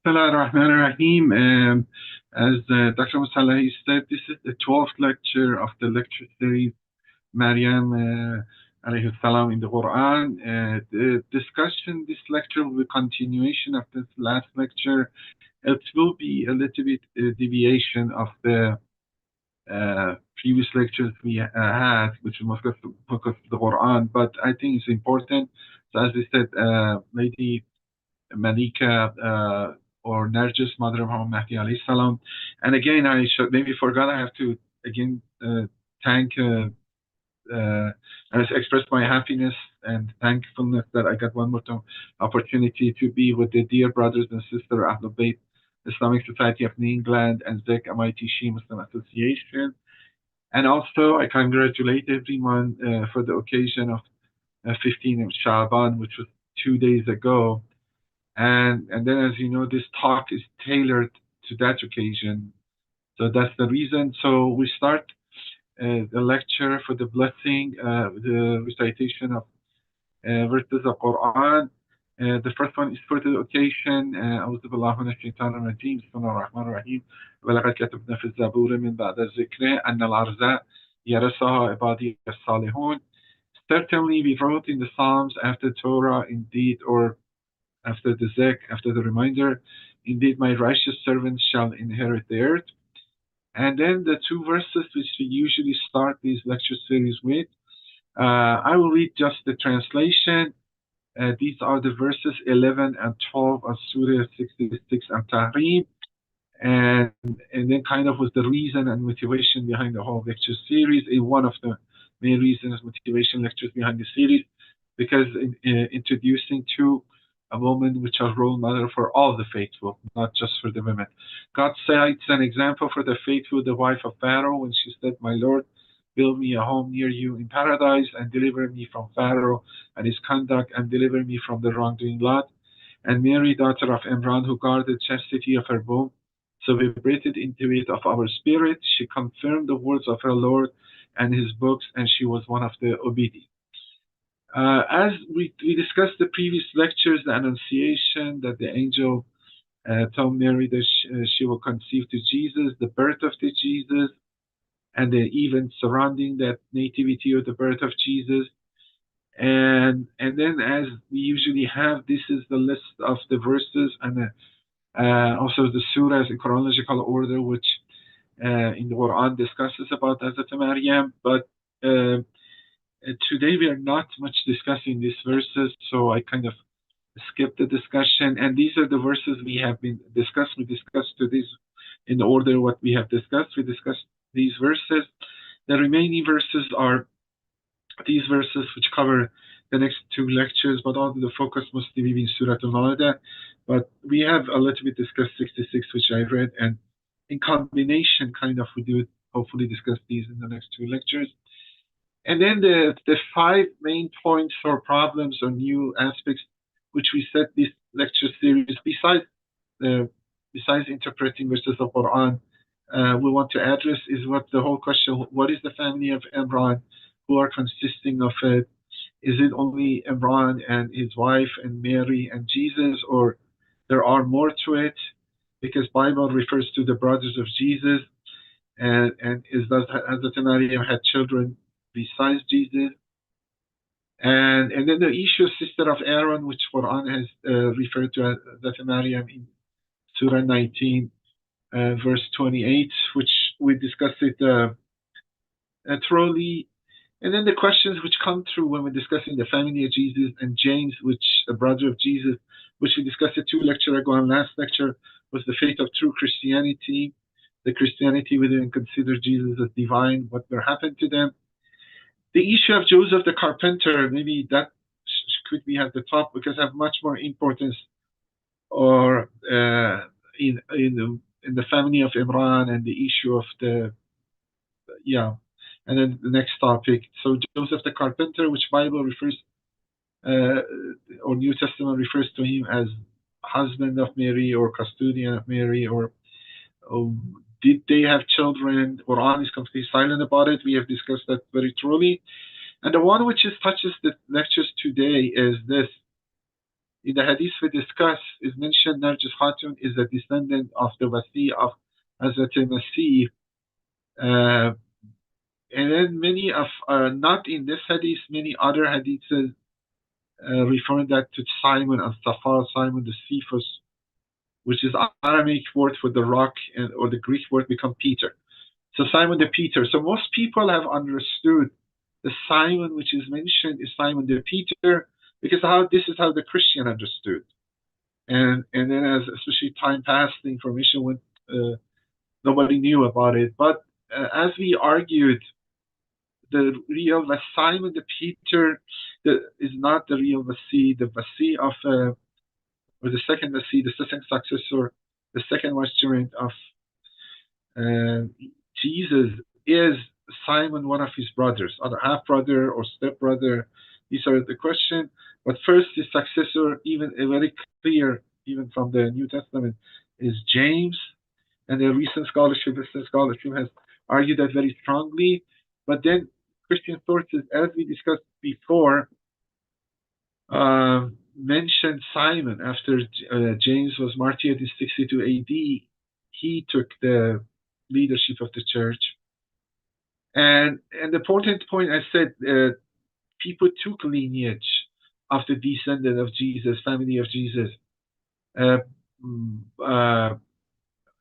Bismillah ar-Rahman ar-Rahim. As Dr. Musalahi said, this is the 12th lecture of the lecture series Maryam alayhi salam in the Quran. The discussion, this lecture will be a continuation of this last lecture. It will be a little bit deviation of the previous lectures we had, which was focused on the Quran, but I think it's important. So as I said, Lady Malika or Nargis, mother of Imam Mahdi alayhi salam. And again, I should maybe forgot. I have to again thank and express my happiness and thankfulness that I got one more opportunity to be with the dear brothers and sisters of the Bayt Islamic Society of England and ZEC MIT Shia Muslim Association. And also, I congratulate everyone for the occasion of 15 of Sha'ban, which was 2 days ago. And then, as you know, this talk is tailored to that occasion. So that's the reason. So we start the lecture for the blessing, the recitation of verses of Qur'an. The first one is for the occasion. أعوذ بالله من الشيطان الرجيم بسم الله الرحمن الرحيم ولقد كتبنا في الزبور من بعد الذكر أن الأرض يرثها عبادي الصالحون. Certainly we wrote in the Psalms after Torah, indeed, or after the Zek, after the reminder, indeed my righteous servants shall inherit the earth. And then the two verses which we usually start these lecture series with, I will read just the translation. These are the verses 11 and 12 of Surah 66 and Tahrim. And then kind of was the reason and motivation behind the whole lecture series. One of the main reasons, motivation lectures behind the series, because introducing to a woman which are role model for all the faithful, not just for the women. God cites an example for the faithful, the wife of Pharaoh, when she said, "My Lord, build me a home near you in paradise and deliver me from Pharaoh and his conduct and deliver me from the wrongdoing lot." And Mary, daughter of Imran, who guarded chastity of her womb, so we breathed into it of our spirit. She confirmed the words of her Lord and his books, and she was one of the obedient. As we discussed the previous lectures, the Annunciation, that the angel told Mary that she will conceive to Jesus, the birth of the Jesus, and the events surrounding that nativity or the birth of Jesus. And then, as we usually have, this is the list of the verses and also the surahs in chronological order, which in the Quran discusses about Hazrat Maryam. But today we are not much discussing these verses, so I kind of skipped the discussion. And these are the verses we have been discussed. We discussed to this in the order what we have discussed. We discussed these verses. The remaining verses are these verses which cover the next two lectures, but all the focus mostly be in Surah Al-Ma'idah. But we have a little bit discussed 66, which I read, and in combination, kind of, we do hopefully discuss these in the next two lectures. And then the five main points or problems or new aspects which we set this lecture series, besides interpreting verses of Quran, we want to address is what the whole question: what is the family of Imran? Who are consisting of it? Is it only Imran and his wife and Mary and Jesus, or there are more to it? Because Bible refers to the brothers of Jesus, and does Hazrat Maryam had children besides Jesus? And then the issue of sister of Aaron, which Quran has referred to as Hazrat Maryam in Surah 19, verse 28, which we discussed it thoroughly. And then the questions which come through when we're discussing the family of Jesus and James, which a brother of Jesus, which we discussed it 2 lectures ago, and last lecture was the fate of true Christianity. The Christianity we didn't consider Jesus as divine, what will happen to them. The issue of Joseph the Carpenter, maybe that could be at the top because have much more importance, or in the family of Imran and the issue of the And then the next topic. So Joseph the Carpenter, which Bible refers or New Testament refers to him as husband of Mary or custodian of Mary, or did they have children? Quran is completely silent about it. We have discussed that very thoroughly. And the one which touches the lectures today is this: In the hadith we discussed, is mentioned Nargis Khatoon is a descendant of the Wasi of Hazrat Masih. And then many of, not in this hadith, many other hadiths referring that to Simon and Safa, Simon the Cephas, which is Aramaic word for the rock, and or the Greek word become Peter. So Simon the Peter. So most people have understood the Simon which is mentioned is Simon the Peter, because this is how the Christian understood. And then as especially time passed, the information went, nobody knew about it. But as we argued, the real Simon the Peter is not the real Vasi. The Vasi of, or the second Vasi, the second successor, the second vicegerent of Jesus is Simon, one of his brothers, other half brother or step brother. These are the question. But first, his successor, even very clear, even from the New Testament, is James. And the recent scholarship, has argued that very strongly. But then Christian sources, as we discussed before, mentioned Simon after James was martyred in 62 AD. He took the leadership of the church. And the important point, I said, people took lineage of the descendant of Jesus, family of Jesus.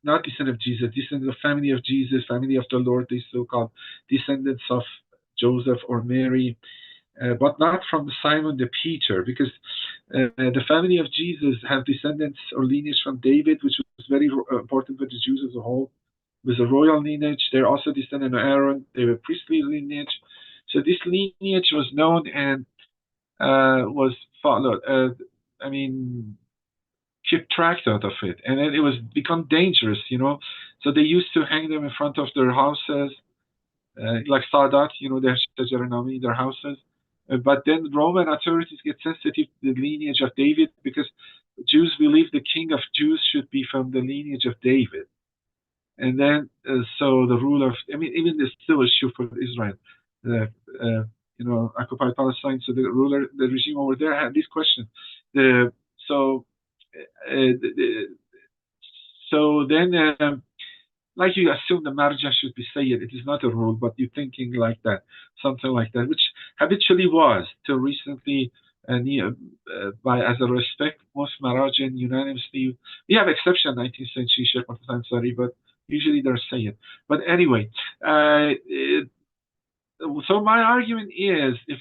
Not descendant of Jesus, descendant of family of Jesus, family of the Lord, these so-called descendants of Joseph or Mary, but not from Simon the Peter, because the family of Jesus have descendants or lineage from David, which was very important for the Jews as a whole. It was a royal lineage. They're also descendant of Aaron. They were priestly lineage. So this lineage was known and was followed. Kept track out of it, and then it was become dangerous, So they used to hang them in front of their houses, like Sadat, their houses. But then Roman authorities get sensitive to the lineage of David, because Jews believe the king of Jews should be from the lineage of David. And then, so the rule of, even this still is true for Israel, occupied Palestine. So the regime over there had this question. So then, like you assume the marja should be Sayyid. It is not a rule, but you're thinking like that, something like that, which habitually was till recently. As a respect, most Marajan unanimously, we have exception 19th century Sheikh Muhammad Ansari, but usually they're Sayyid. But anyway, so my argument is, if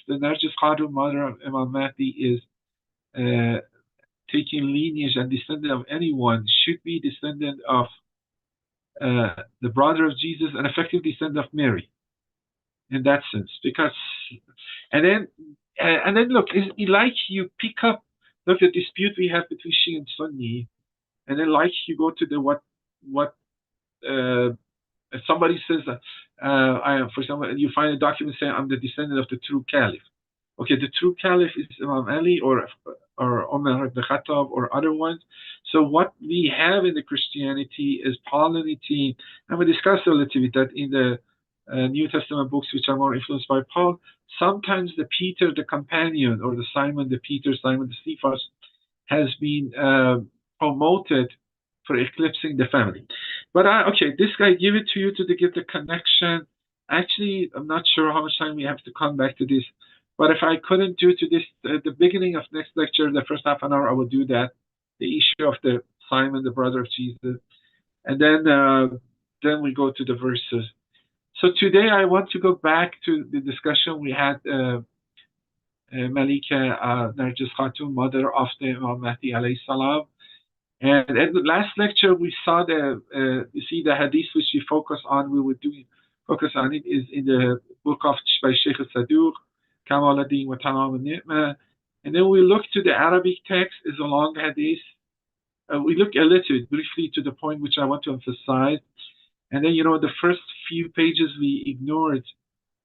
the Nargis Khatoon, mother of Imam Mahdi, is taking lineage and descendant of anyone, should be descendant of the brother of Jesus, an effective descendant of Mary, in that sense. Because, and then look, like you pick up, look, the dispute we have between Shia and Sunni, and then like you go to the what if somebody says that, for example, you find a document saying I'm the descendant of the true caliph. Okay, the true caliph is Imam Ali or Umar ibn Khattab or other ones. So what we have in the Christianity is polynity, and we discussed a little bit that in the New Testament books, which are more influenced by Paul, sometimes the Peter, the companion, or the Simon the Peter, Simon the Cephas, has been promoted for eclipsing the family. But okay, this guy give it to you to give the connection. Actually, I'm not sure how much time we have to come back to this. But if I couldn't do to this at the beginning of next lecture, the first half an hour, I will do that. The issue of the Simon, the brother of Jesus, and then we go to the verses. So today I want to go back to the discussion we had. Malika Nargis Khatoon, mother of the Imam Mahdi alayhi salam. And at the last lecture, we saw you see the hadith which we focus on. We were doing focus on it is in the book of by Sheikh Saduq, Kamal ad-Din wa Tamam al-Ni'mah. And then we look to the Arabic text, is a long hadith. We look a little bit briefly to the point which I want to emphasize. And then, the first few pages we ignored.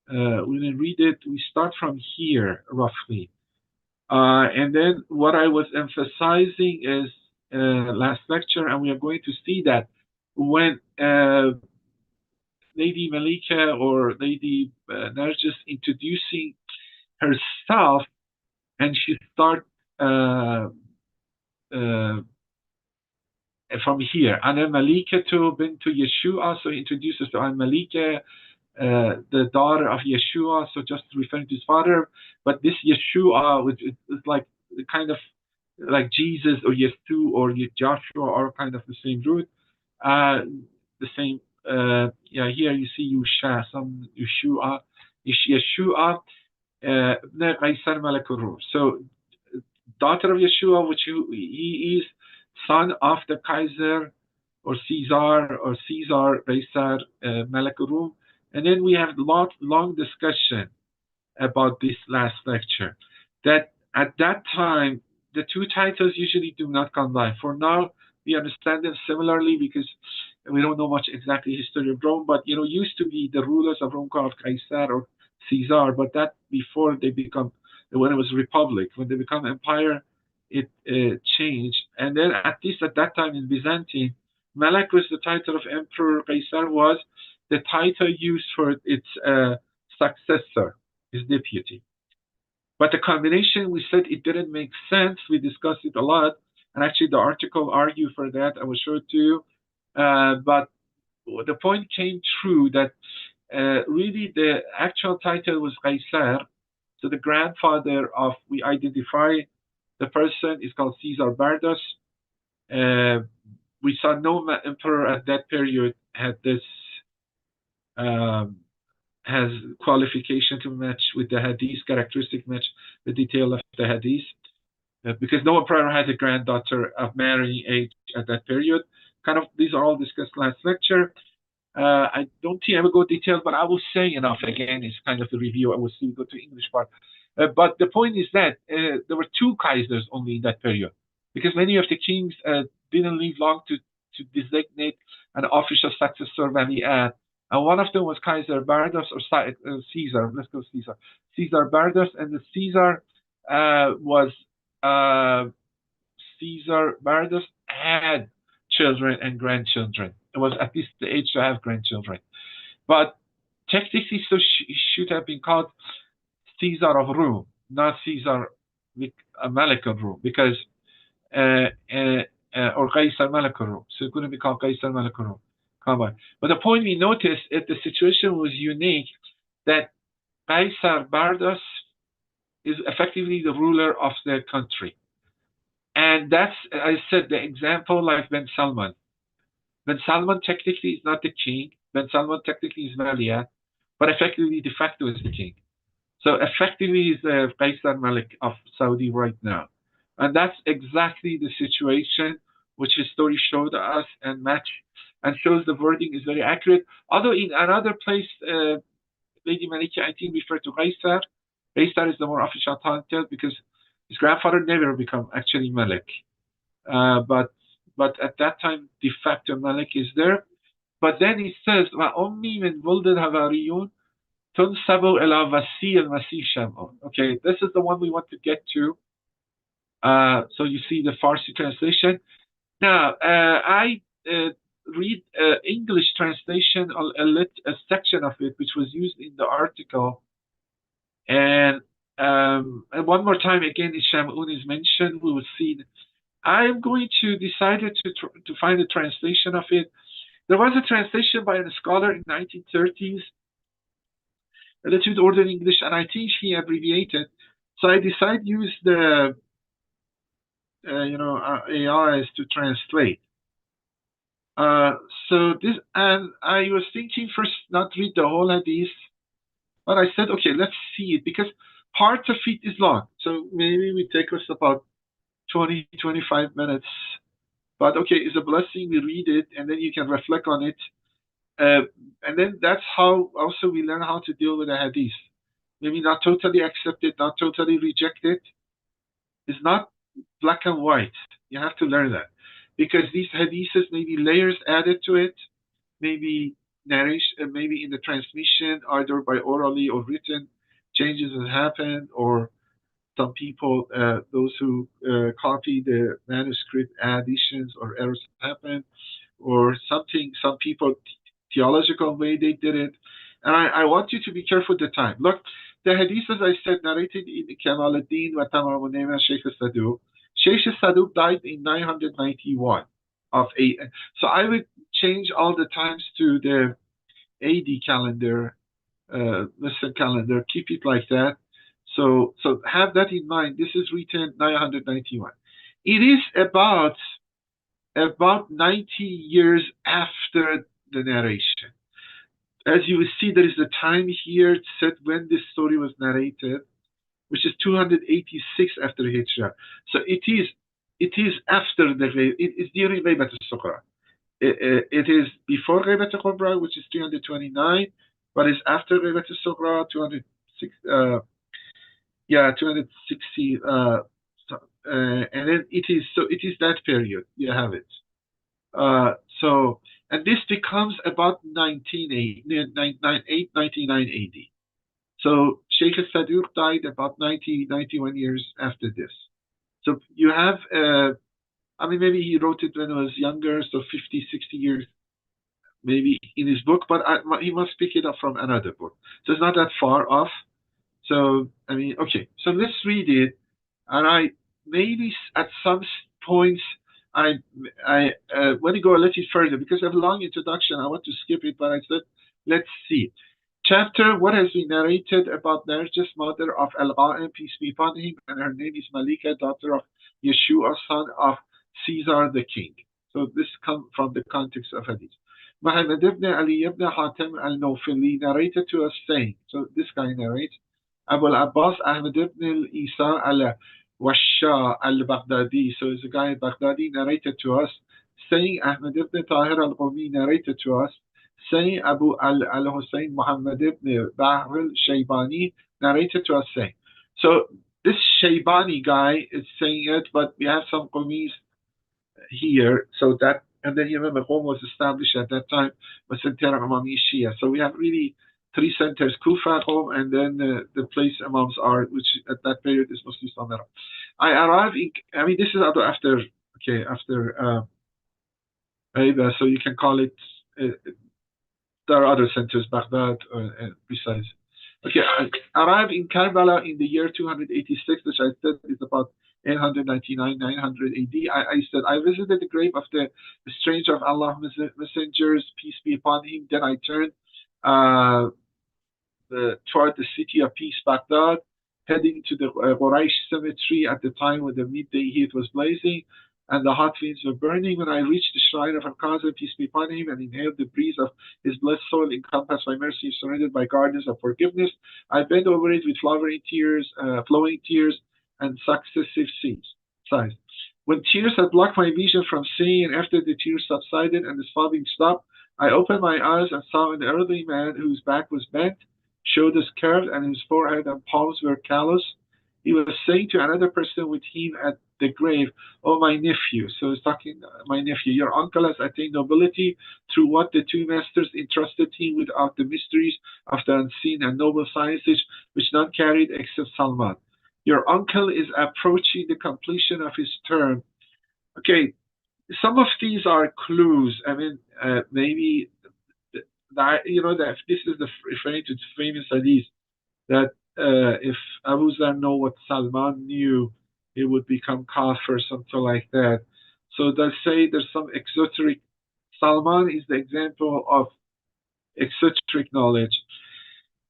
We didn't read it. We start from here, roughly. And then what I was emphasizing is last lecture, and we are going to see that when Lady Malika or Lady Nargis introducing herself, and she start from here. Ana Malika to bint Yeshua, so he introduces to Al Malika, the daughter of Yeshua, so just referring to his father. But this Yeshua, which is like kind of like Jesus or Yesu or Joshua, are kind of the same root. The same, yeah, here you see Yusha, some Yeshua, Yeshua, Qaisar Malik al-Rum. So, daughter of Yeshua, which he is son of the Kaiser or Caesar Qaisar Malik al-Rum. And then we have long discussion about this last lecture. That at that time, the two titles usually do not combine. For now, we understand them similarly because we don't know much exactly history of Rome, but used to be the rulers of Rome called Caesar or Caesar, but that before they become, when it was republic, when they become empire, it changed. And then at least at that time in Byzantine, Malak was the title of Emperor. Caesar was the title used for its successor, his deputy. But the combination, we said it didn't make sense. We discussed it a lot. And actually, the article argued for that. I will show it to you. But the point came true that really the actual title was Caesar. So the grandfather of, we identify the person is called Caesar Bardas. We saw no emperor at that period had this has qualification to match with the Hadith, characteristic match the detail of the Hadith, because no emperor had a granddaughter of marrying age at that period. Kind of, these are all discussed last lecture. I don't think I will go detailed, but I will say enough. Again, it's kind of a review. I will still go to English part. But the point is that there were two Kaisers only in that period, because many of the kings didn't live long to designate an official successor when he had. And one of them was Caesar Bardas or Caesar. Let's go Caesar. Caesar Bardas, and the Caesar was Caesar Bardas had children and grandchildren. It was at least the age to have grandchildren. But technically, so she should have been called Caesar of Rome, not Caesar Malik of Rome, because or Qaisar Malik of Rome. So it couldn't be called Qaisar Malik of Rome. But the point we noticed is the situation was unique, that Caesar Bardas is effectively the ruler of the country. And that's, I said, the example like Ben Salman. Ben Salman technically is not the king. Ben Salman technically is Maliat, but effectively de facto is the king. So effectively is the Qaisar Malik of Saudi right now. And that's exactly the situation which his story showed us and match and shows the wording is very accurate. Although in another place, Lady Malika, I think, referred to Qaisar. Qaisar is the more official title because his grandfather never become actually Malik. But at that time, de facto Malik is there. But then he says, وَأُمِّي مِنْ وُلْدِ الْهَوَارِيُّونَ تُنْسَبُ إِلَى وَسِيِّ الْمَسِيحِ شَمْعٌ. Okay, this is the one we want to get to. So you see the Farsi translation. Now, I read English translation, a section of it, which was used in the article. And one more time, again, Shamun is mentioned. We will see. I'm going to decide to find a translation of it. There was a translation by a scholar in 1930s, a little bit older in English, and I think he abbreviated. So I decided to use the AIs to translate. So this, and I was thinking first not read the whole hadith, but I said, okay, let's see it, because part of it is long. So maybe we take us about 20, 25 minutes. But okay, it's a blessing. We read it, and then you can reflect on it. And then that's how also we learn how to deal with the hadith. Maybe not totally accept it, not totally reject it. It's not black and white. You have to learn that. Because these hadiths, maybe layers added to it, maybe narration, maybe in the transmission, either by orally or written, changes that happened, or some people, those who copy the manuscript, additions or errors happen, or something, some people, theological way they did it. And I want you to be careful with the time. Look, the hadith, as I said, narrated in Kamal al-Din wa Tamamunaym and Sheikh al-Saduq. Sheikh al-Saduq died in 991 of A. So I would change all the times to the AD calendar, Western calendar. Keep it like that. So have that in mind. This is written 991. It is about 90 years after the narration. As you will see, there is a time here set when this story was narrated, which is 286 after Hijrah. So it is after it is during Ghaybat al-Sughra. It is before Ghaybat al-Kubra, which is 329, but it's after Ghaybat al-Sughra, 260. And then it is that period. You have it. And this becomes about 99 AD. So Sheikh al-Saduq died about 91 years after this. So you have, maybe he wrote it when he was younger, so 50, 60 years maybe in his book, but he must pick it up from another book. So it's not that far off. So, okay. So let's read it. And maybe at some points, I want to go a little further because I have a long introduction. I want to skip it, but I said, let's see. Chapter, what has been narrated about Nargis, mother of Al-Qa'im, peace be upon him, and her name is Malika, daughter of Yeshua, son of Caesar the king. So this comes from the context of Hadith. Muhammad ibn Ali ibn Hatim al-Nawfili narrated to us saying, so this guy narrates, Abu al-Abbas Ahmad ibn Isa al-Washa al-Baghdadi, so it's a guy in Baghdadi, narrated to us, saying Ahmad ibn Tahir al-Qumi narrated to us, saying Abu al-Hussein Muhammad ibn Bahr al-Shaybani narrated to us saying. So this Shaybani guy is saying it, but we have some Qumis here, so that, and then you remember Qom was established at that time, was center of Imami Shia. So we have really three centers, Kufa, Qom, and then the place Imams are, which at that period is mostly Samara. I arrived in, this is after so you can call it, there are other centers, Baghdad, besides. Okay, I arrived in Karbala in the year 286, which I said is about 899, 900 AD. I said, I visited the grave of the stranger of Allah messengers, peace be upon him. Then I turned toward the city of peace, Baghdad, heading to the Quraysh cemetery at the time when the midday heat was blazing and the hot winds were burning. When I reached the shrine of Al-Qasim, peace be upon him, and inhaled the breeze of his blessed soul, encompassed by mercy, surrounded by gardens of forgiveness, I bent over it with flowing tears, and successive sighs. When tears had blocked my vision from seeing, and after the tears subsided and the sobbing stopped, I opened my eyes and saw an elderly man whose back was bent, shoulders curved, and his forehead and palms were callous. He was saying to another person with him at the grave, "Oh, my nephew." So he's talking, my nephew, your uncle has attained nobility through what the two masters entrusted him with of the mysteries of the unseen and noble sciences which none carried except Salman. Your uncle is approaching the completion of his term. Okay, some of these are clues. Maybe that this is the referring to the famous hadith that if Abu Zar know what Salman knew, he would become kafir, something like that. So they say there's some exoteric. Salman is the example of exoteric knowledge.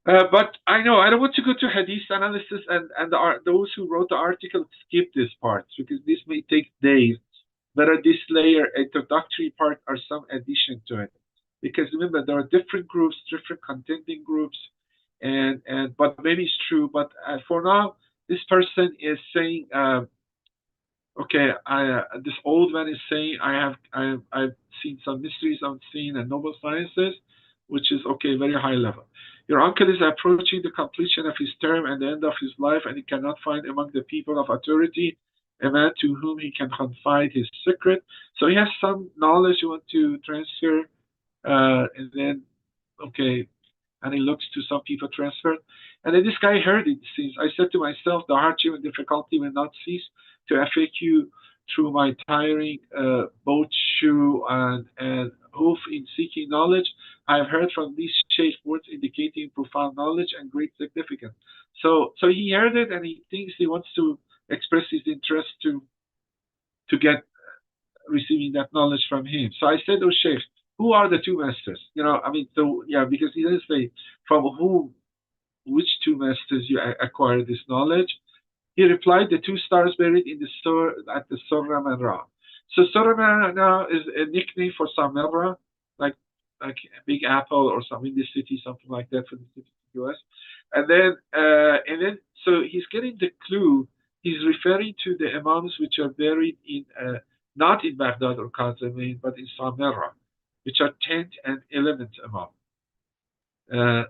But I know I don't want to go to hadith analysis, and those who wrote the article skip this part because this may take days. But this layer, introductory part, are some addition to it. Because remember, there are different groups, different contending groups, but maybe it's true. But for now, this person is saying, this old man is saying, I've seen some mysteries unseen and noble sciences, which is very high level. Your uncle is approaching the completion of his term and the end of his life, and he cannot find among the people of authority a man to whom he can confide his secret. So he has some knowledge he wants to transfer, and then, and he looks to some people transferred. And then this guy heard it. Since I said to myself, the hardship and difficulty will not cease to affect you through my tiring boat, shoe, and hoof in seeking knowledge. I have heard from these sheikh words indicating profound knowledge and great significance. So he heard it and he thinks he wants to express his interest to get receiving that knowledge from him. So I said, oh sheikh, who are the two masters? I mean, so yeah, because he doesn't say from whom, which two masters you acquired this knowledge. He replied, the two stars buried in the at the Surah and Ra. So Surah is a nickname for Samarra, like a Big Apple or some in the city, something like that for the city of the US. And then so he's getting the clue. He's referring to the imams which are buried in not in Baghdad or Kazvin, but in Samarra, which are 10th and 11th imam.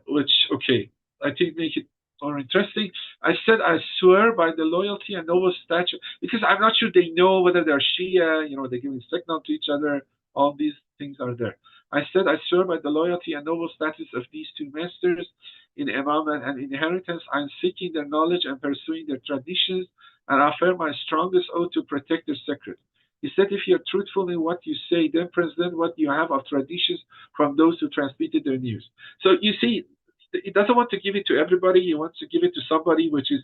Which, okay, I think make it more interesting. I said, I swear by the loyalty and noble stature, because I'm not sure they know whether they're Shia, they're giving signal to each other. All these things are there. I said, I swear by the loyalty and noble status of these two masters in Imam and inheritance, I'm seeking their knowledge and pursuing their traditions, and I affirm my strongest oath to protect their secret. He said, if you're truthful in what you say, then present what you have of traditions from those who transmitted their news. So you see, he doesn't want to give it to everybody. He wants to give it to somebody which is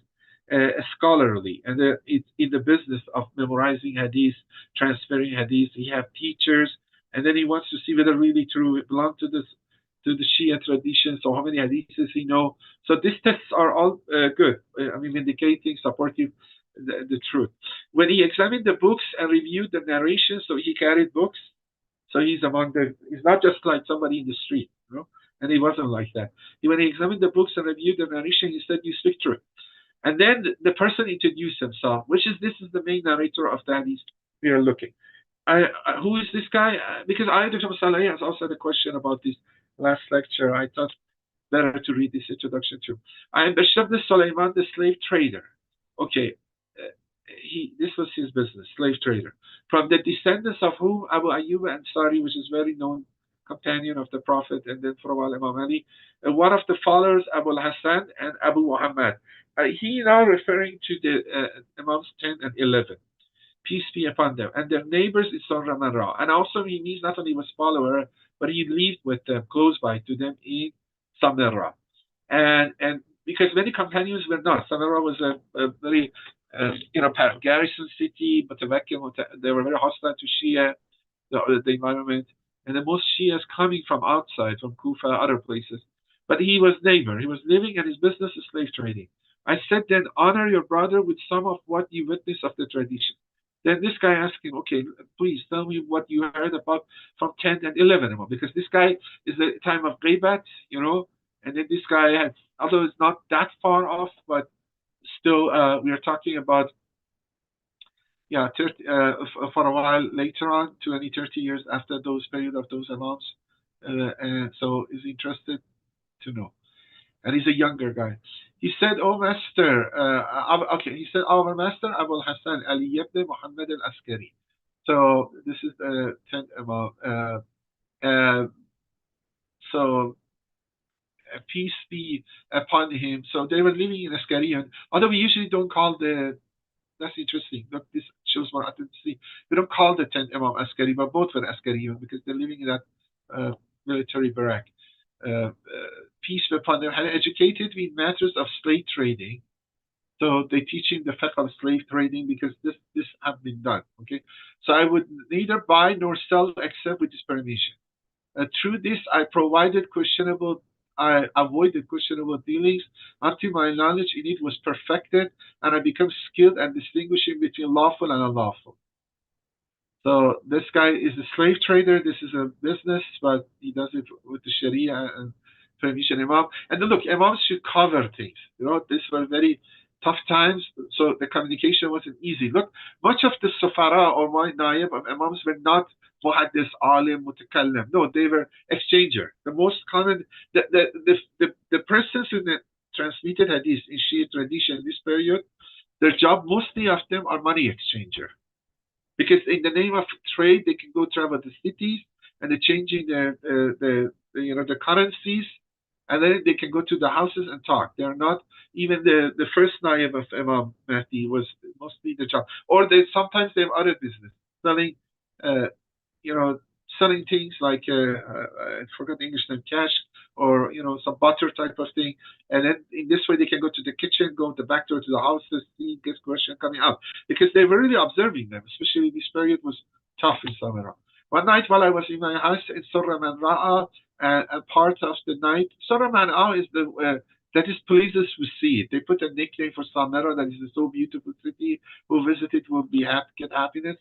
scholarly, and it's in the business of memorizing hadith, transferring hadith. He have teachers, and then he wants to see whether really true it belongs to the Shia tradition. So how many hadiths he know? So these tests are all good. I mean, indicating, supportive the truth. When he examined the books and reviewed the narration, so he carried books. So he's not just like somebody in the street, and he wasn't like that. When he examined the books and reviewed the narration, he said, you speak truth. And then the person introduced himself, this is the main narrator of the hadith we are looking. Who is this guy? Because Dr. Masalahi has also had a question about this last lecture. I thought better to read this introduction too. I am Bashar ibn Sulaiman, the slave trader. Okay, this was his business, slave trader. From the descendants of whom Abu Ayyub Ansari, which is very known companion of the Prophet, and then from Imam Ali, one of the followers, Abu Hassan and Abu Muhammad. He now referring to the Imams 10 and 11. Peace be upon them. And their neighbors is Surah and Ra. And also he means not only was follower, but he lived with them, close by to them in Samarra. And because many companions were not. Samarra was a very garrison city, but they were very hostile to Shia, the environment. And the most Shias coming from outside, from Kufa, other places. But he was neighbor. He was living, and his business is slave trading. I said, then honor your brother with some of what you witness of the tradition. Then this guy asked him, okay, please tell me what you heard about from 10 and 11, because this guy is the time of Ghaybat, and then this guy had, although it's not that far off, but still we are talking about, 30, for a while later on, 20, 30 years after those period of those imams. And so is interested to know. And he's a younger guy. He said, oh master, he said, our master, Abu Hassan Ali ibn Muhammad al-Askari. So this is the 10th imam. So peace be upon him. So they were living in Askariyan. Although we usually don't call that's interesting. Look, this shows more authenticity. We don't call the 10th imam Askari, but both were Askariyan because they're living in that military barrack. Peace be upon them, had educated me in matters of slave trading. So they teach him the fiqh of slave trading because this have been done. Okay, so I would neither buy nor sell except with his permission. Through this, I avoided questionable dealings until my knowledge in it was perfected, and I become skilled at distinguishing between lawful and unlawful. So this guy is a slave trader. This is a business, but he does it with the Sharia and permission. Imam. And then look, imams should cover things. These were very tough times, so the communication wasn't easy. Look, much of the Safara or Naib of imams were not Muhaddis, Alim, Mutakallim. No, they were exchanger. The most common, the persons who transmitted hadith in Shia tradition in this period, their job, mostly of them, are money exchanger. Because in the name of trade, they can go travel the cities and they're changing the currencies, and then they can go to the houses and talk. They're not even the first naib of Imam Mahdi was mostly the job, or sometimes they have other business, selling selling things like I forgot the English name, cash, or some butter type of thing. And then in this way they can go to the kitchen, go to the back door to the house to see this question coming out, because they were really observing them. Especially this period was tough in Samara. One night while I was in my house in Surah Manra'a, a part of the night, Surah Manra'a is the that is pleases to see it. They put a nickname for Samara, that is a so beautiful city. Who visit it will be happy, get happiness.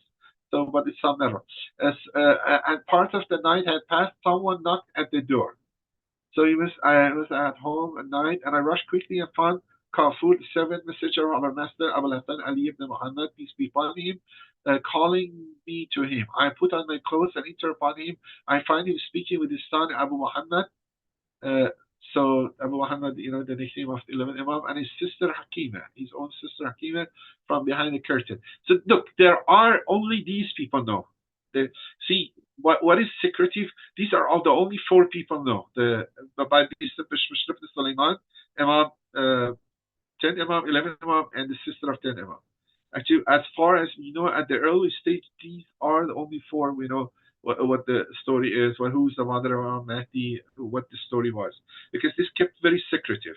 So, but it's Samara. And part of the night had passed. Someone knocked at the door. So I was at home at night, and I rushed quickly and found Kafur, the seventh messenger of our master, Abu Hassan Ali ibn Muhammad, peace be upon him, calling me to him. I put on my clothes and enter upon him. I find him speaking with his son Abu Muhammad. Uh, so Abu Muhammad, the nickname of the 11th Imam, and his sister Hakima, his own sister Hakima, from behind the curtain. So look, there are only these people know. See, what is secretive? These are all the only four people know. By Sulaiman, Imam, 10th Imam, 11th Imam, and the sister of 10th Imam. Actually, as far as we know, at the early stage, these are the only four we know what the story is, who's the mother of Imam Mahdi, what the story was, because this kept very secretive.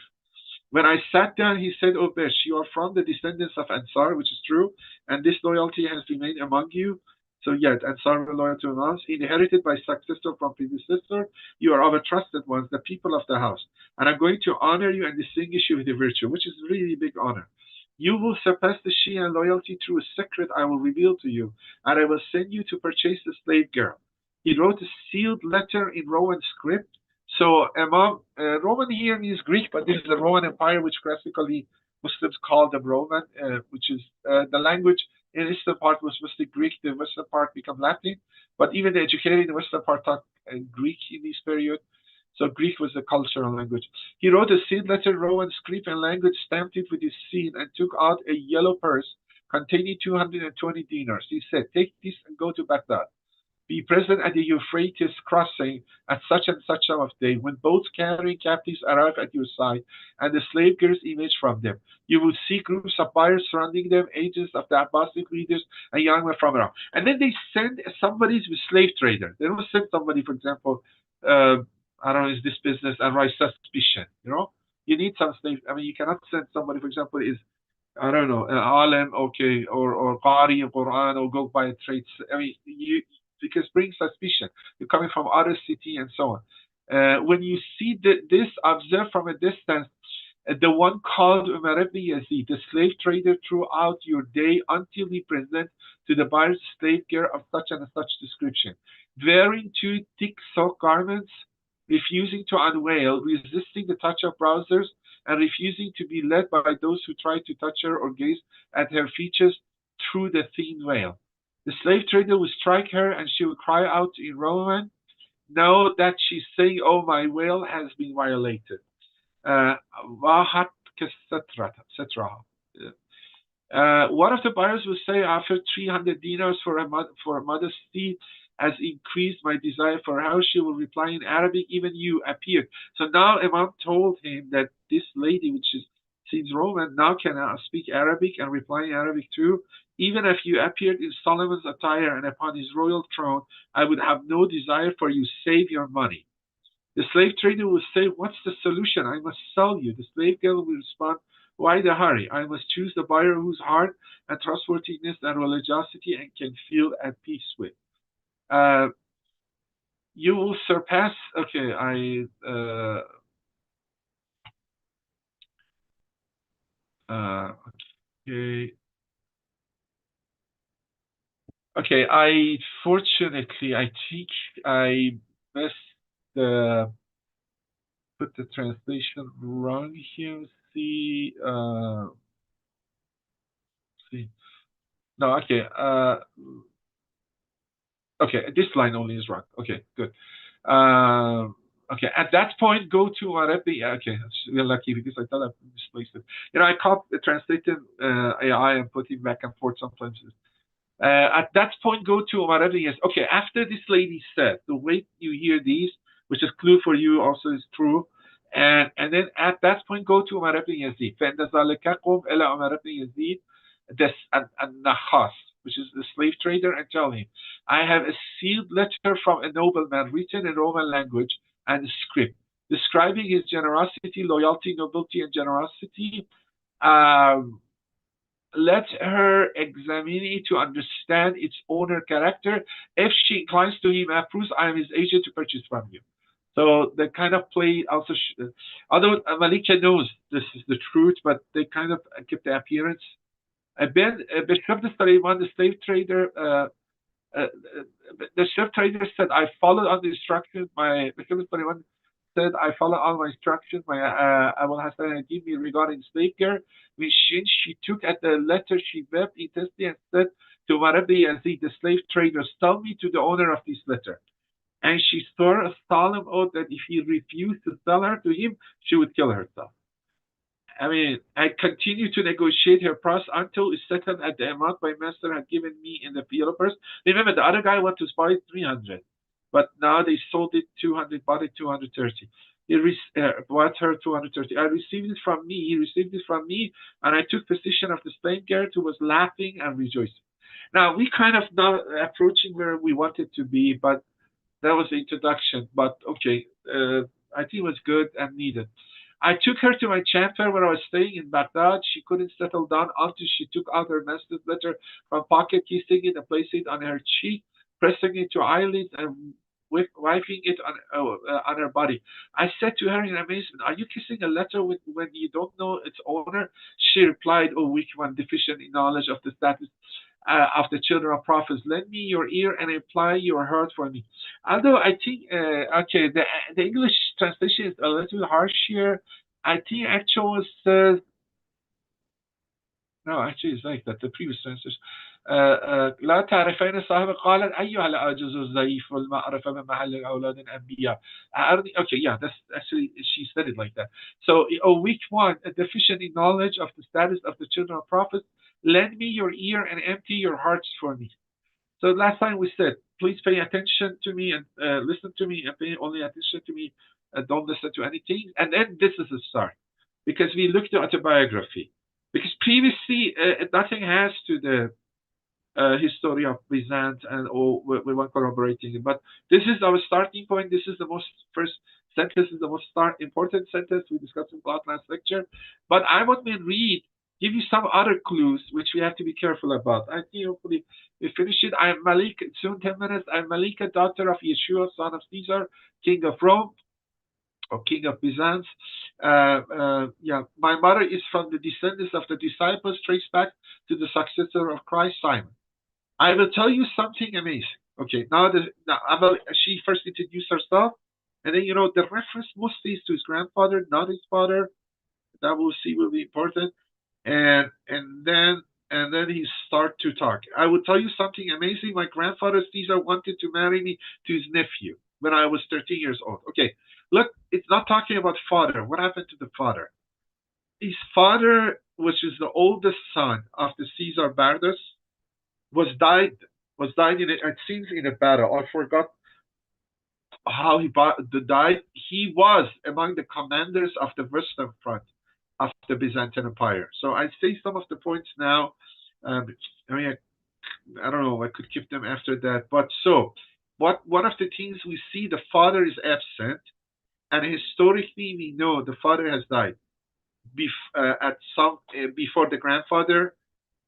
When I sat down, he said, "Oh, Bish, you are from the descendants of Ansar, which is true, and this loyalty has remained among you." So yet, Ansar were loyal to Imams, inherited by successor from predecessor. You are of a trusted ones, the people of the house, and I'm going to honor you and distinguish you with the virtue, which is really big honor. You will surpass the Shia loyalty through a secret I will reveal to you, and I will send you to purchase the slave girl. He wrote a sealed letter in Roman script. So Imam, Roman here means Greek, but this is the Roman Empire, which classically Muslims call the Roman, which is the language. In the eastern part was mostly Greek, the western part became Latin, but even the educated in the western part taught Greek in this period. So Greek was the cultural language. He wrote a sealed letter, Roman script and language, stamped it with his seal, and took out a yellow purse containing 220 dinars. He said, "Take this and go to Baghdad. Be present at the Euphrates crossing at such and such time of day, when boats carrying captives arrive at your side, and the slave girls emerge from them. You will see groups of buyers surrounding them, agents of the Abbasid leaders, and young men from around." And then they send somebody with slave trader. They don't send somebody, for example, I don't know, is this business and raise suspicion, You need some slave. I mean, you cannot send somebody, for example, is, I don't know, an alim, okay, or Qari in Quran, or go by a trade. I mean, because bring suspicion. You're coming from other city and so on. When you see this, observe from a distance the one called Umar ibn Yazid, the slave trader, throughout your day until he present to the buyer's slave girl of such and such description, wearing two thick silk garments, refusing to unveil, resisting the touch of browsers, and refusing to be led by those who try to touch her or gaze at her features through the thin veil. The slave trader will strike her, and she will cry out in Roman, "Know that she's saying, 'Oh, my veil has been violated.'" One of the buyers will say, "After 300 dinars for a modesty has increased my desire for her," she will reply in Arabic, "Even you appeared." So now Imam told him that this lady, which seems Roman, now can speak Arabic and reply in Arabic too. "Even if you appeared in Solomon's attire and upon his royal throne, I would have no desire for you. Save your money." The slave trader will say, "What's the solution? I must sell you." The slave girl will respond, "Why the hurry? I must choose the buyer whose heart and trustworthiness and religiosity and can feel at peace with. You will surpass." Okay, okay. Okay, fortunately, I think I missed put the translation wrong here. See, no, okay, okay, this line only is wrong. Okay, good. Okay, at that point, go to Arabic. Okay, we're lucky because I thought I misplaced it. I translated AI and put it back and forth sometimes. At that point, go to Arabic. Yes. Okay, after this lady said, the way you hear these, which is clue for you, also is true. And then at that point, go to Umar ibn Yazid. فَإِنَّ ذَلِكَ قُمْ إِلَى عُمَرَ بْنِ يَزِيدَ النَّخَّاسِ. which is the slave trader, and tell him, I have a sealed letter from a nobleman written in Roman language and script, describing his generosity, loyalty, nobility, and generosity. Um, Let her examine it to understand its owner character. If she inclines to him approves, I am his agent to purchase from you. So they kind of play also, although Malika knows this is the truth, but they kind of keep the appearance. Bishop Suleiman, the slave trader, uh, the slave trader said, I followed all the instructions. My Bishop Suleiman said, I follow all my instructions. My Abu Hassan gave me regarding slave girl. When she took at the letter, she wept intensely and said to Marabi Yazid, the slave trader, tell me to the owner of this letter. And she swore a solemn oath that if he refused to sell her to him, she would kill herself. I mean, I continued to negotiate her price until it settled at the amount my master had given me in the Philippines. Remember, the other guy wanted to buy 300, but now they sold it 200, bought it 230. He bought her 230. I received it from me. He received it from me, and I took possession of the slave girl who was laughing and rejoicing. Now we kind of now approaching where we wanted to be, but that was the introduction. But okay, I think it was good and needed. I took her to my chamber where I was staying in Baghdad. She couldn't settle down until she took out her master's letter from pocket, kissing it and placing it on her cheek, pressing it to her eyelids and wiping it on her body. I said to her in amazement, are you kissing a letter when you don't know its owner? She replied, oh, weak one, deficient in knowledge of the status of the children of prophets. Lend me your ear and apply your heart for me. Although I think, okay, the English translation is a little harsh here. I think actually says, no, actually it's like that, the previous translation. لا تعرفين صاحب قالت أيها العاجز الضعيف والمعرفة من محل الأولاد الأنبياء. Okay, yeah, that's actually, she said it like that. So, oh, which one, a deficient in knowledge of the status of the children of prophets, lend me your ear and empty your hearts for me. So last time we said, please pay attention to me and listen to me and pay only attention to me. Don't listen to anything. And then this is a start, because we looked at autobiography. Because previously nothing has to the history of Byzant and we weren't corroborating it. But this is our starting point. This is the most first sentence is the most important sentence we discussed in the last lecture. But I want to give you some other clues which we have to be careful about. I think hopefully we finish it. I am Malika, soon 10 minutes. I am Malika, daughter of Yeshua, son of Caesar, king of Rome, or king of Byzance. Yeah, my mother is from the descendants of the disciples, traced back to the successor of Christ, Simon. I will tell you something amazing. Okay, now she first introduced herself, and then the reference mostly is to his grandfather, not his father. That we'll see will be important. And then he start to talk. I will tell you something amazing. My grandfather Caesar wanted to marry me to his nephew when I was 13 years old. Okay, look, it's not talking about father. What happened to the father? His father, which is the oldest son of the Caesar Bardas, died in it seems in a battle. I forgot how he died. He was among the commanders of the Western Front of the Byzantine Empire. So I say some of the points now. I mean, I don't know. I could keep them after that. But so, one of the things we see, the father is absent, and historically we know the father has died before the grandfather,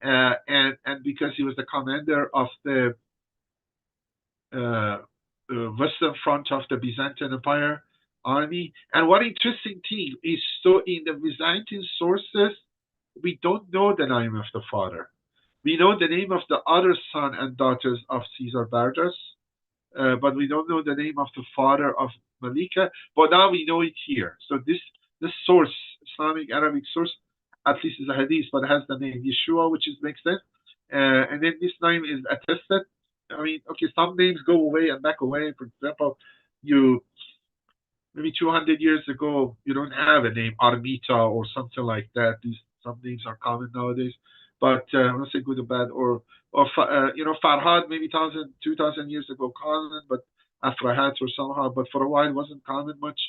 and because he was the commander of the Western Front of the Byzantine Empire army. And one interesting thing is, so in the Byzantine sources, we don't know the name of the father. We know the name of the other son and daughters of Caesar Bardas, but we don't know the name of the father of Malika. But now we know it here. So this source, Islamic Arabic source, at least is a hadith, but it has the name Yeshua, which makes sense. And then this name is attested. I mean, okay, some names go away and back away. For example, maybe 200 years ago, you don't have a name Armita or something like that. Some names are common nowadays, but I'm not saying good or bad. Or Farhad maybe 2,000 years ago common, but Afrahat or somehow, but for a while it wasn't common much,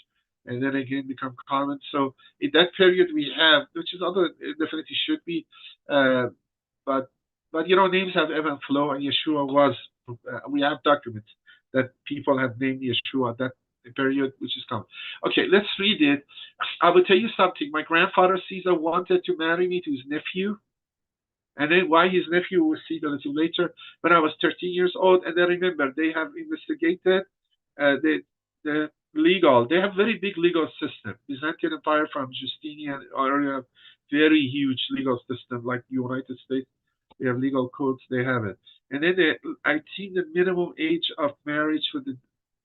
and then again become common. So in that period we have, which is other definitely should be, but But names have ebb and flow, and Yeshua was. We have documents that people have named Yeshua at that period, which is common. Okay, let's read it. I will tell you something. My grandfather Caesar wanted to marry me to his nephew, and then why his nephew was see a little later when I was 13 years old. And then remember, they have investigated the legal. They have very big legal system. Byzantine Empire from Justinian area, very huge legal system like the United States. They have legal codes. They have it. And then I think the minimum age of marriage for the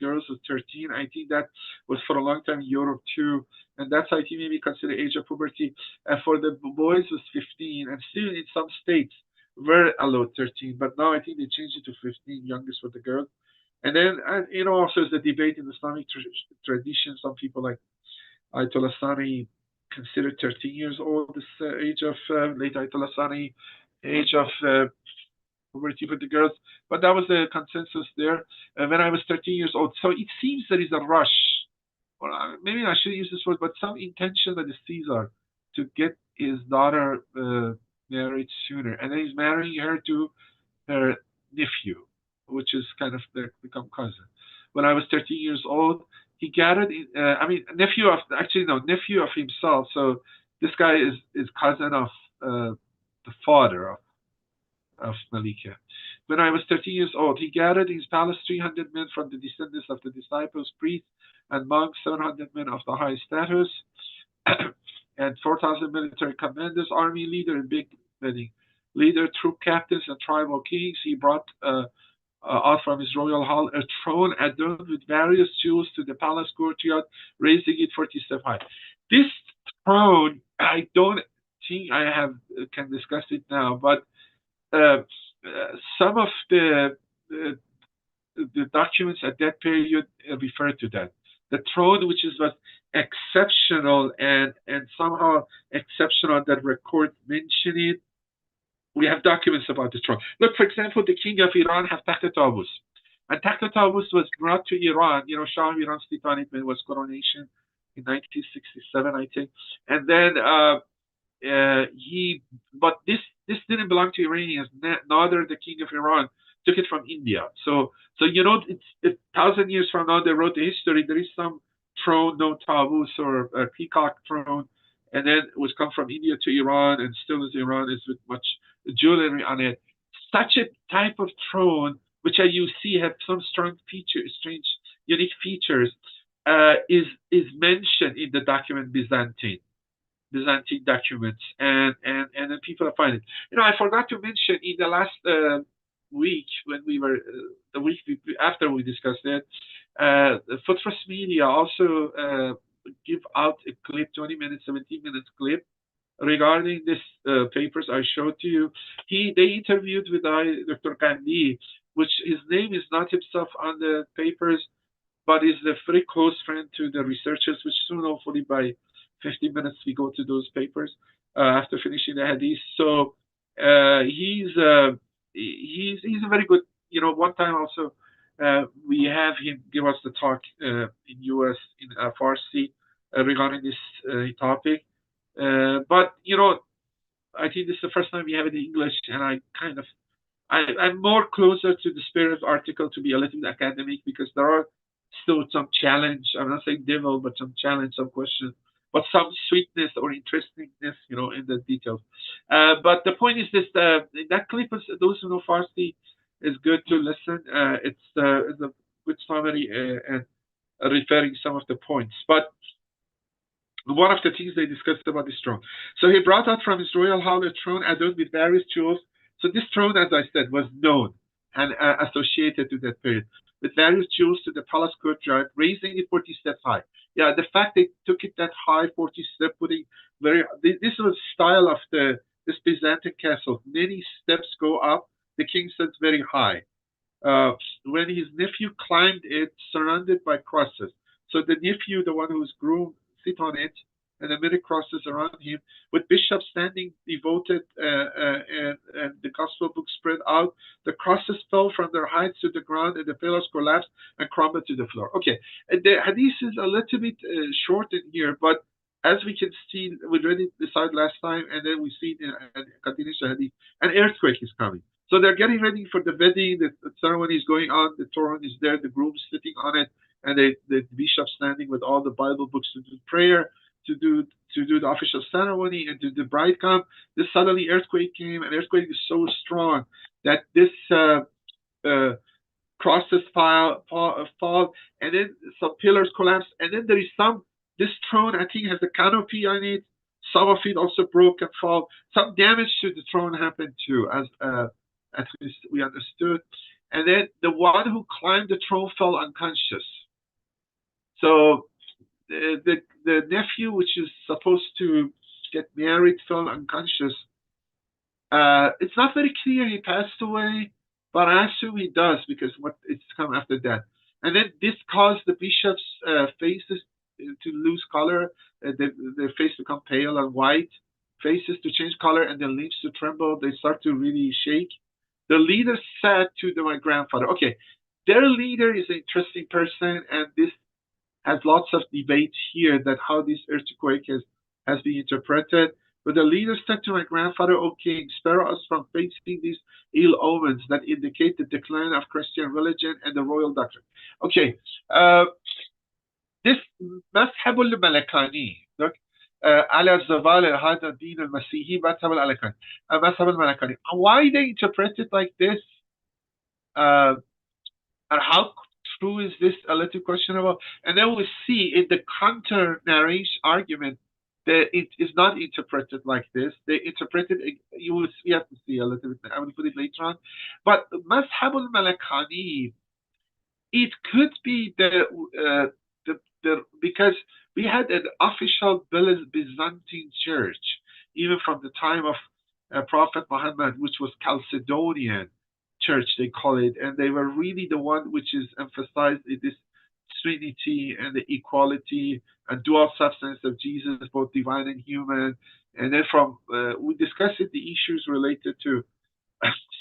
girls was 13. I think that was for a long time in Europe too. And that's I think maybe considered age of puberty. And for the boys was 15. And still in some states were allowed 13. But now I think they changed it to 15, youngest for the girls. And then, also the debate in Islamic tradition. Some people like Ayatollah Sani considered 13 years old this age of late Ayatollah Sani age of puberty for the girls. But that was the consensus there when I was 13 years old. So it seems there is a rush, or maybe I should use this word, but some intention by the Caesar to get his daughter married sooner. And then he's marrying her to her nephew, which is kind of become cousin. When I was 13 years old, he gathered, nephew of himself. So this guy is cousin of the father of Malika. When I was 13 years old, he gathered in his palace 300 men from the descendants of the disciples, priests, and monks, 700 men of the high status, and 4,000 military commanders, army leader, and big wedding leader, troop captains, and tribal kings. He brought out from his royal hall a throne adorned with various jewels to the palace courtyard, raising it 40 steps high. This throne, I don't think I can discuss it now, but some of the documents at that period refer to that. The throne, which was exceptional and somehow exceptional that records mention it. We have documents about the throne. Look, for example, the king of Iran has Takht and Takht was brought to Iran. Shah of Iran's Titanic was coronation in 1967, I think. And then but this didn't belong to Iranians. Neither the king of Iran took it from India. So it's 1,000 years from now they wrote the history. There is some throne, no tabus or a peacock throne, and then it was come from India to Iran, and still is Iran is with much jewelry on it. Such a type of throne, which you see have some strong features, strange, unique features, is mentioned in the document Byzantine documents, and then people find it. I forgot to mention in the last week when we were the week after we discussed it, the Futras Media also give out a clip, 20 minutes, 17 minutes clip regarding this papers I showed to you. They interviewed with Dr. Kandi, which his name is not himself on the papers, but is a very close friend to the researchers, which soon, hopefully by 15 minutes, we go to those papers after finishing the hadith. So he's a very good. One time also we have him give us the talk in U.S. in Farsi regarding this topic. But I think this is the first time we have it in English, and I'm more closer to the spirit of the article to be a little bit academic, because there are still some challenge. I'm not saying devil, but some challenge, some questions, but some sweetness or interestingness, in the details. But the point is this: that clip is, those who know Farsi, is good to listen. It's a good summary and referring some of the points. But one of the things they discussed about this throne. So he brought out from his royal hall a throne adorned with various jewels. So this throne, as I said, was known and associated to that period, with various jewels to the palace courtyard, raising it 40 steps high. Yeah, the fact they took it that high, 40 steps, putting this was style of this Byzantine castle. Many steps go up. The king sits very high. When his nephew climbed it, surrounded by crosses. So the nephew, the one who's groomed, sit on it, and the many crosses around him, with bishops standing devoted and the gospel book spread out. The crosses fell from their heights to the ground, and the pillars collapsed and crumbled to the floor. Okay, and the hadith is a little bit short in here, but as we can see, we already decided last time, and then we see in continuation Hadi, an earthquake is coming. So they're getting ready for the wedding. The ceremony is going on. The throne is there. The groom is sitting on it, and the bishop standing with all the Bible books to do prayer, to do the official ceremony, and to the bride come. This suddenly earthquake came. An earthquake is so strong that this crosses fall, and then some pillars collapse, and then there is this throne, I think, has a canopy on it. Some of it also broke and fall. Some damage to the throne happened too, as at least we understood. And then the one who climbed the throne fell unconscious. So the nephew, which is supposed to get married, fell unconscious. It's not very clear he passed away, but I assume he does because it's come after that. And then this caused the bishop's faces to lose color, their face become pale and white, faces to change color, and their limbs to tremble. They start to really shake. The leader said to my grandfather, okay, their leader is an interesting person, and this has lots of debate here that how this earthquake has been interpreted. But the leader said to my grandfather, O king, spare us from facing these ill omens that indicate the decline of Christian religion and the royal doctrine. Okay, this مذهب الملكاني على زوال هذا الدين المسيحي مذهب الملكاني. Why they interpret it like this, and how true is this, a little questionable. And then we see in the counter narration argument that it is not interpreted like this. They interpreted, we have to see a little bit, I will put it later on. But مذهب الملكاني, it could be because we had an official Byzantine church, even from the time of Prophet Muhammad, which was Chalcedonian church, they call it, and they were really the one which is emphasized in this Trinity and the equality and dual substance of Jesus, both divine and human. And then we discussed the issues related to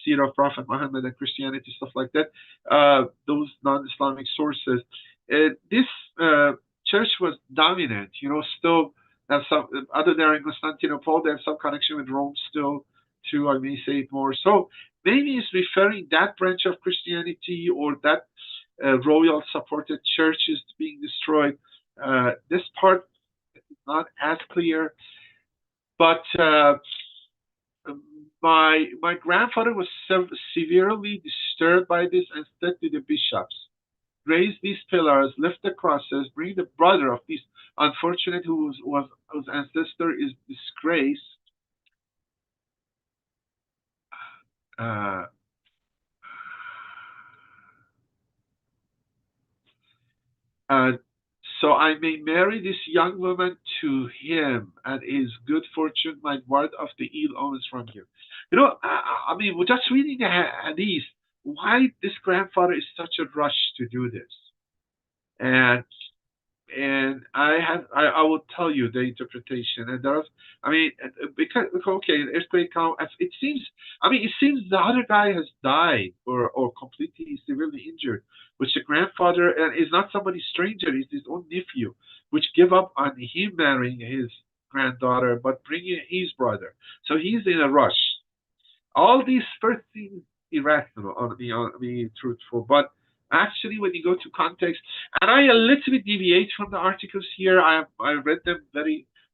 seerah of Prophet Muhammad and Christianity, stuff like that, those non-Islamic sources. This church was dominant, still have some, other than in Constantinople, they have some connection with Rome still, too, I may say it more. So maybe it's referring that branch of Christianity or that royal supported church is being destroyed. This part is not as clear, but my grandfather was severely disturbed by this and said to the bishops, raise these pillars, lift the crosses, bring the brother of this unfortunate whose ancestor is disgraced. So I may marry this young woman to him, and his good fortune might ward off the ill omens from him. I mean, we're just reading the hadith. Why this grandfather is such a rush to do this? And I will tell you the interpretation. And there's, because okay, earthquake come. It seems the other guy has died or completely severely injured, which the grandfather, and is not somebody stranger, is his own nephew, which give up on him marrying his granddaughter, but bringing his brother. So he's in a rush. All these first seem irrational, truthful, but actually, when you go to context, and I a little bit deviate from the articles here. I read them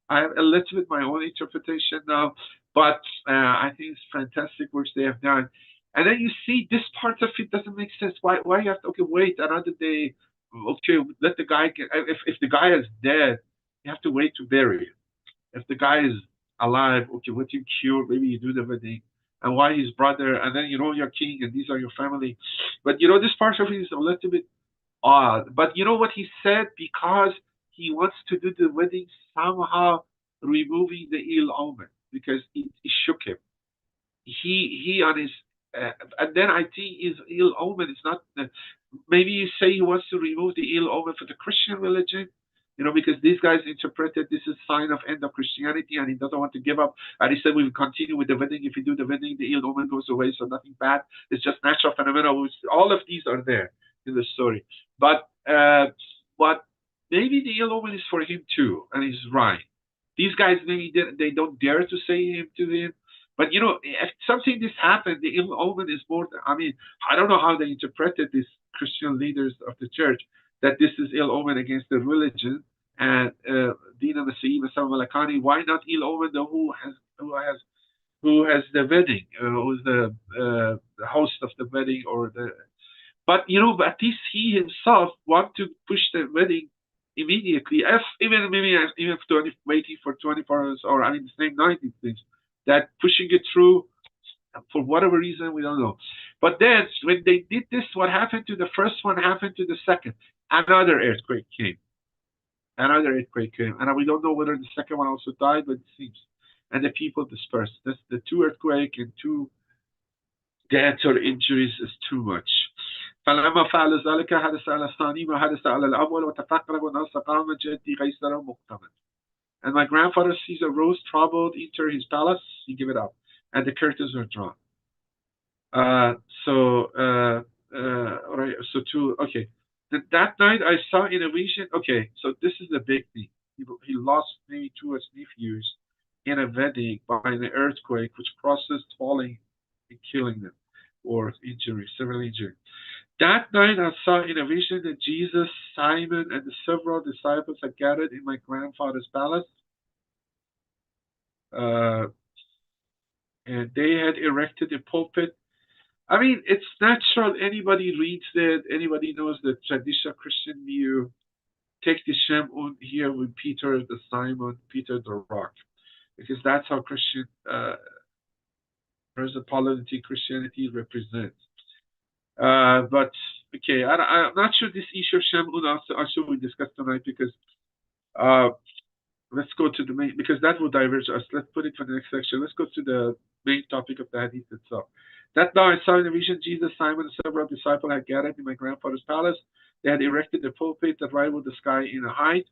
I have a little bit my own interpretation now, but I think it's fantastic works they have done. And then you see this part of it doesn't make sense. Why you have to wait another day? Okay, let the guy get. If the guy is dead, you have to wait to bury him. If the guy is alive, okay, what you cure? Maybe you do the wedding. And why his brother, and then you're king, and these are your family. But this part of it is a little bit odd. But what he said, because he wants to do the wedding somehow removing the ill omen, because it shook him. He on his, and then I think his ill omen is not. Maybe you say he wants to remove the ill omen for the Christian religion. Because these guys interpreted this as a sign of end of Christianity, and he doesn't want to give up. And he said, we will continue with the wedding. If we do the wedding, the ill omen goes away, so nothing bad. It's just natural phenomena. All of these are there in the story. But maybe the ill omen is for him too, and he's right. These guys maybe they don't dare to say him to him. But if something this happened, the ill omen is more. I mean, I don't know how they interpreted these Christian leaders of the church that this is ill omen against the religion and Dina Masih Malakani. Why not ill omen the who has the wedding, who's the host of the wedding or the. But at least he himself want to push the wedding immediately. If even maybe even waiting for 24 hours or I mean the same night things that pushing it through for whatever reason we don't know. But then when they did this, what happened to the first one happened to the second. Another earthquake came. And we don't know whether the second one also died, but it seems. And the people dispersed. That's the two earthquake and two deaths or injuries is too much. فلما فعل ذلك حدث على الثاني وحدث على الأول وتفكر والناس قام جدي قيصر مقتمن. And my grandfather Caesar rose troubled, entered his palace, he gave it up, and the curtains were drawn. Okay. That night I saw in a vision. Okay, so this is the big thing. He lost maybe two of his nephews in a wedding by an earthquake, which processed falling and killing them, or several injuries. That night I saw in a vision that Jesus, Simon, and the several disciples had gathered in my grandfather's palace. And they had erected a pulpit. I mean, it's natural. Anybody reads it. Anybody knows the traditional Christian view. Take the Shemun here with Peter the Simon, Peter the Rock. Because that's how Christian, Metropolitan Christianity represents. But okay, I'm not sure this issue of Shemun also we discuss tonight because let's go to the main, because that will diverge us. Let's put it for the next section. Let's go to the main topic of the hadith itself. That now I saw in a vision Jesus, Simon, and several disciples had gathered in my grandfather's palace. They had erected a pulpit that rivaled the sky in a height.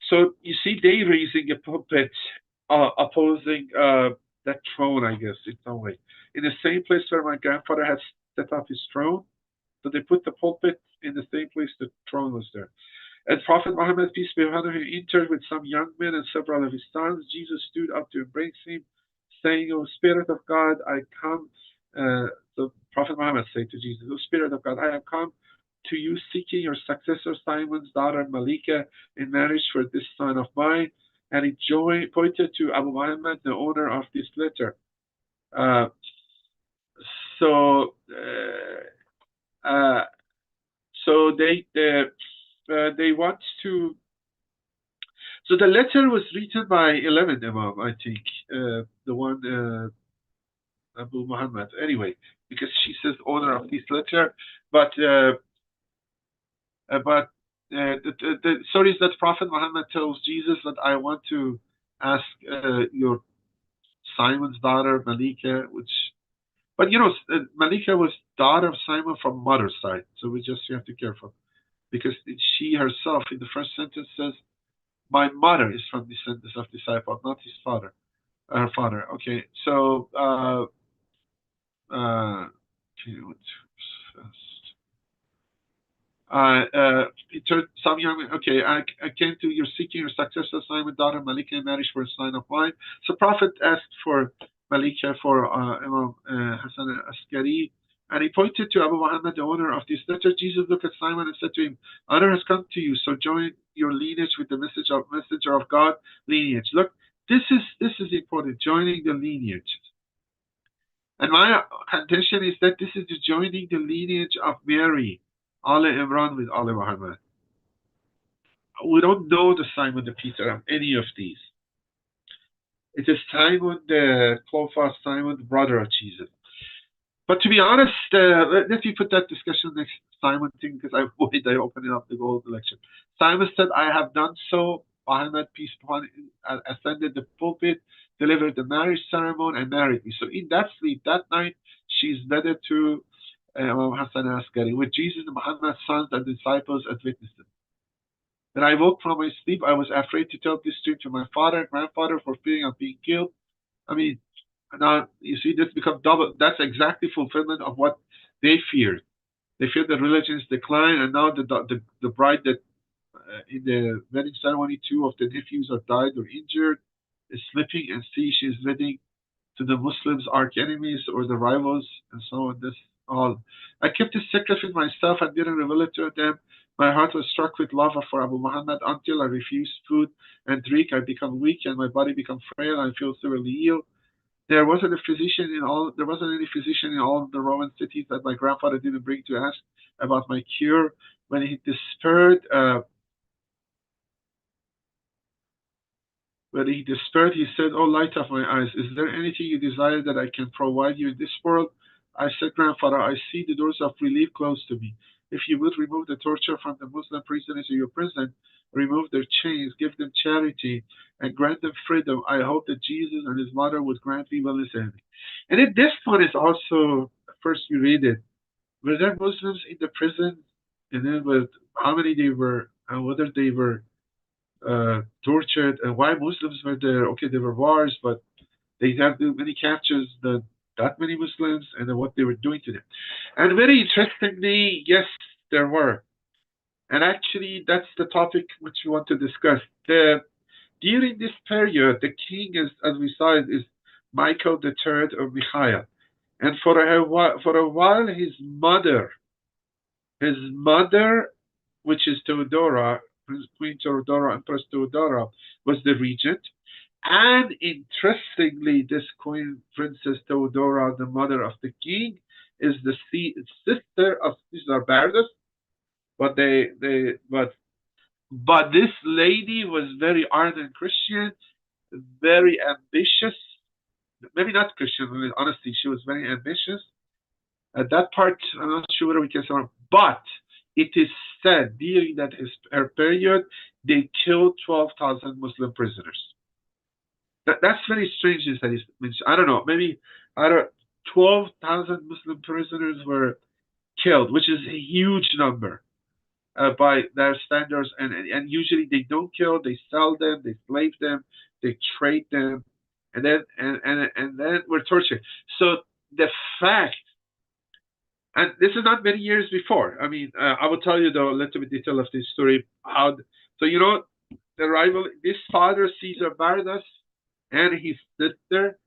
So you see, they raising a pulpit opposing that throne, I guess, in some way. In the same place where my grandfather had set up his throne. So they put the pulpit in the same place the throne was there. And Prophet Muhammad, peace be upon him, entered with some young men and several of his sons. Jesus stood up to embrace him, saying, O Spirit of God, I come. So Prophet Muhammad said to Jesus, O Spirit of God, I have come to you seeking your successor Simon's daughter Malika in marriage for this son of mine. And he pointed to Abu Muhammad, the owner of this letter. So they want to. So the letter was written by 11 Imam, I think, the one Abu Muhammad. Anyway, because she says owner of this letter, but the story is that Prophet Muhammad tells Jesus that I want to ask your Simon's daughter Malika, but Malika was daughter of Simon from mother's side, so we just have to be careful. Because she herself, in the first sentence, says, my mother is from descendants of disciple, not his father, her father. Okay, so some young. Okay, I came to your seeking your successor Simon, daughter Malika, in marriage for a sign of mine. So Prophet asked for Malika for Imam Hassan Askari. And he pointed to Abu Muhammad, the owner of this letter. Jesus looked at Simon and said to him, honor has come to you, so join your lineage with the messenger of God lineage. Look, this is important, joining the lineage. And my contention is that this is joining the lineage of Mary, Al Imran with Al Muhammad. We don't know the Simon the Peter of any of these. It is Simon the Clophas, Simon the brother of Jesus. But to be honest, let me put that discussion next to Simon thing because I opened it up the whole lecture. Simon said, I have done so. Muhammad, peace upon him, ascended the pulpit, delivered the marriage ceremony, and married me. So in that sleep, that night, she's wedded to Imam Hassan Askari, with Jesus and Muhammad's sons and disciples as witnesses. When I woke from my sleep, I was afraid to tell this dream to my father and grandfather for fearing of being killed. I mean, now, you see, this becomes double. That's exactly fulfillment of what they feared. They feared that religion's decline, and now the bride that In the wedding ceremony, two of the nephews are died or injured, slipping, and see she's wedding to the Muslims' arch enemies or the rivals, and so on. This all. I kept it secret with myself and didn't reveal it to them. My heart was struck with love for Abu Muhammad until I refused food and drink. I become weak and my body become frail. I feel severely ill. There wasn't any physician in all the Roman cities that my grandfather didn't bring to ask about my cure. When he despaired, he said, "O light of my eyes, is there anything you desire that I can provide you in this world?" I said, "Grandfather, I see the doors of relief close to me. If you would remove the torture from the Muslim prisoners in your prison, remove their chains, give them charity, and grant them freedom, I hope that Jesus and his mother would grant me wellness." And then this one is also, first you read it, were there Muslims in the prison? And then with how many they were, and whether they were tortured, and why Muslims were there. Okay, there were wars, but they had many captures, that many Muslims, and then what they were doing to them. And very interestingly, yes, there were. And actually, that's the topic which we want to discuss. During this period, the king is, as we saw, is Michael the Third or Michael. And for a while, his mother, which is Theodora, Queen Theodora, Empress Theodora, was the regent. And interestingly, this Queen Princess Theodora, the mother of the king, is the sister of Caesar Bardas. But this lady was very ardent Christian, very ambitious. Maybe not Christian, honestly, she was very ambitious. At that part, I'm not sure whether we can say, but it is said during her period, they killed 12,000 Muslim prisoners. That's very strange. That is, I don't know, maybe I don't, 12,000 Muslim prisoners were killed, which is a huge number by their standards. And usually they don't kill, they sell them, they slave them, they trade them, and then we're tortured. So the fact, and this is not many years before. I mean, I will tell you though a little bit detail of this story. So the rival, this father Caesar Bardas and his sister,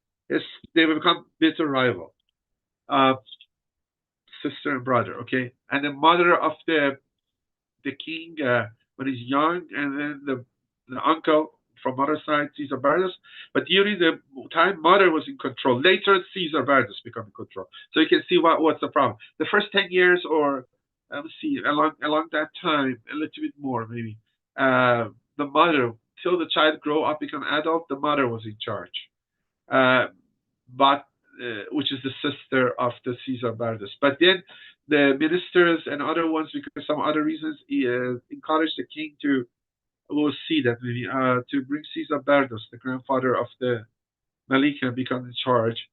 they will become bitter rival, uh, sister and brother. Okay, and the mother of the king when he's young, and then the uncle from mother's side, Caesar Bardas. But during the time mother was in control, later Caesar Bardas become in control. So you can see what's the problem. The first 10 years, or let's see, along that time, a little bit more maybe. The mother, till the child grow up, become adult, the mother was in charge. Uh, but which is the sister of the Caesar Bardas. But then the ministers and other ones, because some other reasons, encouraged the king to, we'll see that maybe, to bring Caesar Bardas, the grandfather of the Malika, become in charge.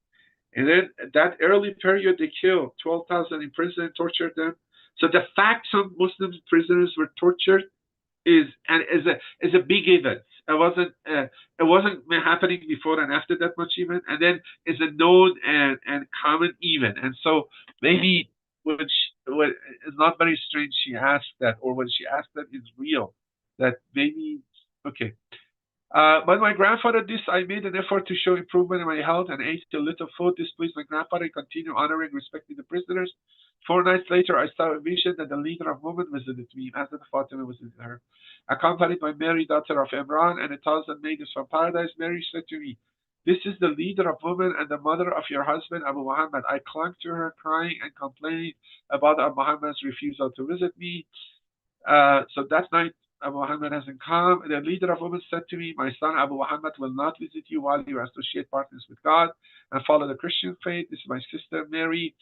And then that early period, they killed 12,000 in prison, tortured them. So the fact some Muslim prisoners were tortured is a big event. It wasn't happening before and after that much event, and then is a known and common event. And so maybe it's not very strange she asked that, or when she asked that, it's real. That maybe okay. But my grandfather, this I made an effort to show improvement in my health and ate a little food. This pleased my grandfather. Continue honoring and respecting the prisoners. 4 nights later, I saw a vision that the leader of women visited me, as the Fatima visited her, accompanied by Mary, daughter of Imran, and 1,000 maidens from paradise. Mary said to me, "This is the leader of women and the mother of your husband, Abu Muhammad." I clung to her, crying and complaining about Abu Muhammad's refusal to visit me. So that night, Abu Muhammad hasn't come. The leader of women said to me, "My son Abu Muhammad will not visit you while you associate partners with God and follow the Christian faith. This is my sister Mary,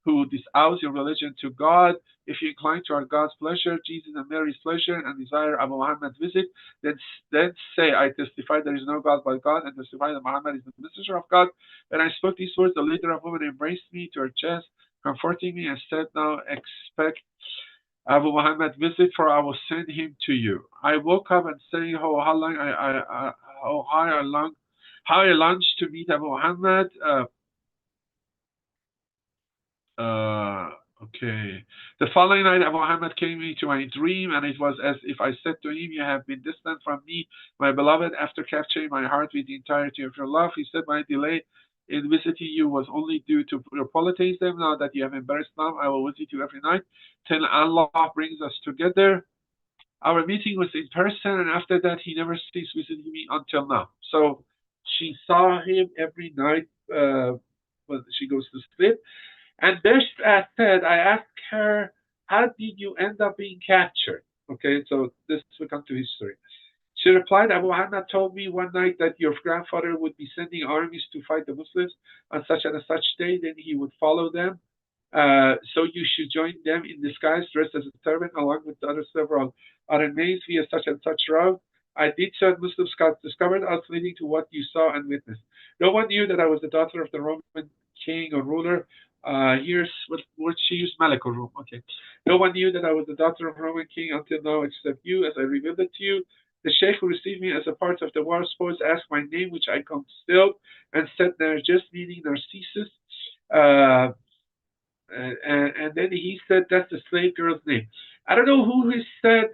who disavows your religion to God. If you incline to our God's pleasure, Jesus and Mary's pleasure, and desire Abu Muhammad's visit, then say, I testify there is no God but God, and testify that Muhammad is the messenger of God." When I spoke these words, the leader of women embraced me to her chest, comforting me, and said, "Now expect Abu Muhammad visit, for I will send him to you." I woke up and saying how I longed to meet Abu Muhammad. Okay. The following night, Abu Muhammad came into my dream, and it was as if I said to him, "You have been distant from me, my beloved. After capturing my heart with the entirety of your love," he said, "my delay in visiting you was only due to your polytheism. Now that you have embraced Islam, I will visit you every night till Allah brings us together." Our meeting was in person, and after that, he never ceased visiting me until now. So she saw him every night when she goes to sleep. And Best said, I asked her, "How did you end up being captured?" Okay, so this will come to history. She replied, "Abu Muhammad told me one night that your grandfather would be sending armies to fight the Muslims on such and such day, then he would follow them. So you should join them in disguise, dressed as a servant, along with the other several other maids via such and such route. I did so, and Muslim scouts discovered us, leading to what you saw and witnessed. No one knew that I was the daughter of the Roman king or ruler. Here's what word she used, Malik or Rome. Okay. No one knew that I was the daughter of a Roman king until now, except you, as I revealed it to you. The sheikh who received me as a part of the war spoils asked my name, which I concealed, and said Nargis, meaning Narcissus. Uh, and then he said that's the slave girl's name. I don't know who he said.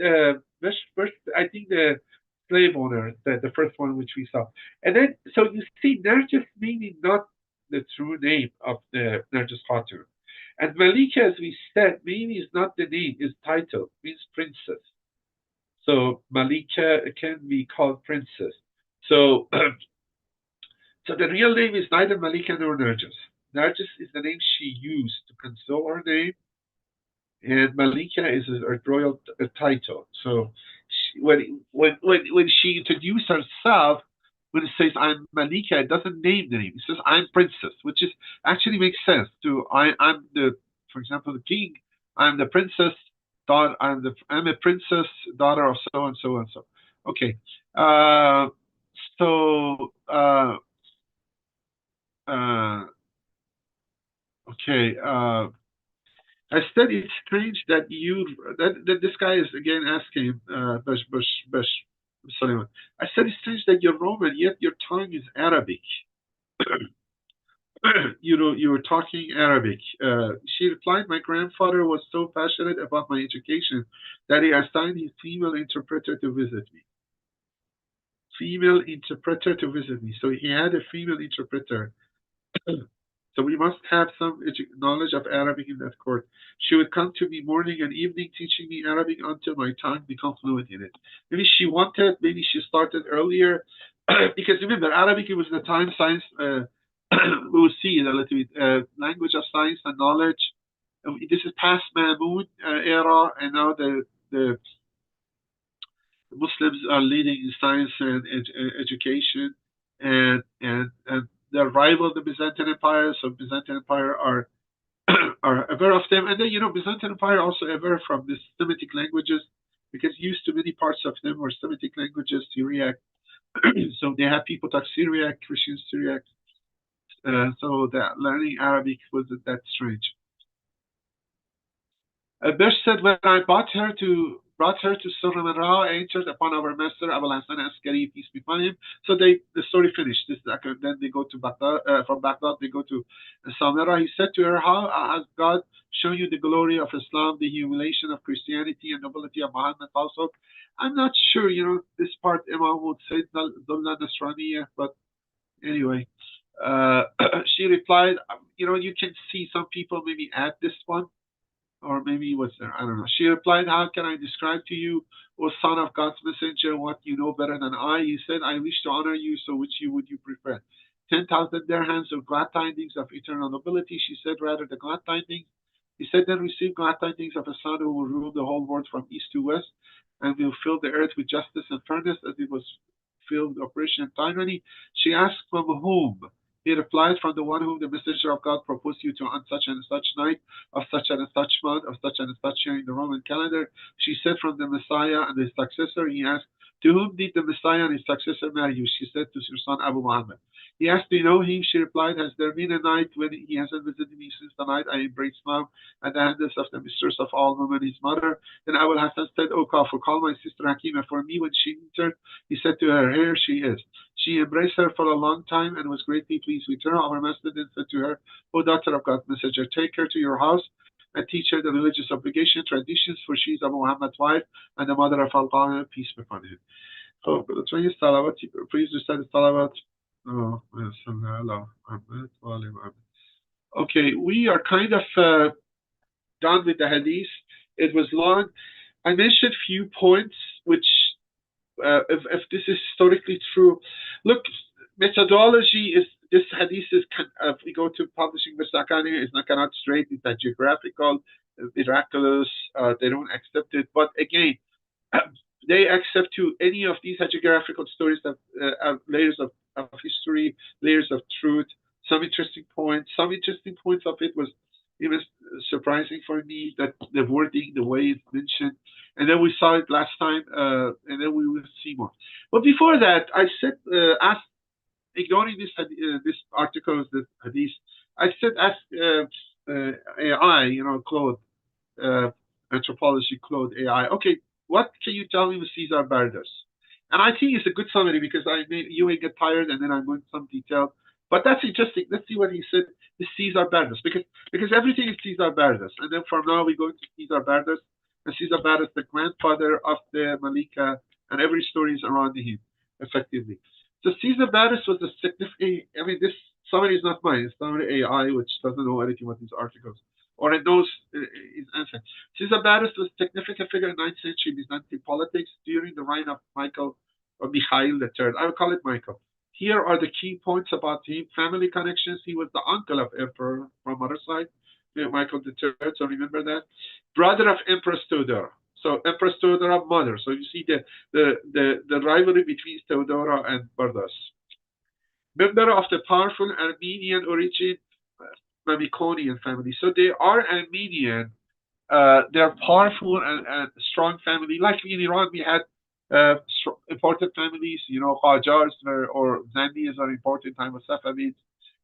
I think the slave owner, the first one which we saw. And then, so you see, Nargis meaning not the true name of the Nargis Khatoon. And Malika, as we said, maybe is not the name, is title, means princess. So Malika can be called princess. So, so the real name is neither Malika nor Nargis. Nargis is the name she used to conceal her name, and Malika is her royal title. So when she introduced herself, when it says I'm Malika, it doesn't name the name. It says I'm princess, which is actually makes sense. I'm the, for example, the king. I'm the princess daughter. I'm a princess daughter of so and so and so. Okay. So uh, okay. I said it's strange that this guy is again asking Bush Sullivan. I said it's strange that you're Roman, yet your tongue is Arabic. You were talking Arabic. She replied, "My grandfather was so passionate about my education that he assigned his female interpreter to visit me. Female interpreter to visit me. So he had a female interpreter. So we must have some knowledge of Arabic in that court. She would come to me morning and evening teaching me Arabic until my tongue became fluent in it." Maybe she wanted, maybe she started earlier, because remember, Arabic, it was the time science, we will see in a little bit, language of science and knowledge. This is past Mahmud era, and now the Muslims are leading in science and education, and they're rival the Byzantine Empire. So Byzantine Empire are are aware of them, and then Byzantine Empire also aware from the Semitic languages, because used to many parts of them were Semitic languages, Syriac. So they have people talk Syriac, Christian Syriac. So that learning Arabic wasn't that strange. Besh said, "When I brought her to Surah, I entered upon our master Abul Hassan Askari, peace be upon him." So the story finished. Then they go to Baghdad. From Baghdad, they go to Samira. He said to her, "How has God shown you the glory of Islam, the humiliation of Christianity, and nobility of Muhammad's household?" I'm not sure. This part Imam would say Dullah Nasraniya, but anyway. She replied, you can see some people maybe add this one, or maybe what's there? I don't know. She replied, "How can I describe to you, O son of God's messenger, what you know better than I?" He said, "I wish to honor you, so which you would you prefer? 10,000 dirhams of glad tidings of eternal nobility?" She said, "Rather the glad tidings." He said, "Then receive glad tidings of a son who will rule the whole world from east to west, and will fill the earth with justice and fairness as it was filled with oppression and tyranny." She asked, "From whom?" He replied, "From the one whom the messenger of God proposed you to on such and such night, of such and such month, of such and such year in the Roman calendar." She said, "From the Messiah and his successor." He asked, "To whom did the Messiah and his successor marry you?" She said, "To your son Abu Muhammad." He asked, "Do you know him?" She replied, "Has there been a night when he hasn't visited me since the night I embraced Islam at the hands of the mistress of all women, his mother?" Then Abu Hassan said, "O Kafir, call my sister Hakima for me." When she entered, he said to her, "Here she is." She embraced her for a long time and was greatly pleased with her. Our master then said to her, "O daughter of God's messenger, take her to your house and teach her the religious obligation, traditions, for she is Abu Muhammad's wife and the mother of Al-Qasim, peace be upon him. So, please recite the salawat. Okay, we are kind of done with the hadith. It was long. I mentioned few points which, if this is historically true, look, methodology is, this hadith is, if we go to publishing Mustaqani, it's not cannot straight, it's a geographical, miraculous, they don't accept it. But again, they accept to any of these hagiographical stories that have layers of history, layers of truth, some interesting points. Some interesting points of it was even surprising for me, that the wording, the way it's mentioned. And then we saw it last time, and then we will see more. But before that, I said, ignoring this article, this hadith, I said, ask AI, Claude, anthropology, Claude AI. Okay, what can you tell me with Caesar Bardas? And I think it's a good summary, because you may get tired and then I'm going into some detail. But that's interesting. Let's see what he said with Caesar Bardas, because everything is Caesar Bardas. And then from now we go to Caesar Bardas, and Caesar Bardas, the grandfather of the Malika, and every story is around him, effectively. So Caesar Bardas was a significant, this summary is not mine, it's summary AI, which doesn't know anything about these articles, or it knows his answer. Caesar Bardas was a significant figure in 9th century Byzantine politics during the reign of Michael, or Mikhail III. I would call it Michael. Here are the key points about him. Family connections. He was the uncle of Emperor from mother's side, Michael III, so remember that. Brother of EmpressTheodoea. So EmpressTheodoea, mother. So you see the rivalry between Theodora and Bardas. Member of the powerful Armenian origin Mamikonian family. So they are Armenian. They're powerful and strong family. Like in Iran, we had important families, Qajars or Zandis are important time of Safavids,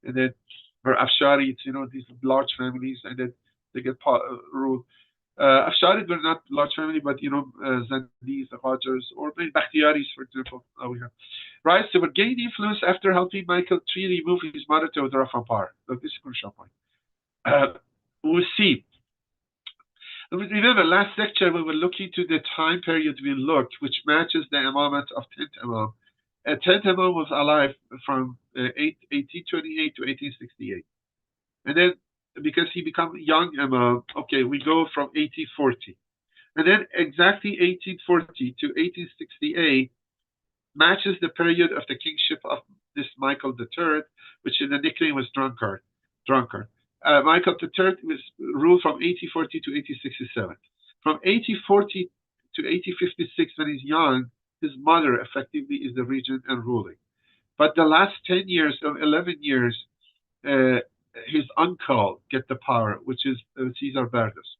and then or Afsharids, these large families, and then they get ruled. Afsharid were not large family, but Zandis, Qajars, or maybe Bakhtiaris, for example. We have. Right, so they gained influence after helping Michael III remove his mother Theodora from power. So this is a crucial point. We'll see. Remember, last lecture we were looking to the time period we looked, which matches the Imamate of 10th Imam. 10th Imam was alive from 1828 to 1868. And then, because he became young Imam, okay, we go from 1840. And then exactly 1840 to 1868 matches the period of the kingship of this Michael III, which in the nickname was Drunkard. Michael III was ruled from 1840 to 1867. From 1840 to 1856, when he's young, his mother effectively is the regent and ruling. But the last 10 years or 11 years, his uncle get the power, which is Caesar Bardas.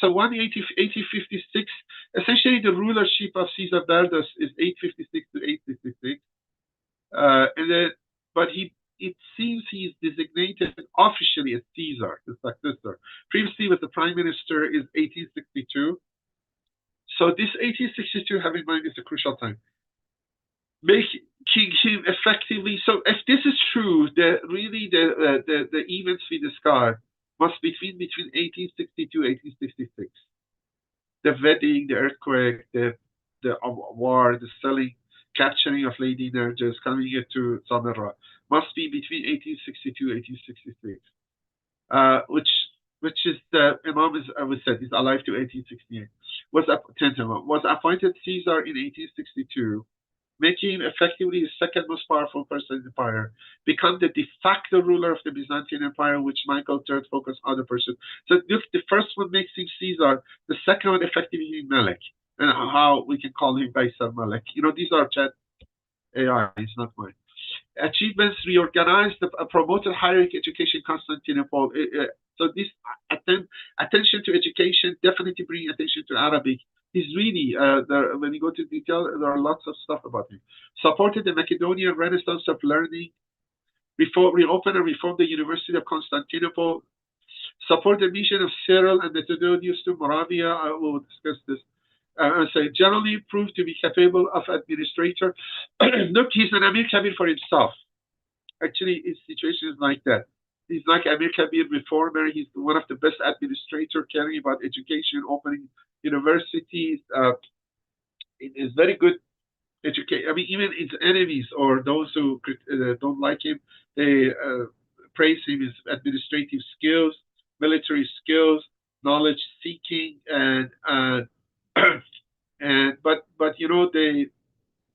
So 1856, essentially the rulership of Caesar Bardas is 856 to 866. And then, but it seems he is designated officially as Caesar, the successor. Previously, was the prime minister is 1862. So this 1862, have in mind, is a crucial time. Making him effectively. So if this is true, the events we discard must be between 1862 and 1866. The wedding, the earthquake, the war, the capturing of Lady Nargis, coming here to Samara, must be between 1862 and 1866. Which is the Imam is, I would say, is alive to 1868. Was appointed Caesar in 1862, making him effectively the second most powerful person in the empire, become the de facto ruler of the Byzantine Empire, which Michael III focused on the person. So the first one makes him Caesar, the second one effectively Malik, and how we can call him Kaisar Malik. These are chat AI, it's not mine. Achievements reorganized, promoted higher education in Constantinople. So this attention to education, definitely bring attention to Arabic. He's really, when you go to detail, there are lots of stuff about him. Supported the Macedonian Renaissance of learning, reopened and reformed the University of Constantinople, supported the mission of Cyril and Methodius to Moravia. I will discuss this. Generally proved to be capable of administrator. Look, he's an Amir Kabir for himself. Actually, his situation is like that. He's like Amir Kabir reformer. He's one of the best administrators caring about education, opening universities. It is very good educate. I mean, even his enemies or those who don't like him, they praise him his administrative skills, military skills, knowledge seeking, and but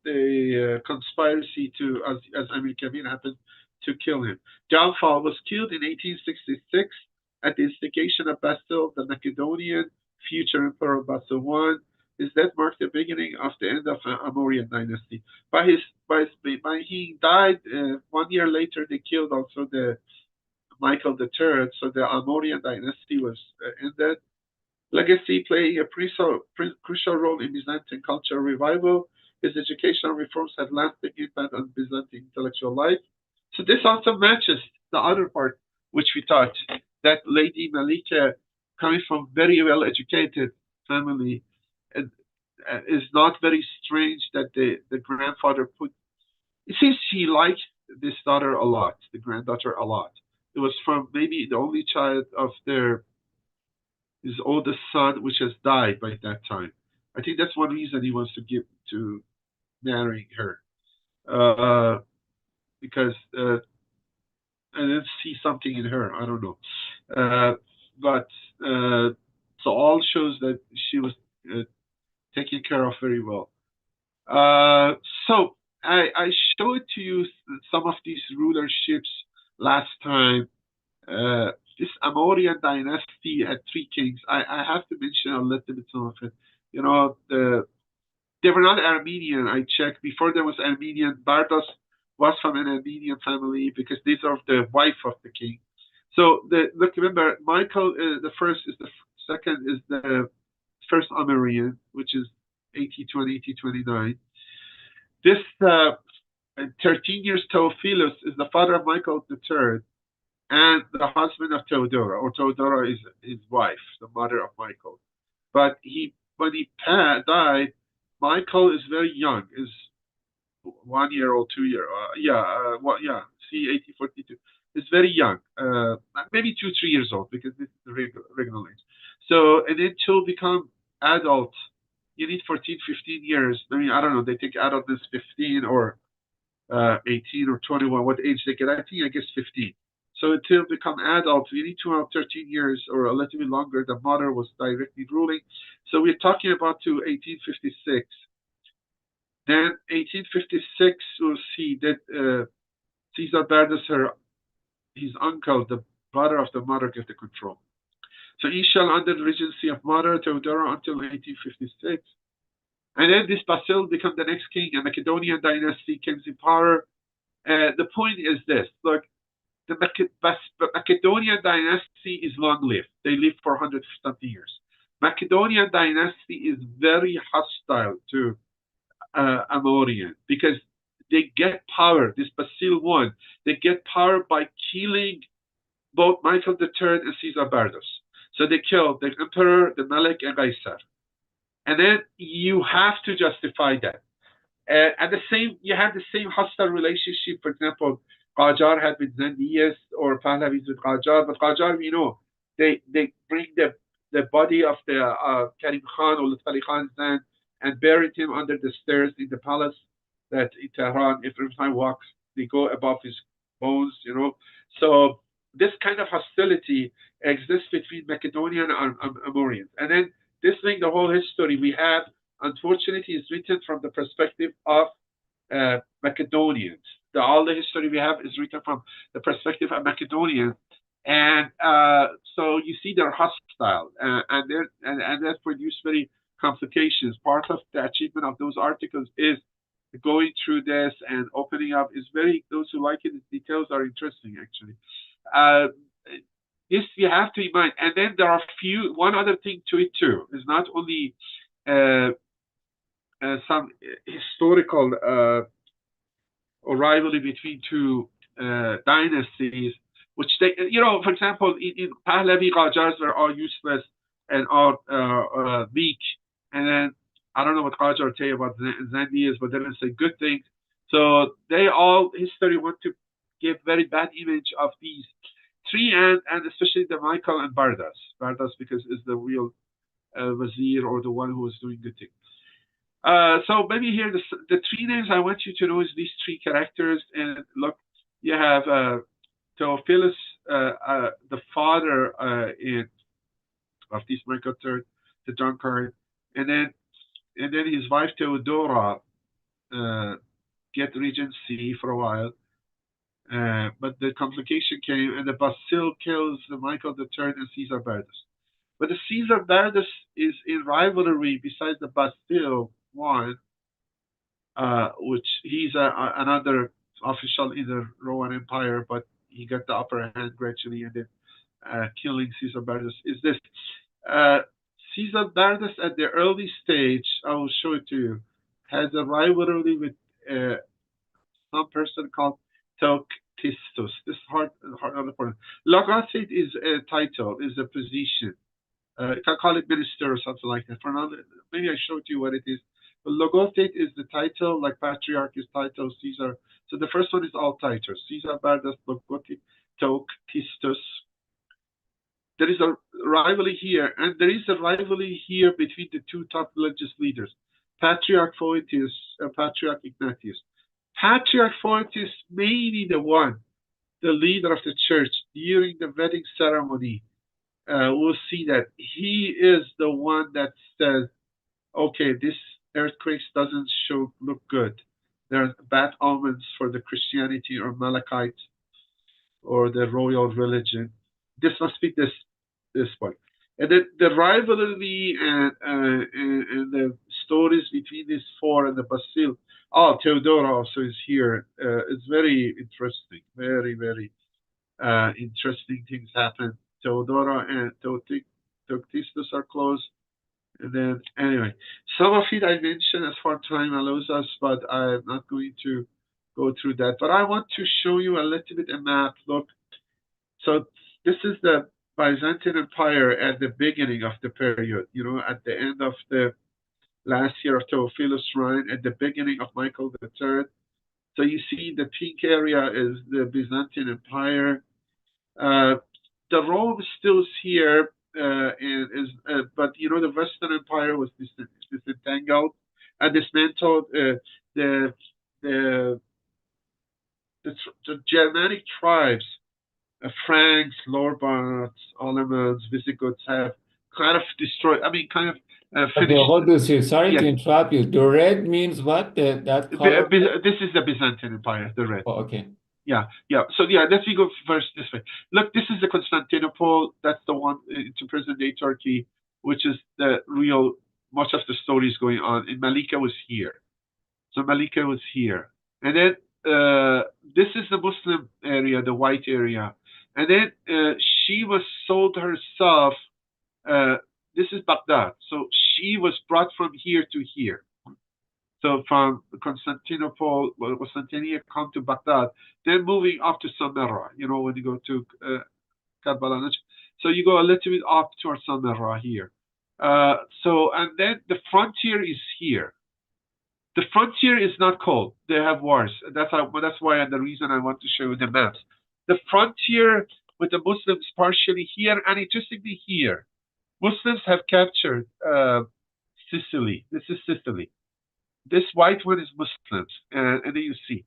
the conspiracy to, as Amir Kabir happened, to kill him. Jalfal was killed in 1866 at the instigation of Basil the Macedonian, future Emperor Basil I. His death marked the beginning of the end of the Amorian dynasty. By he died 1 year later, they killed also the Michael III, so the Amorian dynasty was ended. Legacy playing a crucial role in Byzantine cultural revival. His educational reforms had lasting impact on Byzantine intellectual life. So this also matches the other part, which we thought, that Lady Malika, coming from very well-educated family, is not very strange that the grandfather put. It seems she liked this daughter a lot, the granddaughter a lot. It was from maybe the only child of his oldest son, which has died by that time. I think that's one reason he wants to marry her, because I didn't see something in her. I don't know, but so all shows that she was taken care of very well. So I showed to you some of these rulerships last time. This Amorian dynasty had three kings. I have to mention a little bit some of it. They were not Armenian. I checked before there was Armenian. Bardas was from an Armenian family because these are the wife of the king. So look, remember, Michael the first is the second is the first Amorian, which is 82 and 8029. This 13 years Theophilos is the father of Michael III and the husband of Theodora, or Theodora is his wife, the mother of Michael. But when he died, Michael is very young, is 1 year old, 2 year, see 1842. Is very young, maybe 2, 3 years old because this is the regular age. So, and then to become adult, you need 14, 15 years. I mean, I don't know, they think adultness 15 or 18 or 21, what age they get. I guess 15. So until become adult, we need to have 13 years or a little bit longer. The mother was directly ruling. So we're talking about to 1856. Then 1856, we'll see that Caesar Bardas, his uncle, the brother of the mother, gets the control. So he shall under the regency of Mother Theodora until 1856. And then this Basil become the next king, and Macedonian dynasty comes in power. The point is this, look, the Macedonian dynasty is long-lived. They live for 150 years. Macedonian dynasty is very hostile to Amorian because they get power. This Basil I, they get power by killing both Michael III and Caesar Bardas. So they kill the emperor, the Malik, and Caesar. And then you have to justify that. And you have the same hostile relationship. For example, Qajar had with Zendiyas or Pahlavis with Qajar. But Qajar, we know, they bring the body of the Karim Khan or Lutfali Khan's Zand and buried him under the stairs in the palace that in Tehran. If every walks, they go above his bones, So this kind of hostility exists between Macedonian and Amorians. And then this thing, the whole history we have, unfortunately, is written from the perspective of Macedonians. All the history we have is written from the perspective of Macedonians. And so you see they're hostile, and that produces very complications. Part of the achievement of those articles is going through this and opening up is very, those who like it, the details are interesting, actually. This you have to be in mind. And then there are one other thing to it too. It's not only some historical or rivalry between two dynasties, which they, for example, in Pahlavi, Qajars were all useless and all weak. And then I don't know what Qajar tell you about Zendiyas, but they didn't say good things. So they all history want to give very bad image of these Three, and especially the Michael and Bardas. Bardas because is the real Wazir or the one who was doing good things. So maybe here the three names I want you to know is these three characters. And look, you have Theophilos, the father of this Michael III, the drunkard, and then his wife Theodora get regency for a while. But the complication came, and the Basil kills Michael III and Caesar Bardas. But the Caesar Bardas is in rivalry besides the Basil one, which he's another official in the Roman Empire, but he got the upper hand gradually, and then killing Caesar Bardas. Is this Caesar Bardas at the early stage? I will show it to you. Has a rivalry with some person called Theoktistos. This is hard important. Logothete is a title, is a position. You can call it minister or something like that. For now, maybe I showed you what it is. But Logothete is the title, like patriarch is title, Caesar. So the first one is all titles. Caesar Bardas, Logothete, Theoktistos. There is a rivalry here, and there is a rivalry here between the two top religious leaders, Patriarch Photius and Patriarch Ignatius. Patriarch Photius may be the one, the leader of the church during the wedding ceremony. We'll see that he is the one that says, okay, this earthquake doesn't look good. There are bad omens for the Christianity or Malachites or the royal religion. This must be this one. And then the rivalry and the stories between these four and the Basil. Oh, Theodora also is here. It's very interesting. Very, very interesting things happen. Theodora and Theoktistos are close. And then, anyway, some of it I mentioned as far as time allows us, but I'm not going to go through that. But I want to show you a little bit a map. Look, so this is the Byzantine Empire at the beginning of the period, at the end of the last year of Theophilos' reign, at the beginning of Michael III. So you see the pink area is the Byzantine Empire. The Rome still is here, but the Western Empire was disentangled and dismantled. The Germanic tribes, Franks, Lorbards, Ottomans, Visigoths have kind of destroyed. Finished. Ghoddoussi, sorry to interrupt you. The red means what? That color? This is the Byzantine Empire, the red. Oh, okay. Yeah. So let me go first this way. Look, this is the Constantinople. That's the one to present-day Turkey, which is the real. Much of the story is going on. And Malika was here. So Malika was here, and then this is the Muslim area, the white area, and then she was sold herself. This is Baghdad. So she was brought from here to here. So from Constantinople, Constantinople come to Baghdad, then moving up to Samarra, when you go to Karbala. So you go a little bit up towards Samarra here. And then the frontier is here. The frontier is not cold. They have wars. That's why, and the reason I want to show you the maps. The frontier with the Muslims partially here, and interestingly here, Muslims have captured Sicily. This is Sicily. This white one is Muslims, and then you see,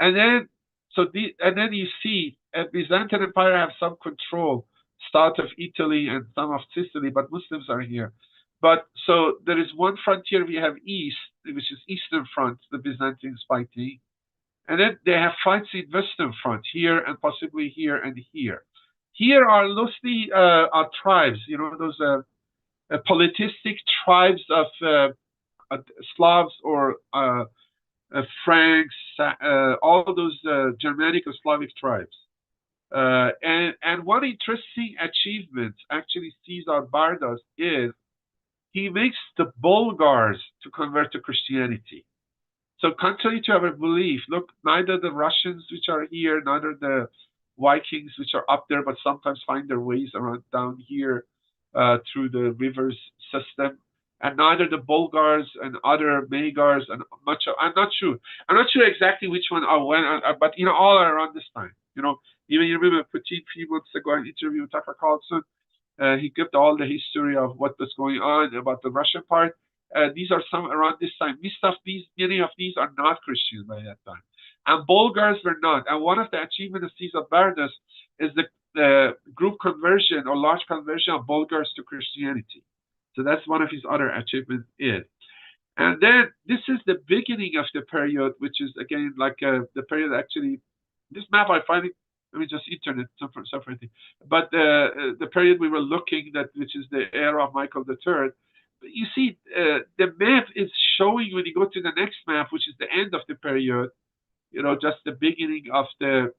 and then you see, Byzantine Empire have some control, start of Italy and some of Sicily, but Muslims are here. But so there is one frontier we have east, which is Eastern Front, the Byzantines fighting, and then they have fights in Western Front here and possibly here and here. Here are mostly tribes, those politistic tribes of Slavs or Franks, all those Germanic or Slavic tribes. And one interesting achievement, actually, Caesar Bardas is he makes the Bulgars to convert to Christianity. So contrary to our belief, look, neither the Russians, which are here, neither the Vikings, which are up there, but sometimes find their ways around down here through the rivers system, and neither the Bulgars and other Magyars and much. I'm not sure exactly which one are when, but all are around this time. Even you remember Putin a few months ago, an interview with Tucker Carlson, he gave all the history of what was going on about the Russian part. These are some around this time. Many of these are not Christian by that time. And Bulgars were not. And one of the achievements of Caesar Bardas is the group conversion or large conversion of Bulgars to Christianity. So that's one of his other achievements is. And then this is the beginning of the period, which is again like the period actually, this map I find it, let me just internet separately. But the period we were looking at, which is the era of Michael III, you see the map is showing when you go to the next map, which is the end of the period, just the beginning of the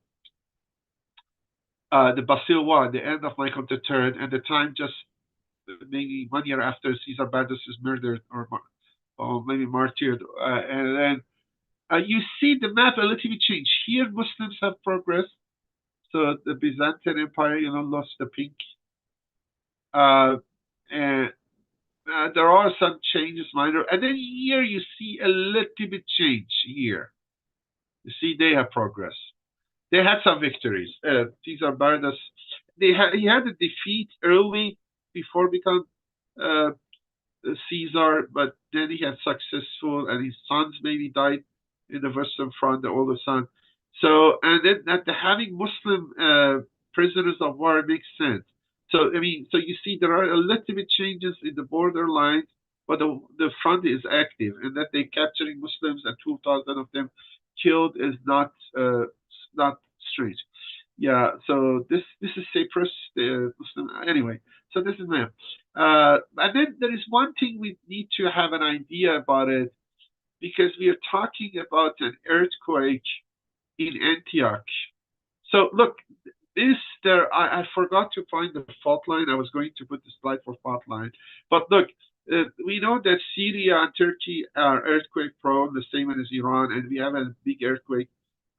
Basil I, the end of Michael III, and the time just maybe 1 year after Caesar Bardas is murdered or maybe martyred. And then you see the map a little bit change. Here, Muslims have progressed. So the Byzantine Empire, lost the pink. And there are some changes, minor. And then here you see a little bit change here. You see they have progressed. They had some victories. Caesar Bardas, he had a defeat early before becoming Caesar, but then he had successful, and his sons maybe died in the Western Front, the older son. So, and then having Muslim prisoners of war makes sense. So, so you see there are a little bit changes in the border lines, but the front is active, and that they're capturing Muslims and 2,000 of them killed is not strange. Yeah, so this is Cyprus, the Muslim. Anyway, so this is map. And then there is one thing we need to have an idea about it, because we are talking about an earthquake in Antioch. So look, I forgot to find the fault line. I was going to put the slide for fault line, but look, we know that Syria and Turkey are earthquake prone, the same as Iran, and we have a big earthquake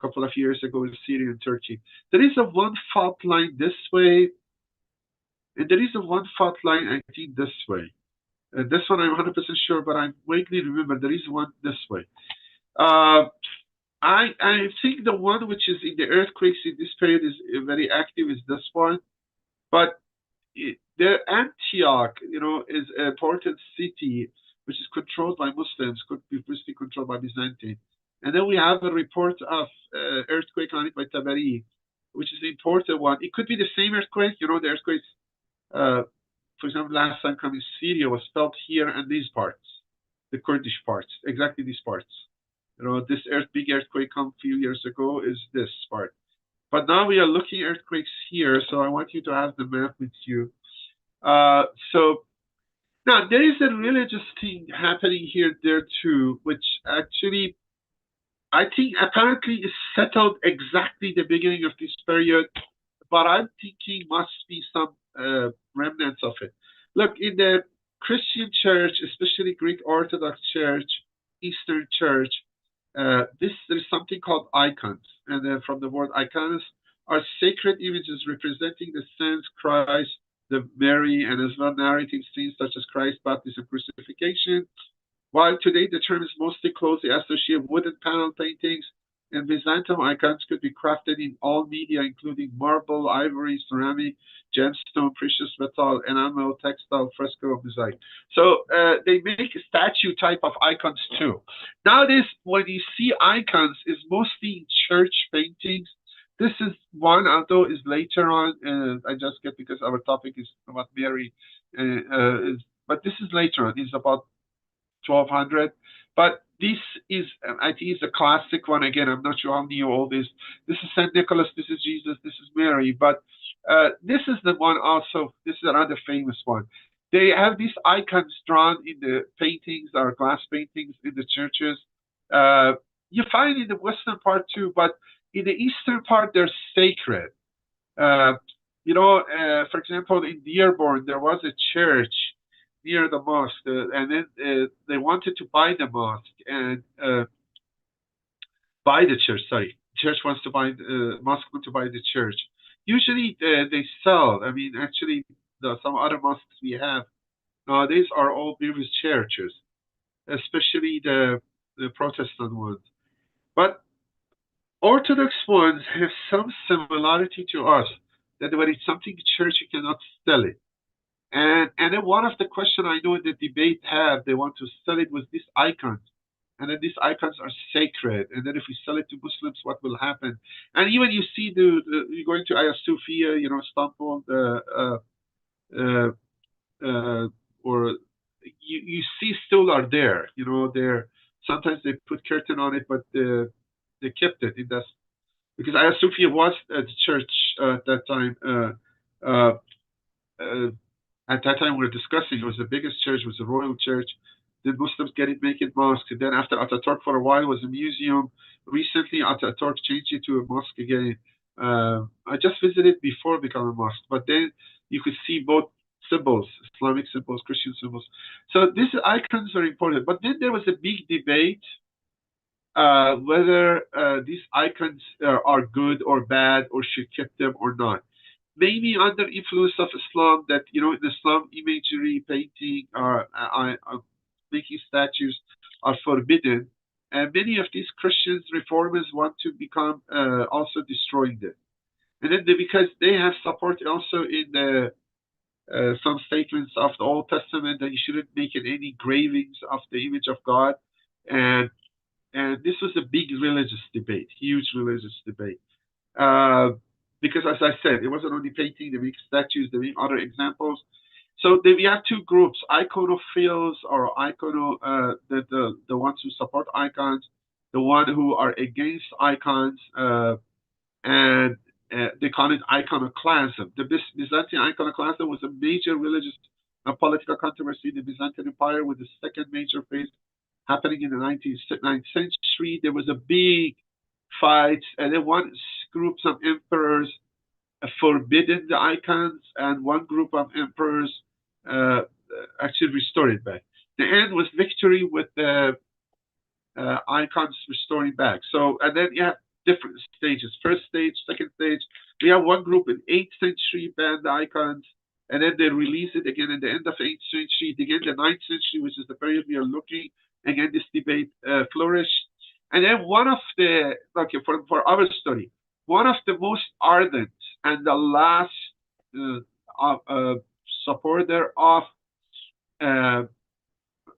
a couple of years ago in Syria and Turkey. There is one fault line this way, and there is one fault line, I think, this way. This one I'm 100% sure, but I vaguely remember there is one this way. I think the one which is in the earthquakes in this period is very active is this one, but the Antioch, is an important city which is controlled by Muslims, could be previously controlled by Byzantine. And then we have a report of earthquake on it by Tabari, which is the important one. It could be the same earthquake, the earthquakes, for example, last time coming Syria was felt here and these parts, the Kurdish parts, exactly these parts. This big earthquake come a few years ago is this part. But now we are looking at earthquakes here, so I want you to have the map with you. So now there is a religious thing happening here there too, which actually I think apparently is settled exactly the beginning of this period, but I'm thinking must be some remnants of it. Look, in the Christian church, especially Greek Orthodox Church, Eastern Church, there's something called icons, and from the word icons are sacred images representing the saints, Christ, the Mary, and as well narrative scenes such as Christ's baptism, crucifixion. While today the term is mostly closely associated with wooden panel paintings, and Byzantine icons could be crafted in all media, including marble, ivory, ceramic, gemstone, precious metal, enamel, textile, fresco, mosaic. So they make a statue type of icons too. Nowadays, when you see icons, it's mostly in church paintings. This is one, although is later on. I just get because our topic is about Mary, but this is later on. It's about 1200. But this is, I think, it's a classic one. Again, I'm not sure how new all this. This is Saint Nicholas. This is Jesus. This is Mary. But this is the one also. This is another famous one. They have these icons drawn in the paintings or glass paintings in the churches. You find in the western part too, but in the eastern part they're sacred. For example, in Dearborn there was a church near the mosque, and then they wanted to buy the mosque and buy the church. Sorry, church wants to buy mosque wants to buy the church. Usually they sell. I mean, actually, some other mosques we have nowadays are all previous churches, especially the Protestant ones. But Orthodox ones have some similarity to us, that when it's something church, you cannot sell it. And then one of the question I know in the debate have, they want to sell it with these icons. And then these icons are sacred. And then if we sell it to Muslims, what will happen? And even you see you're going to Hagia Sophia, Istanbul, uh, uh, or you see still are there. They're sometimes they put curtain on it, but they kept it. It does because Hagia Sophia was a church at that time. Uh, uh, at that time, we were discussing it was the biggest church, was a royal church. Then Muslims get it, make it mosque. And then after Ataturk for a while, it was a museum. Recently, Ataturk changed it to a mosque again. I just visited before becoming a mosque, but then you could see both symbols, Islamic symbols, Christian symbols. So these icons are important. But then there was a big debate whether these icons are good or bad, or should keep them or not. Maybe under influence of Islam, that in Islam, imagery, painting, or making statues are forbidden, and many of these Christians reformers want to become also destroying them, and then because they have support also in the some statements of the Old Testament that you shouldn't make any engravings of the image of God, and this was a big religious debate, huge religious debate. Because as I said, it wasn't only painting, they make statues, they make other examples. So we have two groups, iconophiles or the ones who support icons, the one who are against icons, and they call it iconoclasm. The Byzantine iconoclasm was a major religious and political controversy in the Byzantine Empire, with the second major phase happening in the 9th century. There was a big fight, and then one group of emperors forbidden the icons, and one group of emperors actually restored it back. The end was victory with the icons restoring back. So, and then you have different stages. First stage, second stage. We have one group in 8th century banned the icons, and then they release it again at the end of 8th century. Again, the 9th century, which is the period we are looking. Again, this debate flourished. And then one of the, okay, for our study, one of the most ardent and the last supporter of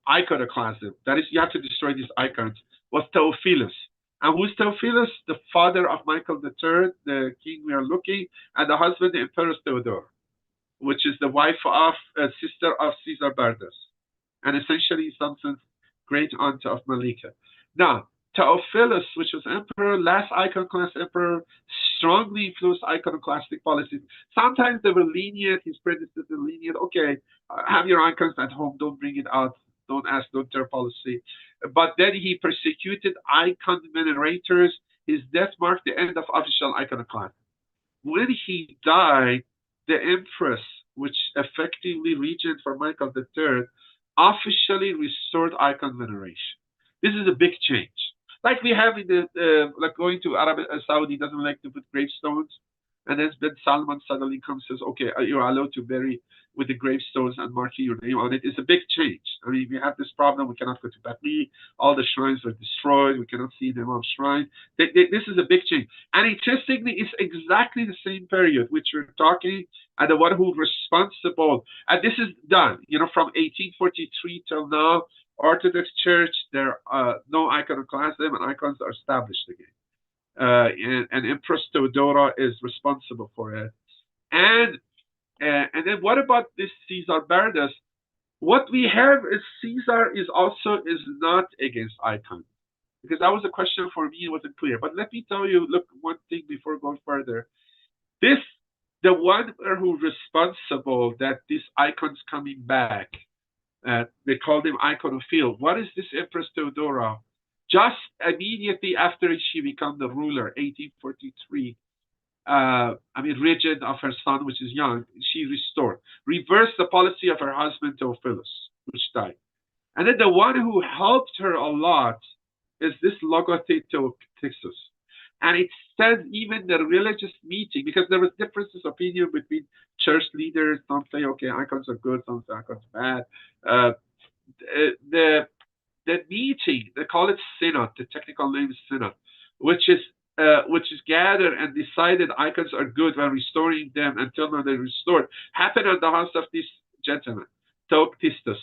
iconoclasm, that is, you have to destroy these icons, was Theophilos. And who's Theophilos? The father of Michael III, the king we are looking, and the husband, the EmpressTheodoea, which is the wife of sister of Caesar Bardas, and essentially some sense great aunt of Malika. Now, Theophilos, which was emperor, last iconoclast emperor, strongly influenced iconoclastic policies. Sometimes they were lenient, his predecessors were lenient. Okay, have your icons at home, don't bring it out, don't ask, don't tell policy. But then he persecuted icon venerators. His death marked the end of official iconoclasm. When he died, the empress, which effectively regent for Michael III, officially restored icon veneration. This is a big change. Like we have in the, like going to Saudi doesn't like to put gravestones. And then Salman suddenly comes and says, okay, you're allowed to bury with the gravestones and marking your name on it. It's a big change. I mean, we have this problem. We cannot go to Baqi. All the shrines were destroyed. We cannot see the Imam's shrine. This is a big change. And interestingly, it's exactly the same period which we're talking, and the one who's responsible. And this is done, from 1843 till now. Orthodox Church, there are no iconoclasm, and icons are established again. And EmpressTheodoea is responsible for it. And then what about this Caesar Bardas? What we have is Caesar is not against icons, because that was a question for me, it wasn't clear. But let me tell you, look, one thing before going further. The one who's responsible that these icons coming back, they called him Iconophile. What is this EmpressTheodoea? Just immediately after she became the ruler, 1843, regent of her son, which is young, she reversed the policy of her husband Theophilos, which died. And then the one who helped her a lot is this Logothete Theophylax. And it says even the religious meeting, because there was differences of opinion between church leaders. Some say, okay, icons are good, some say icons are bad. The meeting, they call it synod, the technical name is synod, which is which is gathered and decided icons are good when restoring them until now they're restored, happened at the house of this gentleman, Theoptistus.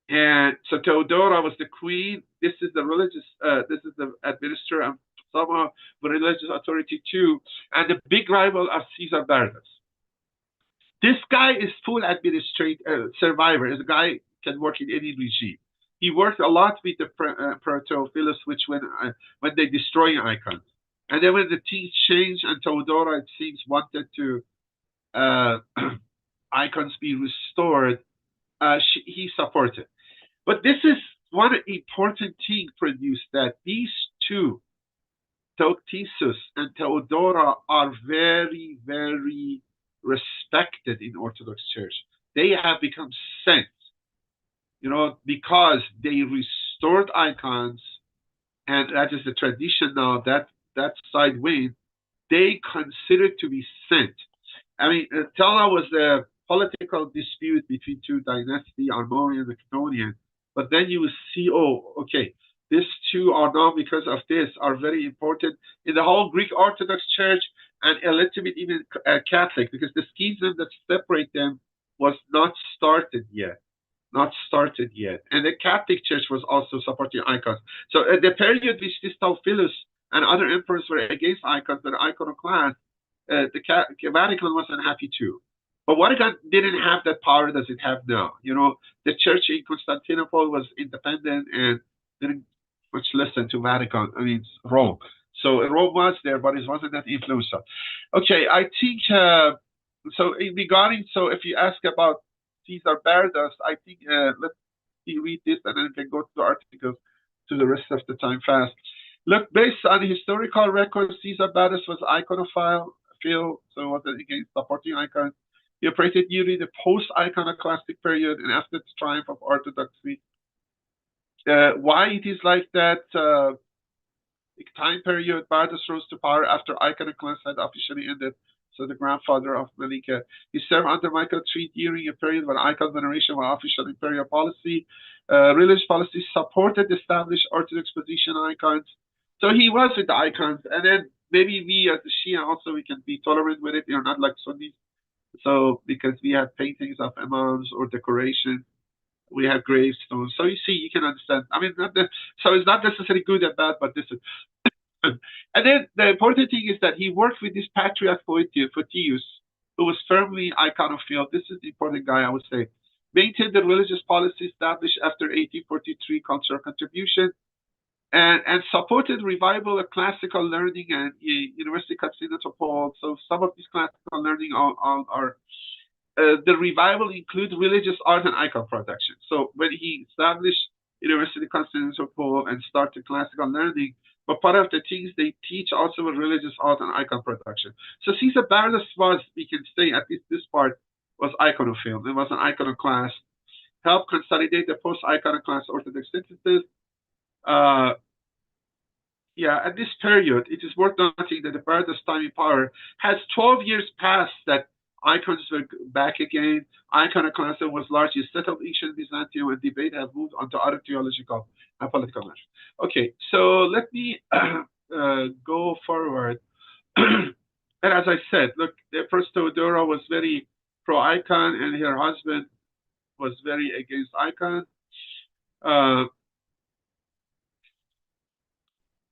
And so Theodora was the queen. This is the religious, this is the administrator and somehow the religious authority too, and the big rival of Caesar Bardas. This guy is full administrator, survivor. This guy can work in any regime. He worked a lot with the Emperor Theophilos, which when they destroy icons, and then when the things changed and Theodora it seems wanted to icons be restored, he supported. But this is one important thing produced that these two, Theoptistus and Theodora, are very, very respected in Orthodox Church. They have become saints, because they restored icons, and that is the tradition now. That side wing, they considered to be saint. I mean, Tella was a political dispute between two dynasties, Armorian and Chattonian. But then you will see, okay, these two are now, because of this, are very important in the whole Greek Orthodox Church and a little bit even Catholic, because the schism that separate them was not started yet. And the Catholic Church was also supporting icons. So at the period which this Theophilus and other emperors were against icons, the iconoclast, the Vatican wasn't happy too. But Vatican didn't have that power as it have now. The church in Constantinople was independent and didn't much listen to Vatican. I mean, Rome. So Rome was there, but it wasn't that influential. Okay, I think, so if you ask about Caesar Bardas, I think, let's read this and then we can go to the articles to the rest of the time fast. Look, based on historical records, Caesar Bardas was iconophile, so was against supporting icons. He operated during the post-iconoclastic period and after the triumph of Orthodoxy. Why it is like that time period, Bardas rose to power after iconoclasm had officially ended, so the grandfather of Malika. He served under Michael III during a period when icon veneration was official imperial policy. Religious policy supported established Orthodox position icons. So he was with the icons, and then maybe we as the Shia also, we can be tolerant with it. They're not like Sunnis. So because we have paintings of imams or decoration, we have gravestones. So you see, you can understand. I mean, so it's not necessarily good and bad, but this is. And then the important thing is that he worked with this patriarch Photius, who was firmly iconophile. This is the important guy, I would say. Maintained the religious policy established after 1843 cultural contribution, and supported revival of classical learning and University of Constantinople. So some of these classical learning are the revival include religious art and icon production. So when he established University of Constantinople and started classical learning, but part of the things they teach also religious art and icon production. So Caesar Bardas was, we can say at least this part, was iconophile. It was an iconoclast. Helped consolidate the post-iconoclast Orthodox synthesis. At this period, it is worth noting that the Bardas time in power has 12 years passed that icons were back again. Iconoclasm was largely settled in ancient Byzantium, and debate have moved on to other theological and political matters. Okay, so let me go forward. And as I said, look, the Empress Theodora was very pro-icon, and her husband was very against icon.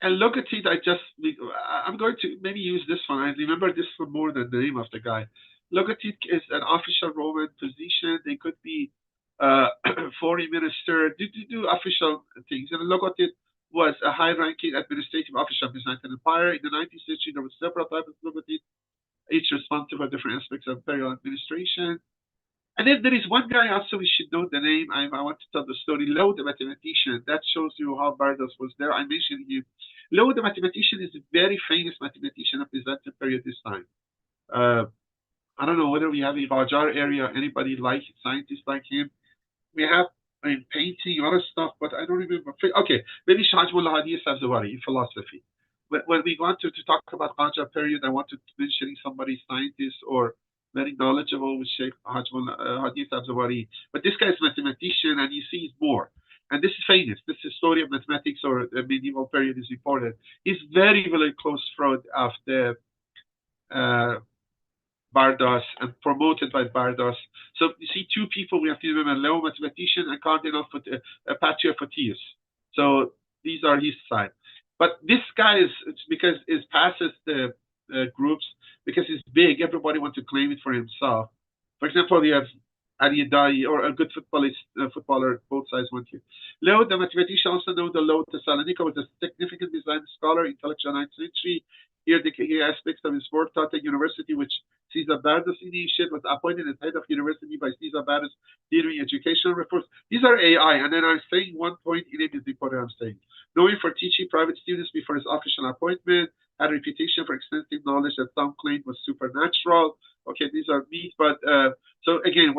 And look at it, I'm going to maybe use this one. I remember this one more than the name of the guy. Look at it is an official Roman position. They could be foreign minister, do official things. And look at it was a high-ranking administrative official of the Byzantine Empire. In the 19th century, there were several types of look at it, each responsible for different aspects of imperial administration. And then there is one guy also, we should know the name. I want to tell the story. Lo, the mathematician. That shows you how Bardas was there. I mentioned him. Lo, the mathematician, is a very famous mathematician of the Byzantine period this time. I don't know whether we have in Qajar area anybody like scientists like him. We have painting, other stuff, but I don't remember. Okay, maybe Shahjmullah Hadi Sabzawari in philosophy. When we wanted to talk about Qajar period, I wanted to mention somebody scientist or very knowledgeable with Sheikh Hajmullah Hadi Sabzawari. But this guy is a mathematician, and you see he's more. and this is famous, this is Story of Mathematics or the medieval period is reported, is very, very close friend of the Bardas and promoted by Bardas. So you see two people, we have to remember, Leo mathematician and Cardinal Patriarch Photius. So these are his side. But this guy is, it's because it passes the groups, because it's big, everybody wants to claim it for himself. For example, you have Ali Dai, or a good footballer, both sides want to. Leo, the mathematician, also known the Leo Thessalonica, was a significant Byzantine scholar, intellectual 9th century. Here, the key aspects of his work taught at university, which Caesar Bardas initiated, was appointed as head of university by Caesar Bardas during educational reforms. These are AI, and then I'm saying one point in it is important I'm saying. Knowing for teaching private students before his official appointment, had a reputation for extensive knowledge that some claimed was supernatural. Okay, these are myths, but so again,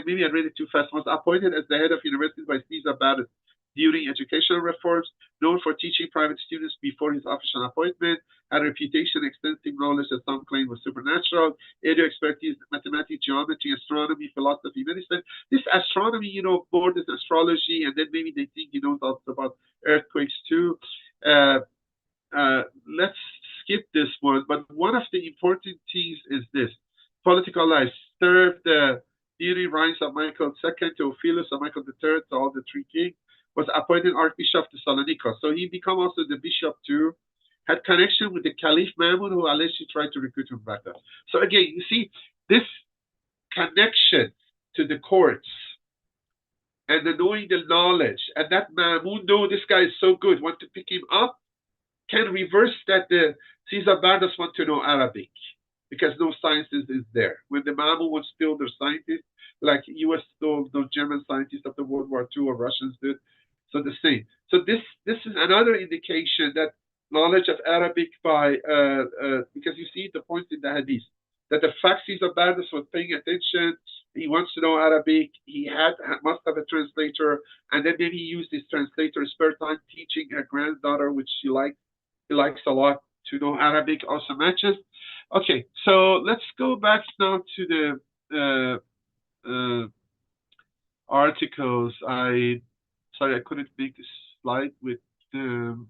maybe I read it too fast. Was appointed as the head of university by Caesar Bardas during educational reforms, known for teaching private students before his official appointment, had a reputation, extensive knowledge that some claim was supernatural, area expertise, mathematics, geometry, astronomy, philosophy, medicine. This astronomy, board is astrology, and then maybe they think he knows also about earthquakes too. Let's skip this one, but one of the important things is this. Political life served the during rise of Michael II, Theophilos, and Michael III, so all the three kings, was appointed Archbishop of Thessalonica. So he became also the bishop too, had connection with the Caliph Mamun, who allegedly tried to recruit him back up. So again, you see, this connection to the courts and the knowing the knowledge, and that Mamun, know this guy is so good, want to pick him up, can reverse that the Caesar Bardas want to know Arabic, because no sciences is there. When the Mamun was still their scientists, like US stole those German scientists after World War II, or Russians did, so the same. So this is another indication that knowledge of Arabic by, because you see the point in the Hadith, that the fact Caesar Bardas was paying attention, he wants to know Arabic, he must have a translator, and then maybe he used his translator spare time teaching a granddaughter, which he likes a lot to know Arabic, also matches. Okay, so let's go back now to the articles. Sorry, I couldn't make this slide with the.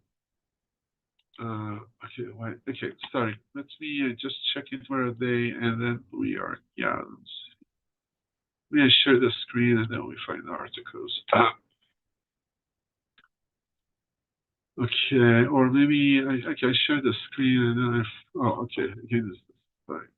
Okay, wait. Okay, sorry. Let me just check it. Where are they? And then we are. Yeah. Let me share the screen, and then we find the articles. Okay, or maybe I share the screen, and then okay. Again, this is fine.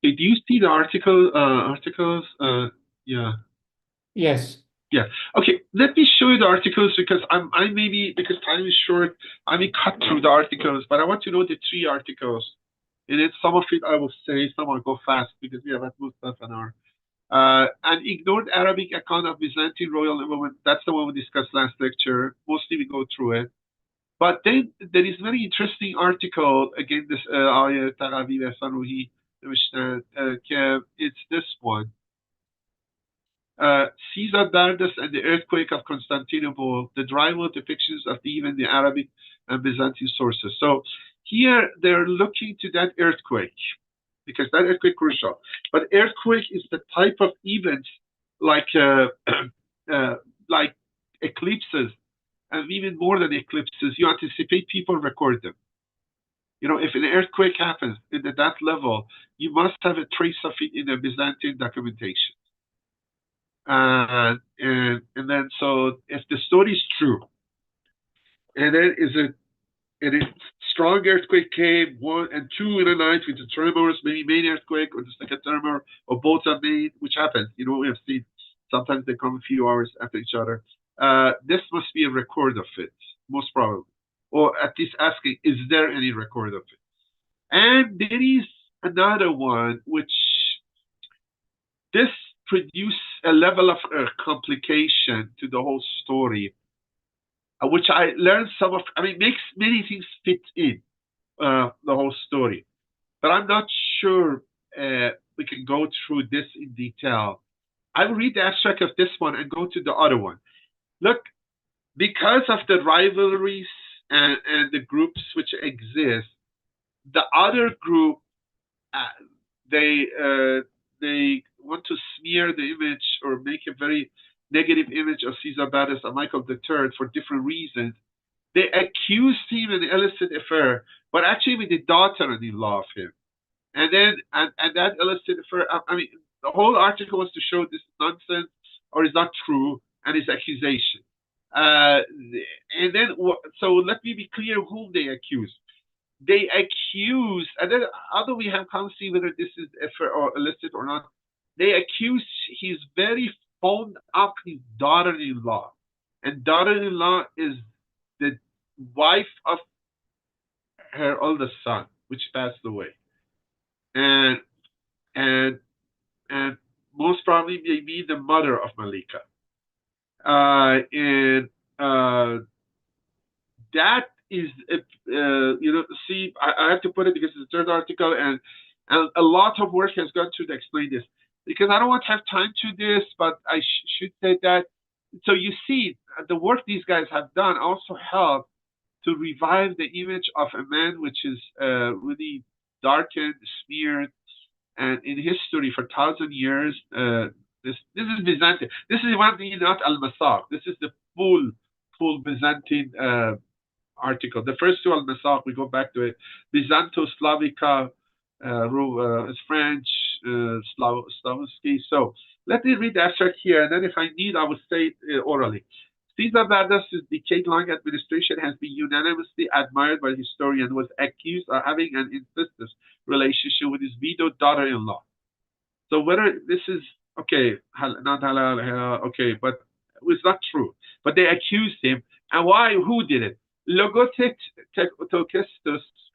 Okay, do you see the articles? Yeah. Yes. Yeah. Okay. Let me show you the articles, because I maybe, because time is short, I may cut through the articles, but I want to know the three articles. And then some of it I will say, some will go fast because we have at most half an hour. An ignored Arabic account of Byzantine royal women. That's the one we discussed last lecture. Mostly we go through it. But then there is a very interesting article, again, this it's this one. Caesar Bardas and the earthquake of Constantinople, the dry-wood depictions of even the Arabic and Byzantine sources. So here they're looking to that earthquake, because that earthquake is crucial. But earthquake is the type of event like eclipses, and even more than eclipses, you anticipate people record them. If an earthquake happens at that level, you must have a trace of it in the Byzantine documentation. And then, so if the story is true, and then a strong earthquake came, 1 and 2 in a night with the tremors, maybe main earthquake or the second tremor, or both are made, which happens. We have seen sometimes they come a few hours after each other. This must be a record of it, most probably, or at least asking, is there any record of it? And there is another one which this produce a level of complication to the whole story, which I learned some of. Makes many things fit in the whole story, but I'm not sure we can go through this in detail. I will read the abstract of this one and go to the other one. Look, because of the rivalries and the groups which exist, the other group, they want to smear the image or make a very negative image of Caesar Bardas and Michael III for different reasons. They accused him of an illicit affair, but actually with the daughter-in-law of him. And then, and that illicit affair, I mean, the whole article was to show this nonsense or is not true and his accusation. And then, so let me be clear whom they accused. They accuse, and then although we have can't see whether this is affair or illicit or not, they accuse he's very fond of his daughter-in-law, and daughter-in-law is the wife of her oldest son, which passed away, and most probably maybe the mother of Malika, and that is, see, I have to put it because it's the third article, and a lot of work has gone to explain this, because I don't want to have time to this, but I should say that. So you see, the work these guys have done also helped to revive the image of a man which is really darkened, smeared, and in history for 1,000 years. This is Byzantine. This is one thing, not Al-Masaq. This is the full Byzantine article. The first two Al-Masaq, we go back to it. Byzanto-Slavica, is French, Slavsky. So let me read the abstract here, and then if I need, I will say it orally. Caesar Bardas' decade-long administration has been unanimously admired by historians, was accused of having an incestuous relationship with his widowed daughter-in-law. So whether this is, okay, not halal, okay, but it's not true. But they accused him. And why? Who did it? Logothetes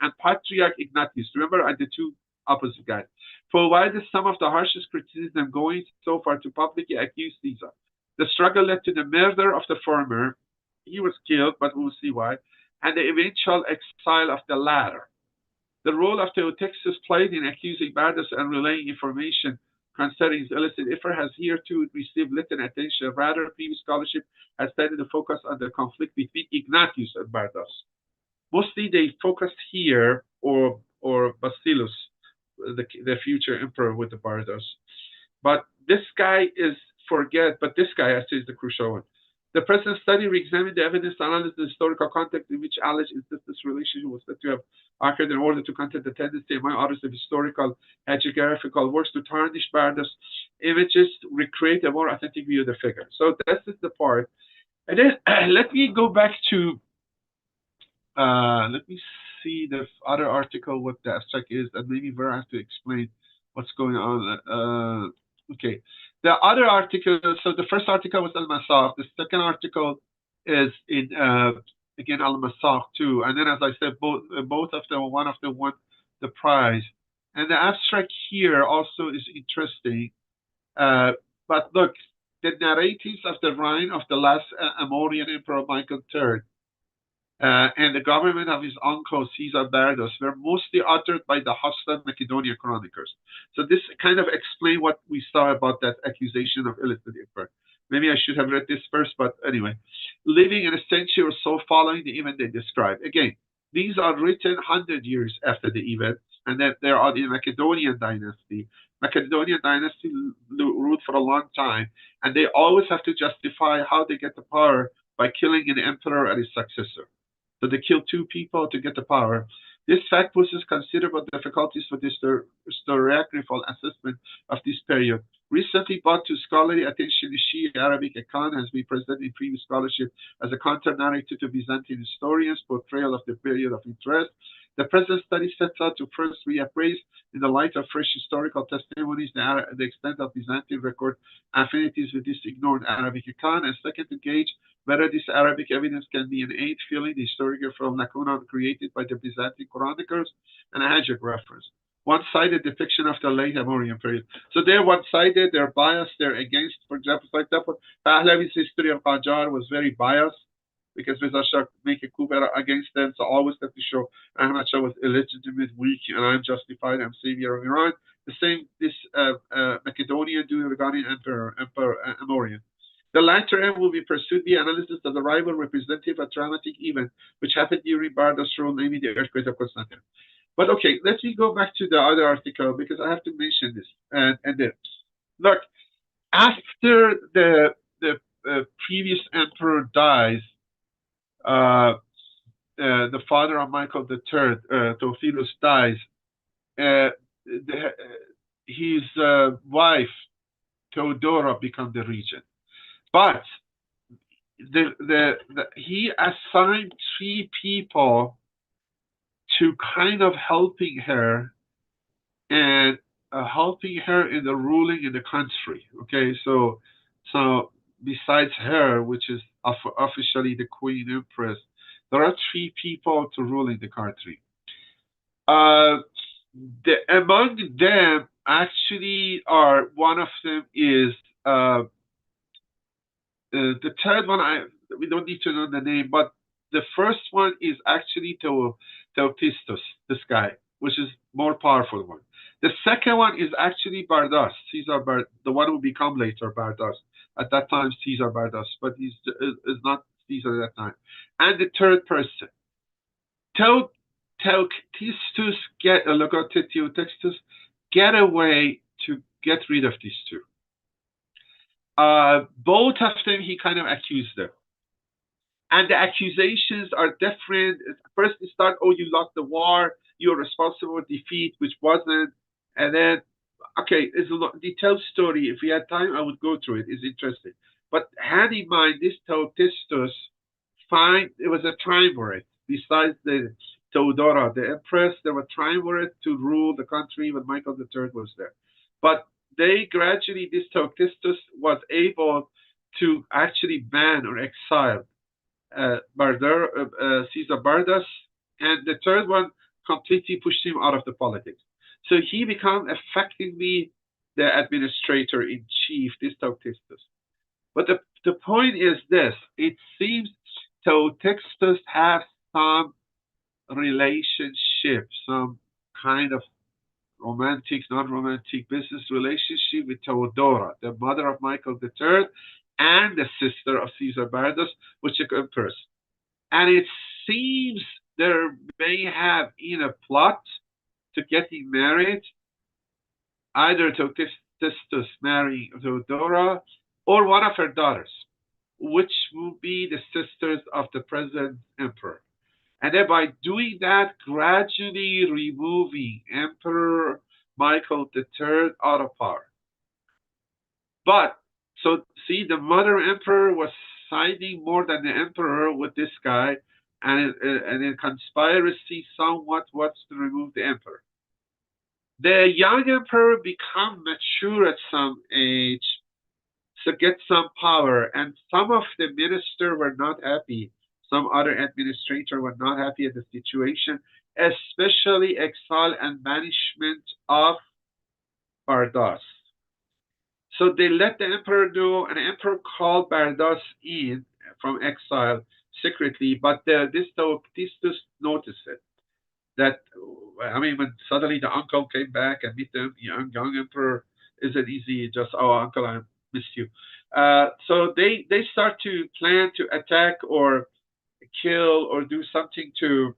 and Patriarch Ignatius, remember, are the two opposite guys, provided some of the harshest criticism, going so far to publicly accuse Caesar. The struggle led to the murder of the former. He was killed, but we'll see why, and the eventual exile of the latter. The role of Theodosius played in accusing Bardas and relaying information concerning his illicit affair has hereto received little attention. Rather, previous scholarship has tended to focus on the conflict between Ignatius and Bardas. Mostly they focused here, or Basilus, the future emperor with the Bardas. But this guy is but this guy actually is the crucial one. The present study re-examined the evidence, analyzed the historical context in which alleged incestuous relationship was said to have occurred in order to counter the tendency among others of historical hagiographical works to tarnish Bardas' images, recreate a more authentic view of the figure. So this is the part. And then let me go back to, let me see the other article, what the abstract is, and maybe Vera has to explain what's going on. Okay. The other article, so the first article was Al-Masaq. The second article is in, again, Al-Masaq too. And then, as I said, both of them, one of them won the prize. And the abstract here also is interesting. But look, the narratives of the reign of the last Amorian Emperor Michael III and the government of his uncle Caesar Bardas were mostly uttered by the hostile Macedonian chroniclers. So this kind of explains what we saw about that accusation of illicit affair. Maybe I should have read this first, but anyway. Living in a century or so following the event they describe. Again, these are written 100 years after the event, and then they are the Macedonian dynasty. Macedonian dynasty ruled for a long time, and they always have to justify how they get the power by killing an emperor and his successor. So they killed two people to get the power. This fact poses considerable difficulties for the historiographical assessment of this period. Recently brought to scholarly attention, the Shia Arabic account has been presented in previous scholarship as a counter-narrative to Byzantine historians' portrayal of the period of interest. The present study sets out to first reappraise, in the light of fresh historical testimonies, the extent of Byzantine record affinities with this ignored Arabic account, and second, to gauge whether this Arabic evidence can be an aid filling the historiographical lacuna created by the Byzantine chroniclers and hagiographers. One-sided depiction of the late Amorian period. So they're one-sided, they're biased, they're against, for example, Pahlavi's history of Qajar was very biased, because Reza Shah make a coup against them, so always have to show Ahmad Shah was illegitimate, weak, and I'm justified, I'm savior of Iran. The same this Macedonian doing regarding Emperor Amorian. The latter end will be pursued via analysis of the rival representative a dramatic event which happened during Bardas' rule, namely the earthquake of Constantinople. But okay, let me go back to the other article because I have to mention this. And then, look, after the previous emperor dies, the father of Michael III, Theophilos, dies. His wife Theodora becomes the regent, but he assigned 3 people to kind of helping her and helping her in the ruling in the country. Okay, so besides her, which is officially the Queen Empress, there are 3 people to rule in the country. Among them, actually, one of them is the third one. We don't need to know the name, but the first one is actually Theoptistus, this guy, which is more powerful one. The second one is actually Bardas, Caesar Bardas, the one who become later Bardas. At that time, Caesar Bardas, but he's is not Caesar at that time. And the third person, Theoptistus, get away to get rid of these 2. Both of them, he kind of accused them. And the accusations are different. First, they start, oh, you lost the war, you're responsible for defeat, which wasn't. And then, okay, it's a detailed story. If we had time, I would go through it. It's interesting. But had in mind, this Theoptistus, it was a triumvirate. Besides the Theodora, the empress, there were triumvirate to rule the country when Michael III was there. But they gradually, this Theoptistus was able to actually ban or exile Caesar Bardas, and the third one completely pushed him out of the politics. So he became effectively the administrator-in-chief, this Theoptistus. But the point is this: it seems Theoptistus has some relationship, some kind of romantic, non-romantic business relationship with Theodora, the mother of Michael III, and the sister of Caesar Bardas, which is empress. And it seems there may have been a plot to getting married, either Theoptistus marrying Theodora or one of her daughters, which will be the sisters of the present emperor. And then by doing that, gradually removing Emperor Michael III out of power. But, so see, the mother emperor was siding more than the emperor with this guy, and in conspiracy somewhat wants to remove the emperor. The young emperor become mature at some age to get some power, and some of the ministers were not happy. Some other administrators were not happy at the situation, especially exile and banishment of Bardas. So they let the emperor do, and the emperor called Bardas in from exile secretly, but this Theoptistus noticed it. That, I mean, when suddenly the uncle came back and meet the young emperor, isn't easy, just, oh, uncle, I missed you. So they start to plan to attack or kill or do something to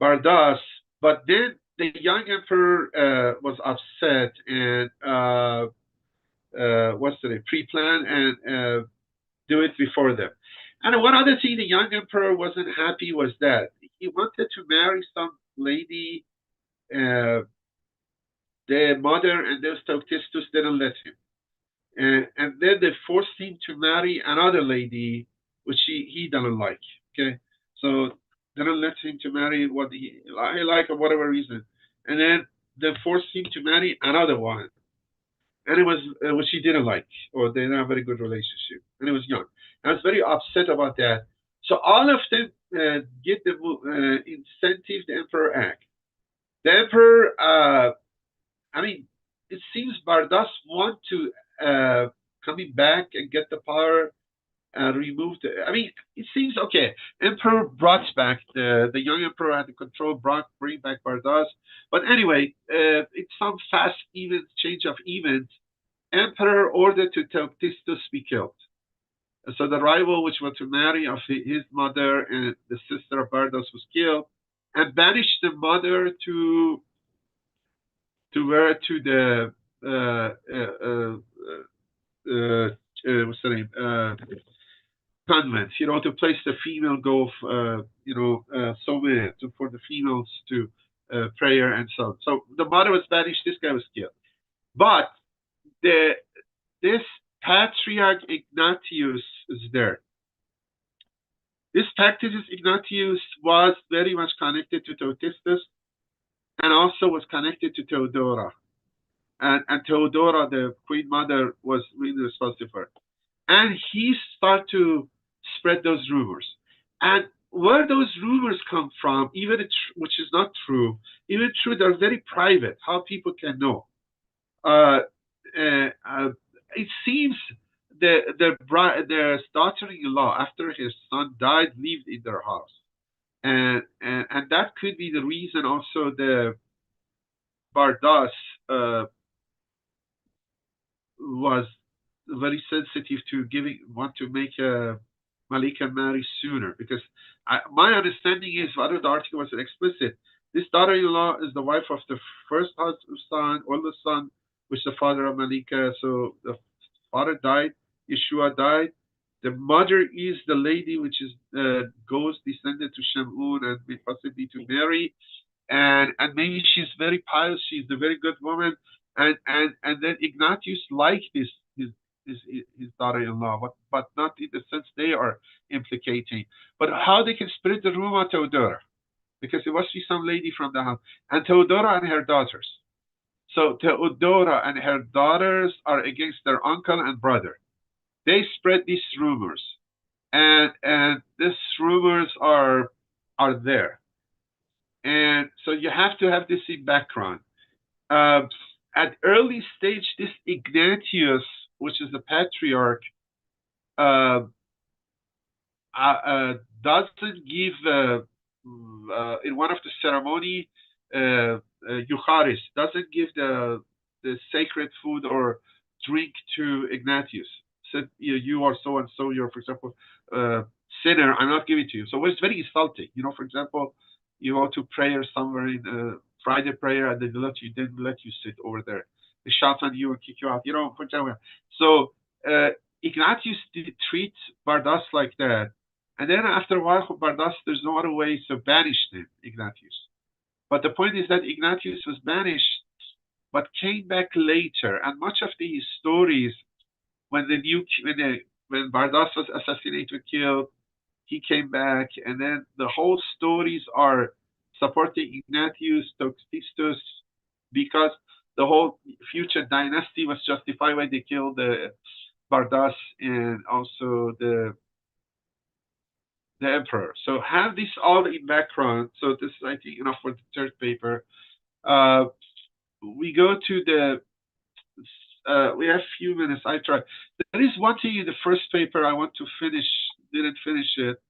Bardas, but then the young emperor was upset and pre-plan and do it before them. And one other thing the young emperor wasn't happy was that he wanted to marry some lady. The mother and those Theoptistus didn't let him. And then they forced him to marry another lady, which he doesn't like. Okay, so they don't let him to marry what he like for whatever reason, and then they forced him to marry another one, and it was which he didn't like, or they didn't have a very good relationship, and he was young. I was very upset about that. So all of them get the incentive the emperor act. The emperor, I mean, it seems Bardas want to coming back and get the power and remove the. I mean, it seems okay. Emperor brought back the young emperor had the control, bring back Bardas. But anyway, it's some fast change of events. emperor ordered to Theoptistus be killed. So the rival, which was to marry of his mother and the sister of Bardas, was killed, and banished the mother to the what's the name, convent, to place the female go, for the females to prayer and so on. So the mother was banished. This guy was killed, but this patriarch Ignatius is there. This Patriarch Ignatius was very much connected to Theoptistus, and also was connected to Theodora. And Theodora, the queen mother, was really responsible for it. And he started to spread those rumors. And where those rumors come from, even which is not true, even true, they're very private, how people can know. It seems their daughter-in-law, after his son died, lived in their house. And that could be the reason also the Bardas was very sensitive to want to make Malika marry sooner, because my understanding is, whether the article was explicit, this daughter-in-law is the wife of the first son, oldest son, which is the father of Malika. So the father died, Yeshua died. The mother is the lady which is goes descended to Shamun and possibly to Mary, and maybe she's very pious. She's a very good woman, and then Ignatius liked his daughter-in-law, but not in the sense they are implicating. But how they can spread the rumor of Theodora, because it must be some lady from the house, and Theodora and her daughters. So Theodora and her daughters are against their uncle and brother. They spread these rumors, and these rumors are there, and so you have to have this in background. At early stage, this Ignatius, which is the patriarch, doesn't give in one of the ceremony Eucharist, doesn't give the sacred food or drink to Ignatius. So you are so and so, you're, for example, sinner, I'm not giving to you. So it's very insulting. For example, you go to prayer somewhere in Friday prayer, and they didn't let you sit over there. They shout on you and kick you out. For example. So Ignatius treats Bardas like that, and then after a while, Bardas, there's no other way, so banished him, Ignatius. But the point is that Ignatius was banished, but came back later, and much of these stories, when Bardas was assassinated, killed, he came back, and then the whole stories are supporting Ignatius, Theoptistus, because the whole future dynasty was justified when they killed the Bardas and also the emperor. So have this all in background. So this is, I think, enough for the third paper. We go to the. We have a few minutes. I try. There is one thing in the first paper I want to finish. Didn't finish it,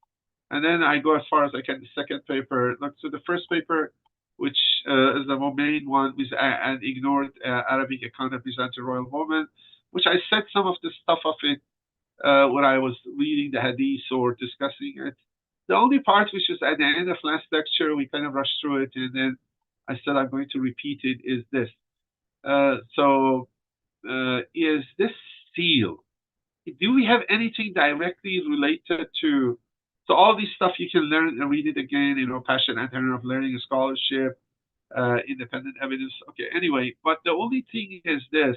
and then I go as far as I can. The second paper. So the first paper, which is the main one, is an ignored Arabic account of Byzantine royal woman, which I said some of the stuff of it when I was reading the Hadith or discussing it. The only part which is at the end of last lecture, we kind of rushed through it, and then I said I'm going to repeat it, is this. Is this seal? Do we have anything directly related to? So all this stuff you can learn and read it again, passion and turn of learning, scholarship, independent evidence. Okay, anyway, but the only thing is this,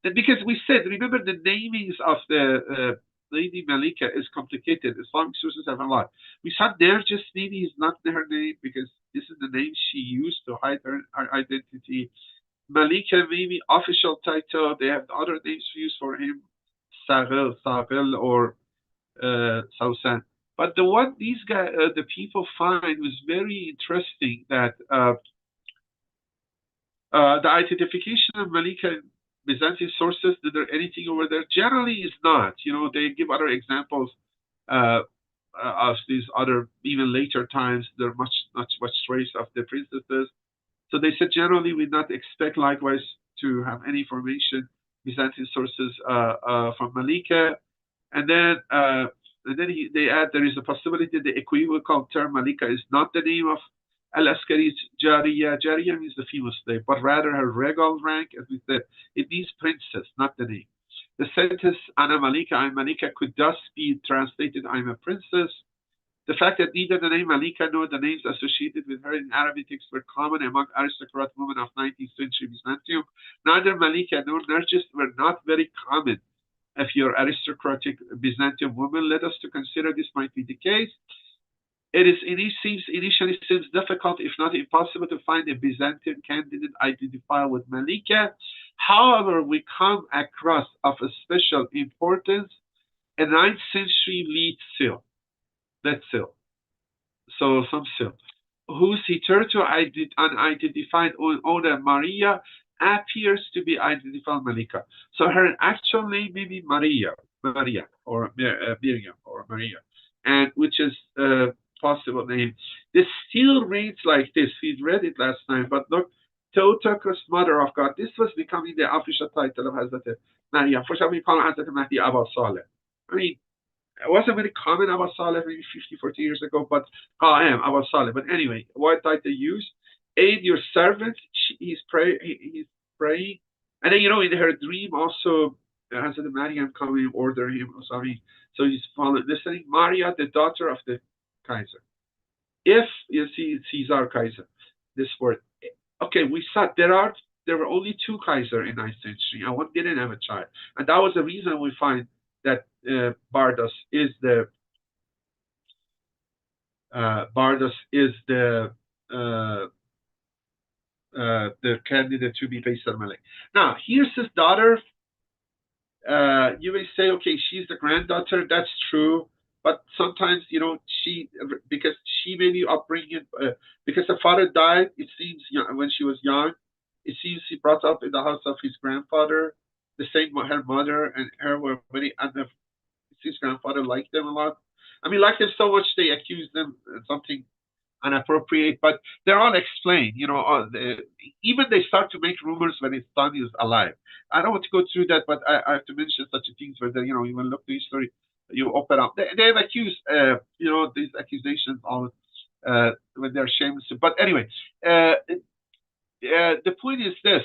that because we said, remember the namings of the Lady Malika is complicated. Islamic sources have a lot. We saw Nargis maybe is not her name because this is the name she used to hide her identity. Malika maybe official title. They have other names used for him, Sagil or Sausan. But the one these guys, the people find was very interesting, that the identification of Malika in Byzantine sources, is there anything over there? Generally is not. They give other examples of these other, even later times, there are much trace of the princesses. So they said generally we not expect likewise to have any information Byzantine sources from Malika, and then they add there is a possibility the equivocal term Malika is not the name of Al-Askari's Jariya. Jariya means the female slave, but rather her regal rank, as we said. It means princess, not the name. The sentence Ana Malika, I'm Malika could thus be translated I'm a princess. The fact that neither the name Malika nor the names associated with her in Arabic texts were common among aristocrat women of 19th century Byzantium, neither Malika nor Nargis were not very common. If you're aristocratic Byzantium woman, led us to consider this might be the case. It initially seems difficult, if not impossible, to find a Byzantine candidate identified with Malika. However, we come across of a special importance a 9th century lead seal. That seal. So some seal. Whose hitherto unidentified owner Maria appears to be identified Malika. So her actual name may be Maria or Miriam or Maria, and which is possible name. This still reads like this. We read it last time, but look, Theotokos, Mother of God. This was becoming the official title of Hazrat Maryam. For some, we call Hazrat Mahdi Abba Saleh. I mean, it wasn't very common Abba Saleh maybe 50, 40 years ago, but Qa'im, Abba Saleh. But anyway, what title use? Aid your servant. He's praying. And then, in her dream also, Hazrat Maryam coming order him. Sorry. So he's listening. Maria, the daughter of the Kaiser. If you see Caesar Kaiser, this word. Okay, we saw there were only 2 Kaiser in 9th century, and one didn't have a child, and that was the reason we find that Bardas is the candidate to be Faisal Malik. Now here's his daughter. You may say, okay, she's the granddaughter. That's true. But sometimes, because she may be upbringing, because the father died, it seems, when she was young, it seems he brought up in the house of his grandfather. The same, her mother and her were very, his grandfather liked them a lot. I mean, liked them so much they accused them of something inappropriate, but they're all explained. Even they start to make rumors when his son is alive. I don't want to go through that, but I have to mention such things where, you even look at the history, you open up. They have accused, these accusations all when they're shameless. But anyway, the point is this: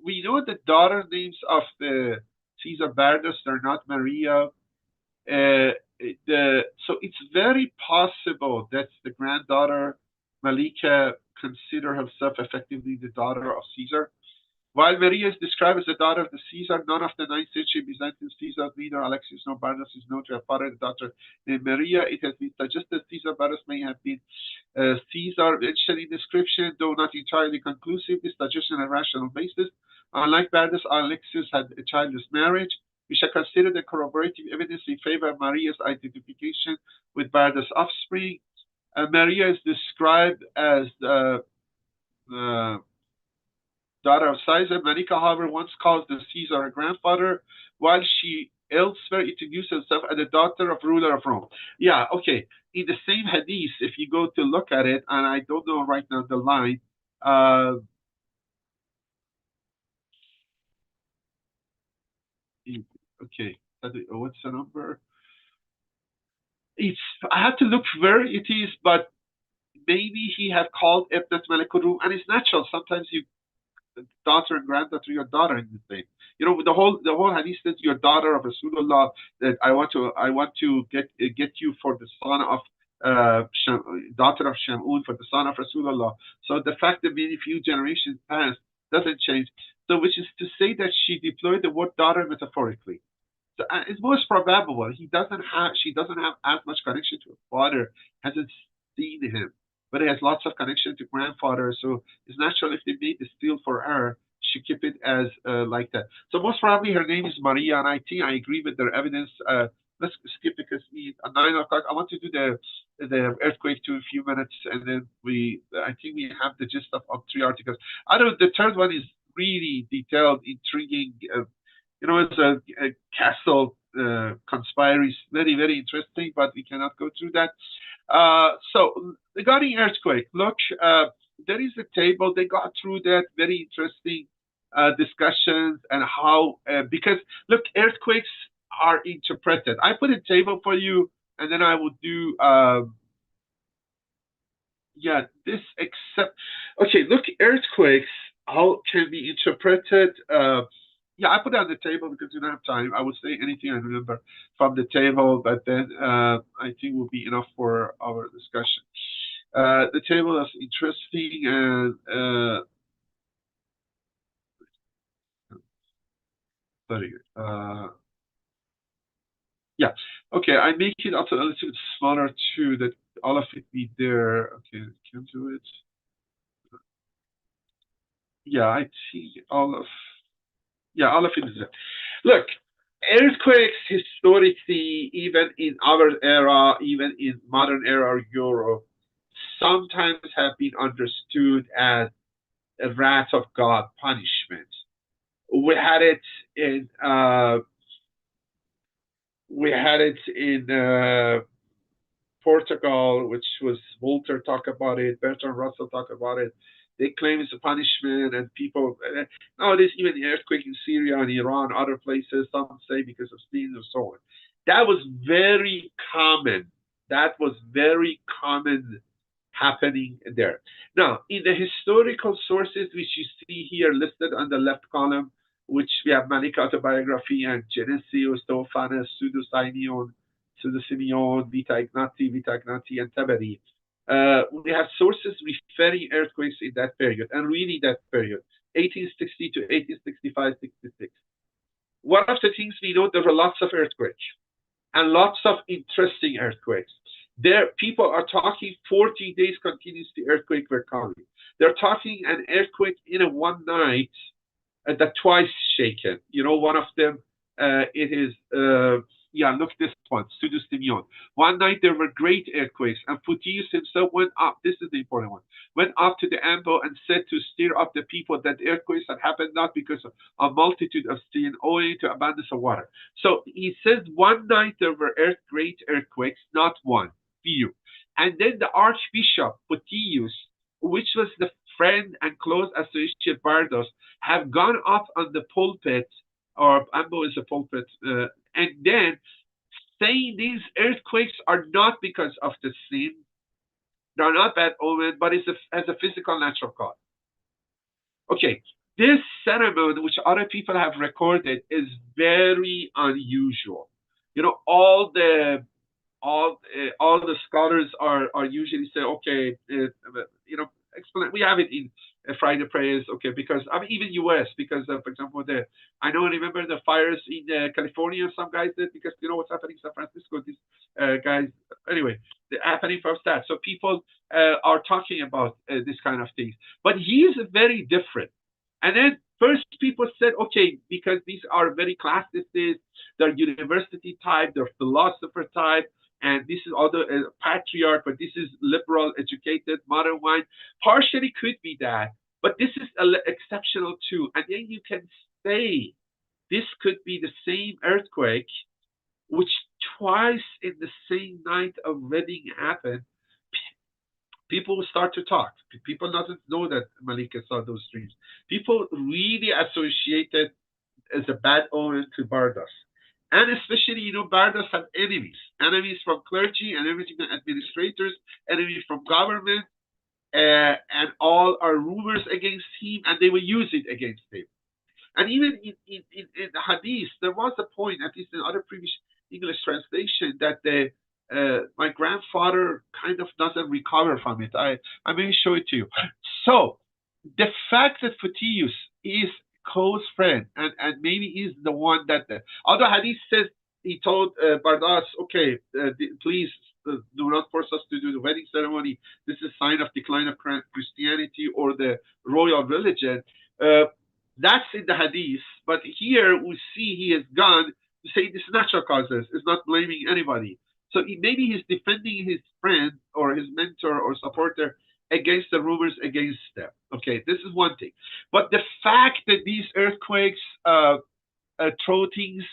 we know the daughter names of the Caesar Bardas. They're not Maria. So it's very possible that the granddaughter Malika consider herself effectively the daughter of Caesar. While Maria is described as the daughter of the Caesar, none of the 9th century Byzantine Caesars, neither Alexius nor Bardas, is known to have fathered a daughter named Maria. It has been suggested Caesar Bardas may have been Caesar mentioned in description, though not entirely conclusive. This suggestion has a rational basis. Unlike Bardas, Alexius had a childless marriage. We shall consider the corroborative evidence in favor of Maria's identification with Bardas' offspring. Maria is described as the daughter of Caesar. Malika, however, once calls the Caesar her grandfather, while she elsewhere introduces herself as the daughter of ruler of Rome. Yeah, okay. In the same hadith, if you go to look at it, and I don't know right now the line, okay, what's the number? I have to look where it is, but maybe he had called Ibn Malikurum, and it's natural. Sometimes you daughter and granddaughter, your daughter in the same. The whole hadith says your daughter of Rasulullah, that I want to get you for the son of daughter of Shamun, for the son of Rasulullah. So the fact that maybe few generations passed doesn't change. So which is to say that she deployed the word daughter metaphorically. So it's most probable she doesn't have as much connection to her father, hasn't seen him, but it has lots of connection to grandfather. So it's natural if they made the seal for her, she keep it as like that. So most probably her name is Maria, and I think I agree with their evidence. Let's skip because at 9 o'clock I want to do the earthquake to a few minutes, and then I think we have the gist of 3 articles. I don't. The third one is really detailed, intriguing. It's a castle conspiracy, very, very interesting, but we cannot go through that. So regarding earthquake, look, there is a table. They got through that, very interesting. discussions and how, because look, earthquakes are interpreted. I put a table for you, and then I will do, this except, okay, look, earthquakes, how can be interpreted. I put it on the table because we don't have time. I will say anything I remember from the table, but then I think will be enough for our discussion. The table is interesting, and sorry. Okay, I make it also a little bit smaller too, that all of it be there. Okay, can do it. I think all of it is there. Look, earthquakes historically, even in our era, even in modern era Europe, sometimes have been understood as a wrath of God punishment. We had it in Portugal, which was Voltaire talk about it, Bertrand Russell talk about it. They claim it's a punishment, and people nowadays, even the earthquake in Syria and Iran, other places, some say because of sins and so on. That was very common. Happening there. Now, in the historical sources, which you see here listed on the left column, which we have Malika autobiography and Genesius, Theophanes, Pseudo-Simeon, Vita Ignati, and Tabari. We have sources referring earthquakes in that period, and really that period, 1860 to 1865, 66. One of the things we know, there were lots of earthquakes, and lots of interesting earthquakes. There, people are talking 40 days continuously earthquake were coming. They're talking an earthquake in a one night that twice shaken. One of them, it is, look this one, Pseudo-Simeon. One night there were great earthquakes, and Photius himself went up, this is the important one, went up to the ambo and said to stir up the people that the earthquakes had happened not because of a multitude of sin, owing to abundance of water. So he says one night there were great earthquakes, not one, few. And then the Archbishop Photius, which was the friend and close associate Bardas, have gone up on the pulpit, or ambo is a pulpit, and then saying these earthquakes are not because of the sin, they're not bad omen, but it's as a physical natural cause. Okay, this ceremony, which other people have recorded, is very unusual. All the scholars are usually say, okay, explain. We have it in Friday prayers, okay, because even U.S. because for example, I remember the fires in California. Some guys did because what's happening in San Francisco. These guys, anyway, they're happening from that. So people are talking about this kind of things, but he is very different. And then first people said, okay, because these are very classicists, they're university type, they're philosopher type. And this is other patriarch, but this is liberal, educated, modern one. Partially could be that, but this is exceptional too. And then you can say this could be the same earthquake, which twice in the same night of wedding happened. People will start to talk. People doesn't know that Malika saw those dreams. People really associated as a bad omen to Bardas. And especially, Bardas had enemies from clergy, enemies from administrators, enemies from government, and all are rumors against him, and they will use it against him. And even in the Hadith, there was a point, at least in other previous English translation, that my grandfather kind of doesn't recover from it. I may show it to you. So the fact that Photius is close friend, and maybe he's the one that, although Hadith says he told Bardas, okay, please do not force us to do the wedding ceremony. This is a sign of decline of Christianity or the royal religion. That's in the Hadith, but here we see he has gone to say this is natural causes. It's not blaming anybody. So maybe he's defending his friend or his mentor or supporter against the rumors against them. Okay, this is one thing. But the fact that these earthquakes throw things,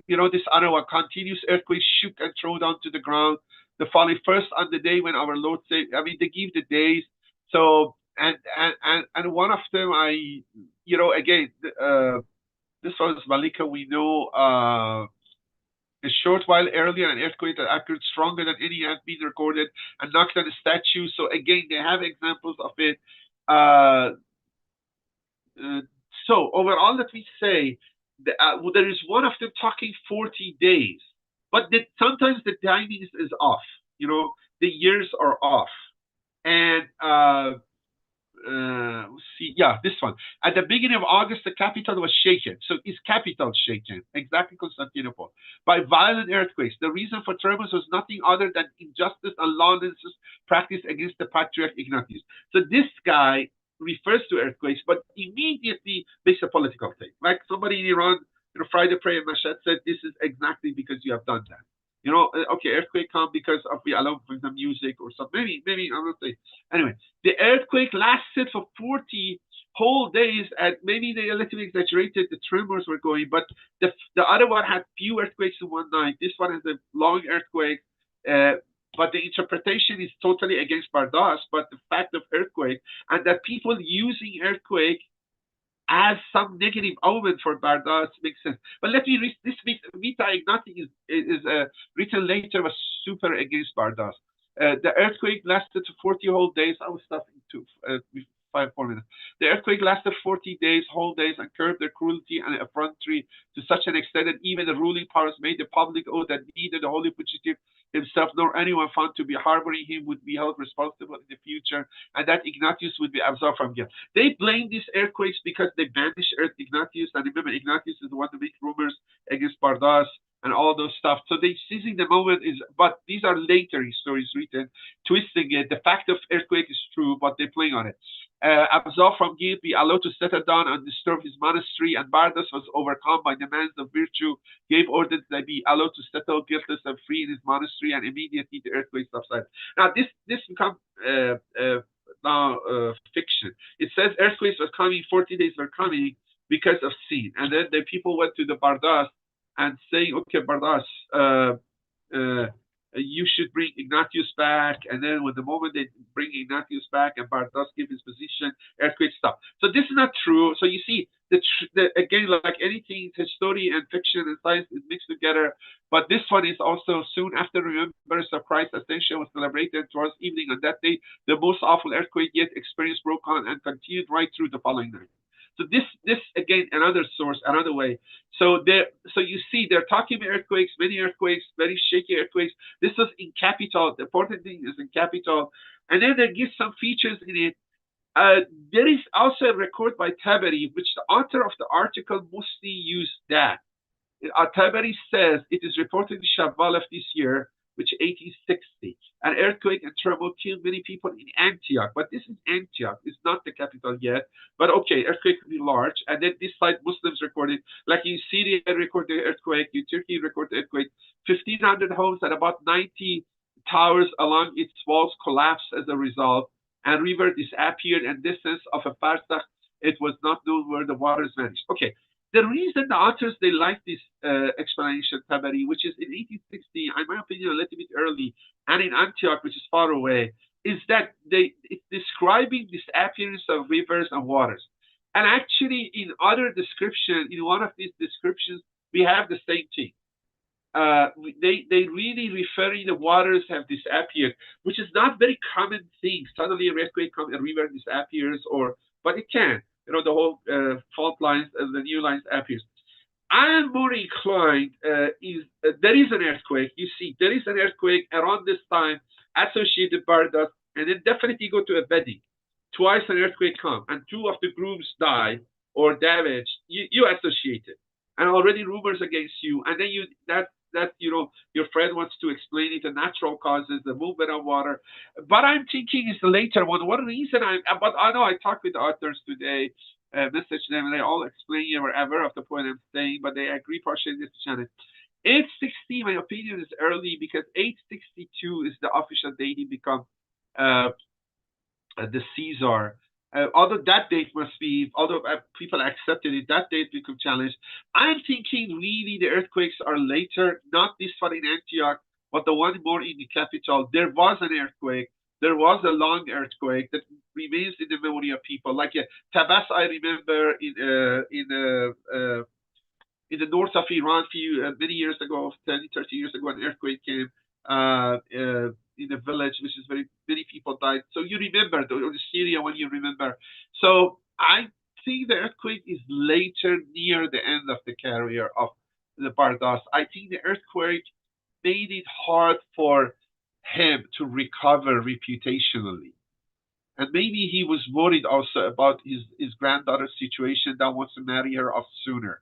this other one, continuous earthquakes shook and throw down to the ground. The following first on the day when our Lord said, they give the days. So and one of them, again, this was Malika. We know a short while earlier, an earthquake that occurred stronger than any had been recorded and knocked down a statue. So again, they have examples of it. So overall, let me say there is one of them talking 40 days, but sometimes the timing is off. The years are off, and see, yeah, this one. At the beginning of August, the capital was shaken. So is capital shaken? Exactly, Constantinople. By violent earthquakes. The reason for tremors was nothing other than injustice and lawlessness practiced against the patriarch Ignatius. So this guy refers to earthquakes, but immediately makes a political thing. Like somebody in Iran, Friday prayer in Mashhad said, this is exactly because you have done that. Okay, earthquake come because of we allow for the music or something. Maybe I'm not saying. Anyway, the earthquake lasted for 40 whole days, and maybe they a little bit exaggerated. The tremors were going, but the other one had few earthquakes in one night. This one has a long earthquake, but the interpretation is totally against Bardas. But the fact of earthquake and that people using earthquake as some negative omen for Bardas makes sense. But let me read this. Vita Ignati is written later, was super against Bardas. The earthquake lasted 40 whole days. I was stopping to 4 minutes. The earthquake lasted 40 days, whole days, and curbed their cruelty and effrontery to such an extent that even the ruling powers made the public oath that neither the holy fugitive himself nor anyone found to be harboring him would be held responsible in the future, and that Ignatius would be absolved from guilt. They blame these earthquakes because they banished Ignatius, and remember, Ignatius is the one to make rumors against Bardas and all those stuff. So they seizing the moment but these are later stories written, twisting it. The fact of earthquake is true, but they're playing on it. Absolved from guilt, be allowed to settle down and disturb his monastery, and Bardas was overcome by demands of virtue, gave orders that be allowed to settle guiltless and free in his monastery, and immediately the earthquake subsided. Now this becomes now fiction. It says earthquakes were coming, 40 days were coming because of sin, and then the people went to the Bardas and saying, okay, Bardas, you should bring Ignatius back. And then when the moment they bring Ignatius back and Bardas give his position, earthquake stopped. So this is not true. So you see, again, like anything, history and fiction and science is mixed together. But this one is also soon after remembrance of Christ's ascension was celebrated towards evening on that day. The most awful earthquake yet experienced broke on and continued right through the following night. So this again, another source, another way. So you see, they're talking about earthquakes, many earthquakes, very shaky earthquakes. This was in capital. The important thing is in capital, and then they give some features in it. There is also a record by Tabari, which the author of the article mostly used that. Tabari says it is reported in Shawwal of this year, which 1860, an earthquake and tremor killed many people in Antioch. But this is Antioch; it's not the capital yet. But okay, earthquake could be large, and then this side Muslims recorded, like in Syria recorded the earthquake, in Turkey recorded the earthquake. 1,500 homes and about 90 towers along its walls collapsed as a result, and river disappeared, and distance of a farsakh, it was not known where the waters vanished. Okay. The reason the authors, they like this explanation, Tabari, which is in 1860, in my opinion, a little bit early, and in Antioch, which is far away, is that it's describing disappearance of rivers and waters. And actually, in other description, in one of these descriptions, we have the same thing. They really referring the waters have disappeared, which is not very common thing. Suddenly, a earthquake comes, a river disappears, but it can. The whole fault lines, the new lines appears. I am more inclined, there is an earthquake. You see, there is an earthquake around this time associated with Bardas, and then definitely go to a wedding. Twice an earthquake comes, and two of the grooms die or damaged. You associate it, and already rumors against you, and then your friend wants to explain it, the natural causes, the movement of water. But I'm thinking it's the later one. One reason but I know I talked with the authors today, message them, and they all explain wherever of the point I'm saying, but they agree partially this channel. 860, my opinion, is early because 862 is the official date he become the Caesar. Although that date must be, although people accepted it, that date become challenged. I'm thinking really the earthquakes are later, not this one in Antioch, but the one more in the capital. There was an earthquake. There was a long earthquake that remains in the memory of people. Like Tabas, I remember in the north of Iran many years ago, 20, 30 years ago, an earthquake came in a village, which is many people died. So you remember, or Syria when you remember. So I think the earthquake is later near the end of the career of the Bardas. I think the earthquake made it hard for him to recover reputationally. And maybe he was worried also about his granddaughter's situation that wants to marry her off sooner,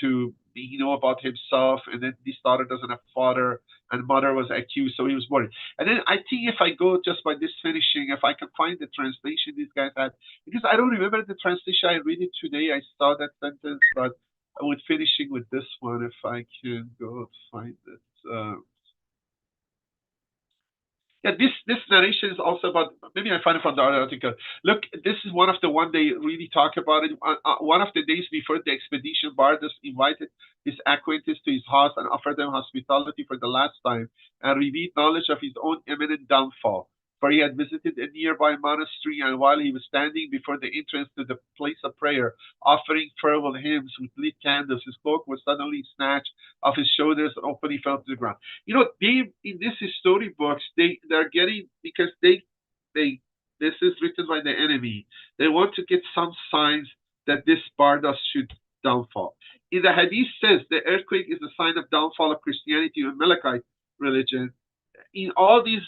to know about himself, and then this daughter doesn't have father, and mother was accused, so he was worried. And then I think if I go just by this finishing, if I can find the translation these guys had, because I don't remember the translation, I read it today, I saw that sentence, but I would finishing with this one if I can go find it. Yeah, this narration is also about, maybe I find it from the other article. Look, this is one of the one they really talk about it. One of the days before the expedition, Bardas invited his acquaintances to his house and offered them hospitality for the last time and revealed knowledge of his own imminent downfall. For he had visited a nearby monastery, and while he was standing before the entrance to the place of prayer, offering farewell hymns with lit candles, his cloak was suddenly snatched off his shoulders and openly fell to the ground. They in these storybooks, they're getting, because this is written by the enemy. They want to get some signs that this Bardas should downfall. In the Hadith says the earthquake is a sign of downfall of Christianity and Melkite religion. In all these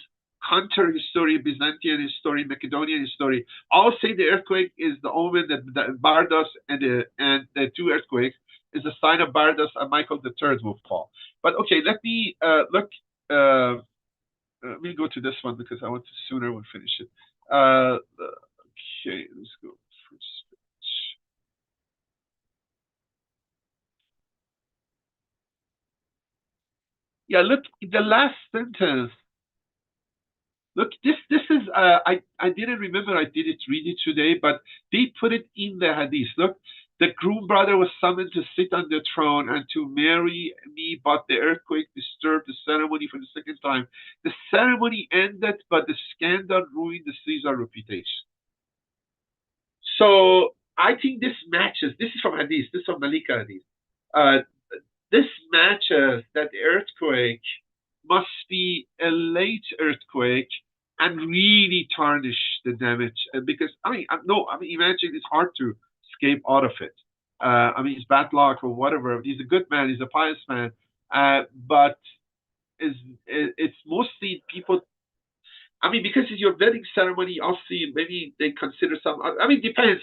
counter history, Byzantine history, Macedonian history, all say the earthquake is the omen that Bardas and the two earthquakes is a sign of Bardas and Michael III will fall. But okay, let me look. Let me go to this one because I want to sooner we'll finish it. Okay, let's go first page. Yeah, look, the last sentence. Look, this is I didn't remember I did it read it today, but they put it in the Hadith. Look, the groom brother was summoned to sit on the throne and to marry me, but the earthquake disturbed the ceremony for the second time. The ceremony ended, but the scandal ruined the Caesar reputation. So I think this matches. This is from Hadith. This is from Malika Hadith. This matches that the earthquake must be a late earthquake and really tarnish the damage. Because imagine it's hard to escape out of it. It's bad luck or whatever. He's a good man. He's a pious man. But it's mostly people. Because it's your wedding ceremony, obviously, maybe they consider some. Depends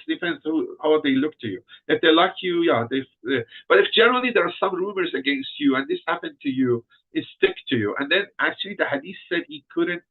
how they look to you. If they like you, yeah. But if generally there are some rumors against you, and this happened to you, it stick to you. And then actually, the Hadith said he couldn't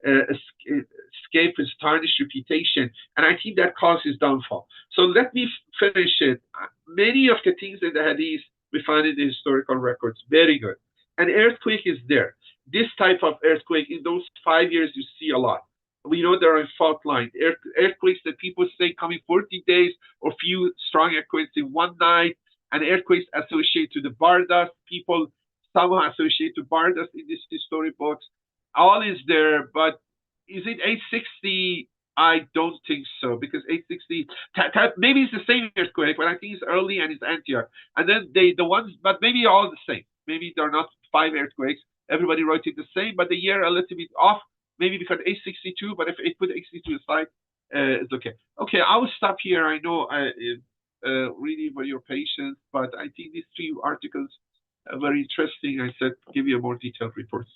escape his tarnished reputation, and I think that caused his downfall. So let me finish it. Many of the things in the Hadith we find in the historical records, very good. An earthquake is there. This type of earthquake, in those 5 years, you see a lot. We know there are fault lines. Earthquakes that people say come in 40 days or few strong earthquakes in one night, and earthquakes associated to the Bardas. People somehow associate to Bardas in these history books. All is there, but is it 860? I don't think so, because 860, maybe it's the same earthquake, but I think it's early and it's Antioch. And then the ones, but maybe all the same. Maybe they're not 5 earthquakes. Everybody writes it the same, but the year a little bit off, maybe because 862, but if it put 862 aside, it's okay. Okay, I will stop here. I know really for your patience, but I think these 3 articles are very interesting. I said, give you a more detailed report.